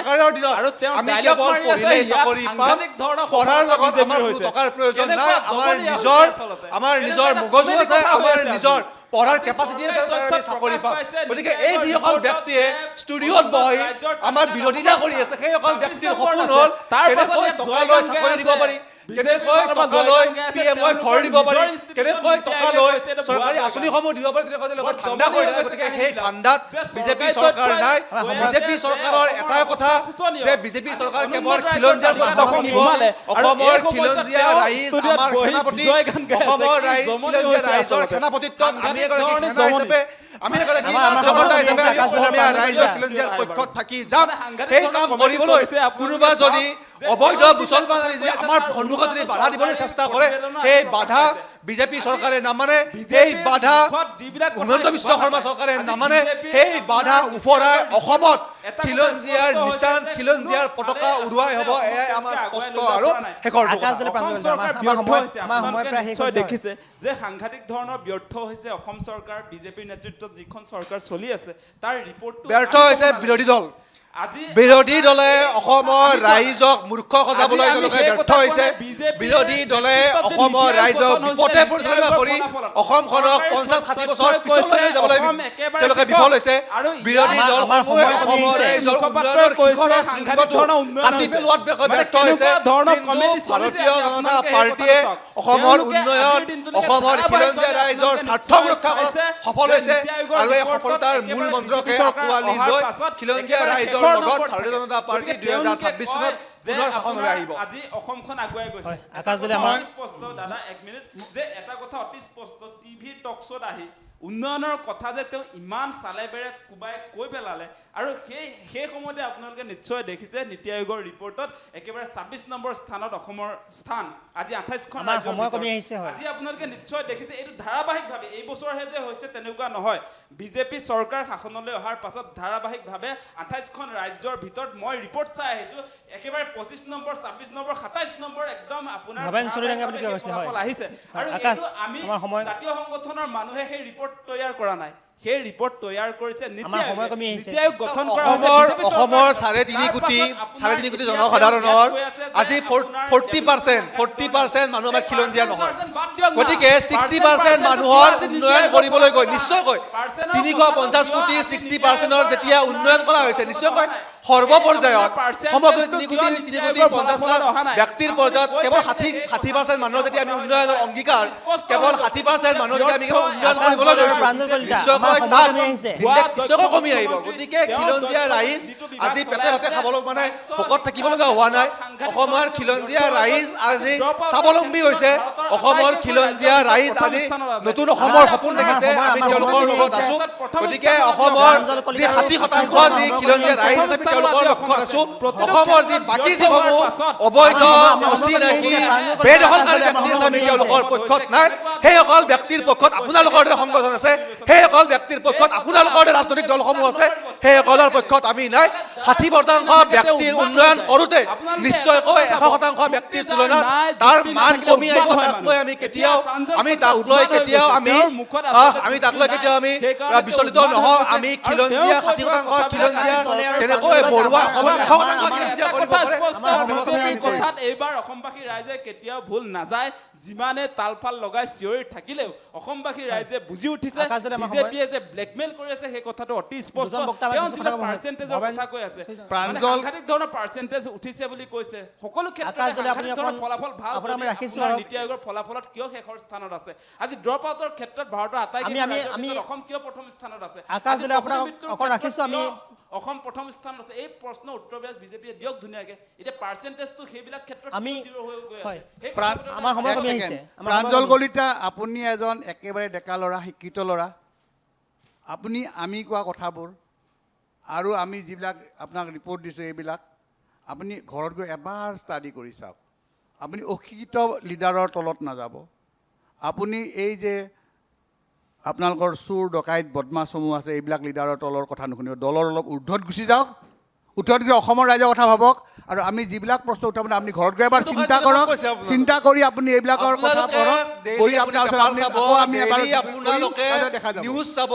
আৰু তেওঁ আমি ডাইলগ কেৱল মাৰি আছে পঢ়িলেই ইয়াত চাকৰি পাম সাংঘাতিক ধৰণৰ পঢ়াৰ লগত আমাৰ কোনো টকাৰ প্ৰয়োজন নাই আমাৰ নিজৰ মগজু আছে আমাৰ নিজৰ পঢ়াৰ কেপাচিটি আছে তাৰ আমি চাকৰি পাম গতিকে এই যিসকল ব্যক্তিয়ে ষ্টুডিঅ'ত বহি আমাৰ বিৰোধিতা কৰি আছে সেইসকল ব্যক্তিৰ সপোন হ'ল কেনেকৈ টকা লৈ চাকৰি দিব পাৰি কেনেকৈ টকা লৈ PMই ঘৰ দিব পাৰি কেনেকৈ টকা লৈ চৰকাৰী আঁচনিসমূহ দিব পাৰি তেনেকৈ তেওঁলোকে ঠাণ্ডা কৰি থাকে গতিকে সেই ঠাণ্ডাত বিজেপি চৰকাৰ নাই বিজেপি চৰকাৰৰ এটাই কথা যে বিজেপি চৰকাৰ কেৱল খিলঞ্জীয়াৰ কথা শুনিব অসমৰ খিলঞ্জীয়া ৰাইজ আমাৰ সেনাপতি অসমৰ খিলঞ্জীয়া ৰাইজৰ সেনাপতিত্বত আমি এগৰাকী সেনা হিচাপে আমি এগৰাকী জনতা হিচাপে অসমীয়া ৰাইজৰ খিলঞ্জীয়াৰ পক্ষত থাকি যাম সেই কাম কৰিবলৈ কোনোবা যদি অবৈধ মুছলমান আনি যদি আমাৰ সন্মুখত যদি বাধা দিবলৈ চেষ্টা কৰে সেই বাধা বিজেপি চৰকাৰে নামানে সেই বাধা হিমন্ত বিশ্ব শৰ্মা চৰকাৰে নামানে সেই বাধা উফৰাই অসমত খিলঞ্জীয়াৰ নিচান খিলঞ্জীয়াৰ পতাকা উৰুৱাই হ'ব এয়াই আমাৰ স্পষ্ট আৰু শেষৰ দেখিছে যে সাংঘাতিক ধৰণৰ ব্যৰ্থ হৈছে অসম চৰকাৰ বিজেপিৰ নেতৃত্বত যিখন চৰকাৰ চলি আছে তাৰ ৰিপৰ্টটো ব্যৰ্থ হৈছে বিৰোধী দল আজি বিৰোধী দলে অসমৰ ৰাইজক মূৰ্খ সজাবলৈ তেওঁলোকে ব্যৰ্থ হৈছে বিৰোধী দলে অসমৰ ৰাইজক বিপথে পৰিচালনা কৰি অসমখনক 50-60 বছৰ পিছলৈ লৈ যাবলৈ তেওঁলোকে বিফল হৈছে বিৰোধী দল অসমৰ ৰাইজৰ উন্নয়নৰ শিখৰৰ শৃংখটো কাটি পেলোৱাত ব্যৰ্থ হৈছে ভাৰতীয় জনতা পাৰ্টীয়ে অসমৰ উন্নয়ন অসমৰ খিলঞ্জীয়া ৰাইজৰ স্বাৰ্থ ৰক্ষা কৰাত সফল হৈছে আৰু এই সফলতাৰ মূল মন্ত্ৰকে আঁকোৱালি লৈ খিলঞ্জীয়া ৰাইজৰ লগত ভাৰতীয় জনতা পাৰ্টি 2026 চনত পুনৰ শাসনলৈ আহিব আজি অসমখন আগুৱাই গৈছে আকাশ দিলে আমাৰ স্পষ্ট দাদা এক মিনিট যে এটা কথা অতি স্পষ্ট টিভি টক শ্ব'ত আহি উন্নয়নৰ কথা যে তেওঁ ইমান চালে বেৰে কোবাই কৈ পেলালে আৰু সেই সময়তে আপোনালোকে নিশ্চয় দেখিছে নীতি আয়োগৰ ৰিপৰ্টত একেবাৰে 26 নম্বৰ স্থানত অসমৰ স্থান আজি 28খন সময় কমি আহিছে আজি আপোনালোকে নিশ্চয় দেখিছে এইটো ধাৰাবাহিকভাৱে এই বছৰহে যে হৈছে তেনেকুৱা নহয় বিজেপি চৰকাৰ শাসনলৈ অহাৰ পাছত ধাৰাবাহিকভাৱে 28খন ৰাজ্যৰ ভিতৰত মই ৰিপৰ্ট চাই আহিছো একেবাৰে 25 নম্বৰ 26 নম্বৰ 27 নম্বৰ একদম আপোনাৰ আহিছে আৰু এইটো আমি জাতীয় সংগঠনৰ মানুহে সেই ৰিপৰ্ট তৈয়াৰ কৰা নাই সেই ৰিপৰ্ট তৈয়াৰ কৰিছে আমাৰ সময় কমি আহিছে। নীতি আয়োগ গঠন কৰা অসমৰ 3.5 কোটি জনসাধাৰণৰ আজি 40% মানুহ আমাৰ খিলঞ্জীয়া নহয়। গতিকে 60% মানুহৰ উন্নয়ন কৰিবলৈ গৈ নিশ্চয়কৈ 350 কোটি 60%ৰ যেতিয়া উন্নয়ন কৰা হৈছে নিশ্চয়কৈ সৰ্বপৰ্যায়ত সমগ্ৰ 3.50 ব্যক্তিৰ পৰ্যায়ত কেৱল 60% মানুহৰ যেতিয়া আমি উন্নয়নৰ অংগীকাৰ কেৱল 60% মানুহৰ যেতিয়া আমি উন্নয়ন কৰিবলৈ লৈছোঁ নিশ্চয়কৈ তাত নিশ্চয়কৈ কমি আহিব। গতিকে খিলঞ্জীয়া ৰাইজ আজি পেটে ভাতে খাবলৈ মানে ভোকত থাকিব লগা হোৱা নাই। অসমৰ খিলঞ্জীয়া ৰাইজ আজি স্বাৱলম্বী হৈছে। অসমৰ খিলঞ্জীয়া ৰাইজ আজি নতুন অসমৰ সপোন দেখিছে। আমি তেওঁলোকৰ লগত আছো। গতিকে অসমৰ যি 60% যি খিলঞ্জীয়া ৰাইজ আছে তেওঁলোকৰ লক্ষ্যত আছো। অসমৰ যি বাকী যিসমূহ অবৈধ অচিনাকি বেদখলকাৰী ব্যক্তি আছে আমি তেওঁলোকৰ পক্ষত নাই। সেইসকল ব্যক্তিৰ পক্ষত আপোনালোকৰ দৰে সংগঠন আছে। সেইসকল ব্যক্তিৰ পক্ষত আপোনালোকৰ দৰে ৰাজনৈতিক দলসমূহ আছে। সেইসকলৰ পক্ষত আমি নাই। 60% ব্যক্তিৰ উন্নয়ন কৰোঁতে নিশ্চয়কৈ 100% ব্যক্তিৰ তুলনাত তাৰ মান কমি আহিব। তাক লৈ আমি কেতিয়াও বিচলিত নহওঁ। আমি খিলঞ্জীয়া 60% খিলঞ্জীয়া তেনেকৈ বৰুৱা অসমত 100% খিলঞ্জীয়া কৰিব পাৰে। কথাত এইবাৰ অসমবাসী ৰাইজে কেতিয়াও ভুল নাযায়। যিমানে তালফাল লগাই চিঞৰি থাকিলেও অসমবাসী ৰাইজে বুজি উঠিছে বিজেপিয়ে যে ব্লেকমেইল কৰি আছে সেই কথাটো অতি স্পষ্ট। তেওঁ যিটো পাৰ্চেণ্টেজৰ কথা কৈ আছে সাংঘাতিক ধৰণৰ পাৰ্চেণ্টেজ উঠিছে বুলি কৈছে। সকলো ক্ষেত্ৰতে ফলাফল ভাল নীতি আয়োগৰ ফলাফলত কিয় শেষৰ স্থানত আছে? আজি ড্ৰপ আউটৰ ক্ষেত্ৰত ভাৰতৰ আটাইকেইখন অসম কিয় প্ৰথম স্থানত আছে? অসম প্ৰথম স্থানত আছে। এই প্ৰশ্নৰ উত্তৰবিলাক বিজেপিয়ে দিয়ক ধুনীয়াকে। এতিয়া পাৰ্চেণ্টেজটো সেইবিলাক ক্ষেত্ৰত প্ৰাঞ্জল কলিতা, আপুনি এজন একেবাৰে ডেকা ল'ৰা, শিক্ষিত ল'ৰা। আপুনি আমি কোৱা কথাবোৰ আৰু আমি যিবিলাক আপোনাক ৰিপৰ্ট দিছোঁ এইবিলাক আপুনি ঘৰত গৈ এবাৰ ষ্টাডি কৰি চাওক। আপুনি অশিক্ষিত লিডাৰৰ তলত নাযাব। আপুনি এই যে আপোনালোকৰ চোৰ ডকাইত বদমাছসমূহ আছে এইবিলাক লিডাৰৰ তলৰ কথা নুশুনিব। দলৰ অলপ ঊৰ্ধত গুচি যাওক। উত্তৰত গৈ অসমৰ ৰাইজৰ কথা ভাবক। আৰু আমি যিবিলাক প্ৰশ্ন উঠাব আপুনি ঘৰত গৈ এবাৰ চিন্তা কৰক। চিন্তা কৰি আপুনি এইবিলাকৰ কথা পঢ়ক। নিউজ চাব।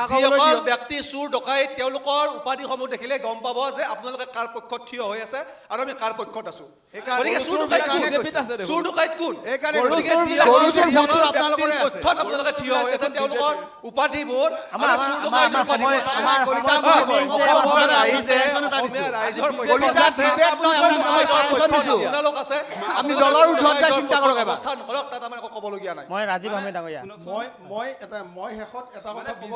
যিসকল ব্যক্তি চোৰ ডকাইত তেওঁলোকৰ উপাধিসমূহ দেখিলে গম পাব যে আপোনালোকে কাৰ পক্ষত থিয় হৈ আছে আৰু আমি কাৰ পক্ষত আছো। চোৰ ডকাইত কোন? আপোনালোকে থিয় হৈ আছে তেওঁলোকৰ উপাধিবোৰ ক'বলগীয়া নাই। মই ৰাজীৱ আহমেদ ডাঙৰীয়া। মই শেষত এটা কথা ক'ব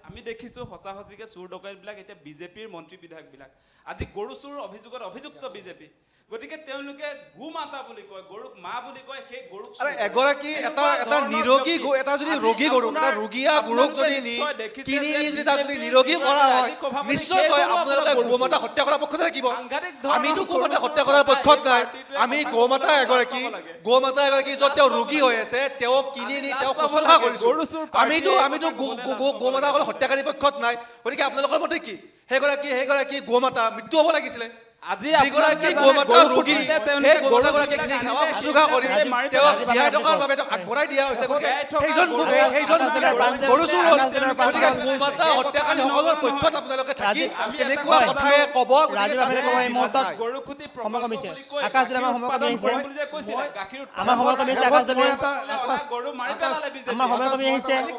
আমি দেখিছো সঁচা সঁচিকে চোৰ ডকাইতবিলাক এতিয়া বিজেপিৰ মন্ত্ৰী বিধায়কবিলাক আজি গৰু চোৰ অভিযোগত অভিযুক্ত বিজেপি। গতিকে তেওঁলোকে গো মাতা বুলি কয়, গৰুক মা বুলি কয়। সেই গৰুক এগৰাকী এটা নিৰোগী এটা যদি ৰোগী গৰু এটা ৰোগীয়া গৰুক যদি কিনি যদি তাক যদি নিৰোগী কৰা হয় নিশ্চয়কৈ আপোনালোকে গো মাতা হত্যা কৰাৰ পক্ষতে থাকিব। আমিতো গো মাতা হত্যা কৰাৰ পক্ষত নাই। আমি গো মাতা এগৰাকী য'ত তেওঁ ৰোগী হৈ আছে তেওঁক কিনি নি তেওঁক শুশ্ৰূষা কৰিছোঁ। আমিতো গো মাতাসকলক হত্যাকাৰীৰ পক্ষত নাই। গতিকে আপোনালোকৰ মতে কি সেইগৰাকী গো মাতা মৃত্যু হ'ব লাগিছিলে? আজি যিগৰাকী গোমাতা ৰোগী সেই গোমাতাগৰাকীক সেৱা শুশ্ৰূষা কৰি তেওঁক জীয়াই থকাৰ বাবে তেওঁক আগবঢ়াই দিয়া হৈছে। সেইজন গৰু চোৰ হ'ল। গতিকে গোমাতা হত্যাকাৰীসকলৰ পক্ষত আপোনালোকে থাকি তেনেকুৱা কথাই ক'ব।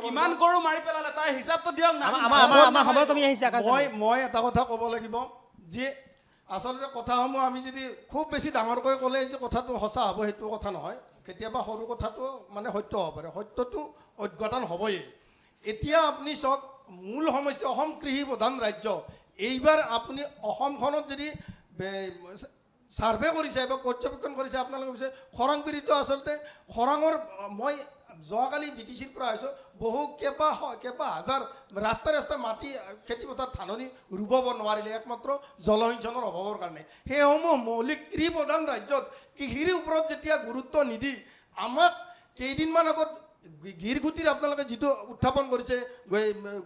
কিমান গৰু মাৰি পেলালে তাৰ হিচাপটো দিয়ক না। মই এটা কথা ক'ব লাগিব যে আচলতে কথাসমূহ আমি যদি খুব বেছি ডাঙৰকৈ ক'লে যে কথাটো সঁচা হ'ব সেইটো কথা নহয়। কেতিয়াবা সৰু কথাটো মানে সত্য হ'ব পাৰে। সত্যটো অজ্ঞাতন হ'বই। এতিয়া আপুনি চাওক মূল সমস্যা অসম কৃষি প্ৰধান ৰাজ্য। এইবাৰ আপুনি অসমখনত যদি ছাৰ্ভে কৰিছে বা পৰ্যবেক্ষণ কৰিছে আপোনালোকে কৈছে খৰাং পীড়িত। আচলতে খৰাঙৰ মই যোৱাকালি BTCৰ পৰা আহিছোঁ। বহু কেইবা হাজাৰ ৰাস্তাই মাটি খেতিপথাৰ ধাননি ৰুব নোৱাৰিলে একমাত্ৰ জলসিঞ্চনৰ অভাৱৰ কাৰণে। সেইসমূহ মৌলিক কৃষি প্ৰধান ৰাজ্যত কৃষিৰ ওপৰত যেতিয়া গুৰুত্ব নিদি আমাক কেইদিনমান আগত গিৰগুটিৰ আপোনালোকে যিটো উত্থাপন কৰিছে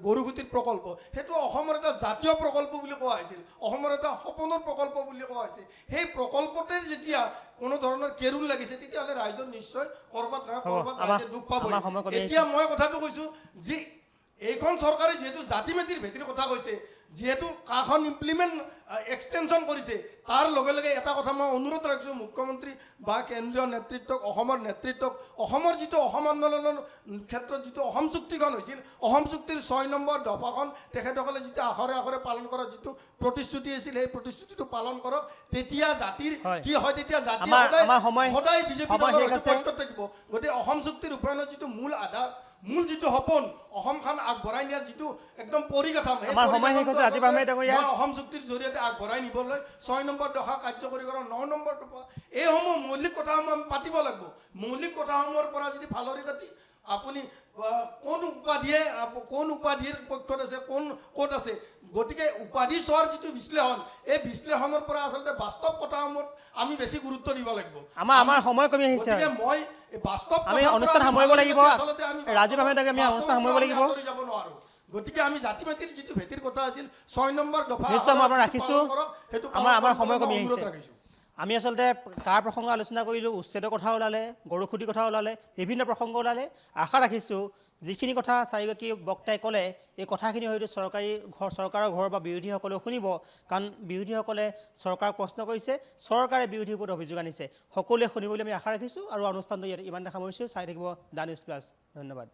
গৰুগুটিৰ প্ৰকল্প, সেইটো অসমৰ এটা জাতীয় প্ৰকল্প বুলি কোৱা হৈছিল, অসমৰ এটা সপোনৰ প্ৰকল্প বুলি কোৱা হৈছিল। সেই প্ৰকল্পতে যেতিয়া কোনো ধৰণৰ কেৰুণ লাগিছে, তেতিয়াহ'লে ৰাইজৰ নিশ্চয় ক'ৰবাত নহয় ক'ৰবাত ৰাইজে দুখ পাব। এতিয়া মই কথাটো কৈছোঁ যে এইখন চৰকাৰে যিহেতু জাতি মেটিৰ ভেটিৰ কথা কৈছে, যিহেতু কাখন ইমপ্লিমেণ্ট এক্সটেনশ্যন কৰিছে, তাৰ লগে লগে এটা কথা মই অনুৰোধ ৰাখিছোঁ মুখ্যমন্ত্ৰী বা কেন্দ্ৰীয় নেতৃত্বক, অসমৰ নেতৃত্বক, অসমৰ যিটো অসম আন্দোলনৰ ক্ষেত্ৰত যিটো অসম চুক্তিখন হৈছিল, অসম চুক্তিৰ 6 নম্বৰ দফাখন তেখেতসকলে যিটো আখৰে আখৰে পালন কৰা যিটো প্ৰতিশ্ৰুতি আছিল, সেই প্ৰতিশ্ৰুতিটো পালন কৰক। তেতিয়া জাতিৰ কি হয়, তেতিয়া জাতি সদায় বিজেপি পক্ষত থাকিব। গতিকে অসম চুক্তিৰ ৰূপায়ণৰ যিটো মূল আধাৰ, মূল যিটো সপোন, অসমখন আগবঢ়াই নিয়াৰ যিটো একদম পৰিকাঠামো, অসম চুক্তিৰ জৰিয়তে আগবঢ়াই নিবলৈ 6 নম্বৰ দফা কাৰ্যকৰী কৰা, 9 নম্বৰ দফা, এইসমূহ মৌলিক কথাসমূহ আমি পাতিব লাগিব। মৌলিক কথাসমূহৰ পৰা যদি ফালৰি কাটি আপুনি কোন উপাধিৰ পক্ষত আছে, ক'ত আছে, গতিকে উপাধি চোৱাৰ যিটো বিশ্লেষণ, এই বিশ্লেষণৰ পৰা আচলতে বাস্তৱ কথাসমূহত আমি বেছি গুৰুত্ব দিব লাগিব। আমাৰ সময় কমি আহিছে, মই বাস্তৱ আমি অনুষ্ঠান সামৰিব লাগিব, ৰাজীৱ আহমেদকে আমি অনুষ্ঠান সামৰিব লাগিব। যাব নোৱাৰো। গতিকে আমি জাতি মাটিৰ যিটো ভেটিৰ কথা আছিল 6 নম্বৰ দফা নিশ্চয় মই আপোনাক ৰাখিছোঁ, সেইটো আমাৰ সময় কমি আহিছে। ৰাখিছোঁ। আমি আচলতে কাৰ প্ৰসংগ আলোচনা কৰিলোঁ, উচ্ছেদৰ কথা ওলালে, গৰুখুটিৰ কথা ওলালে, বিভিন্ন প্ৰসংগ ওলালে। আশা ৰাখিছোঁ যিখিনি কথা চাৰিগৰাকী বক্তাই ক'লে, এই কথাখিনি হয়তো চৰকাৰৰ ঘৰ বা বিৰোধীসকলেও শুনিব, কাৰণ বিৰোধীসকলে চৰকাৰক প্ৰশ্ন কৰিছে, চৰকাৰে বিৰোধীৰ ওপৰত অভিযোগ আনিছে। সকলোৱে শুনিব বুলি আমি আশা ৰাখিছোঁ আৰু অনুষ্ঠানটো ইমানতে সামৰিছোঁ। চাই থাকিব দা নিউজ প্লাছ। ধন্যবাদ।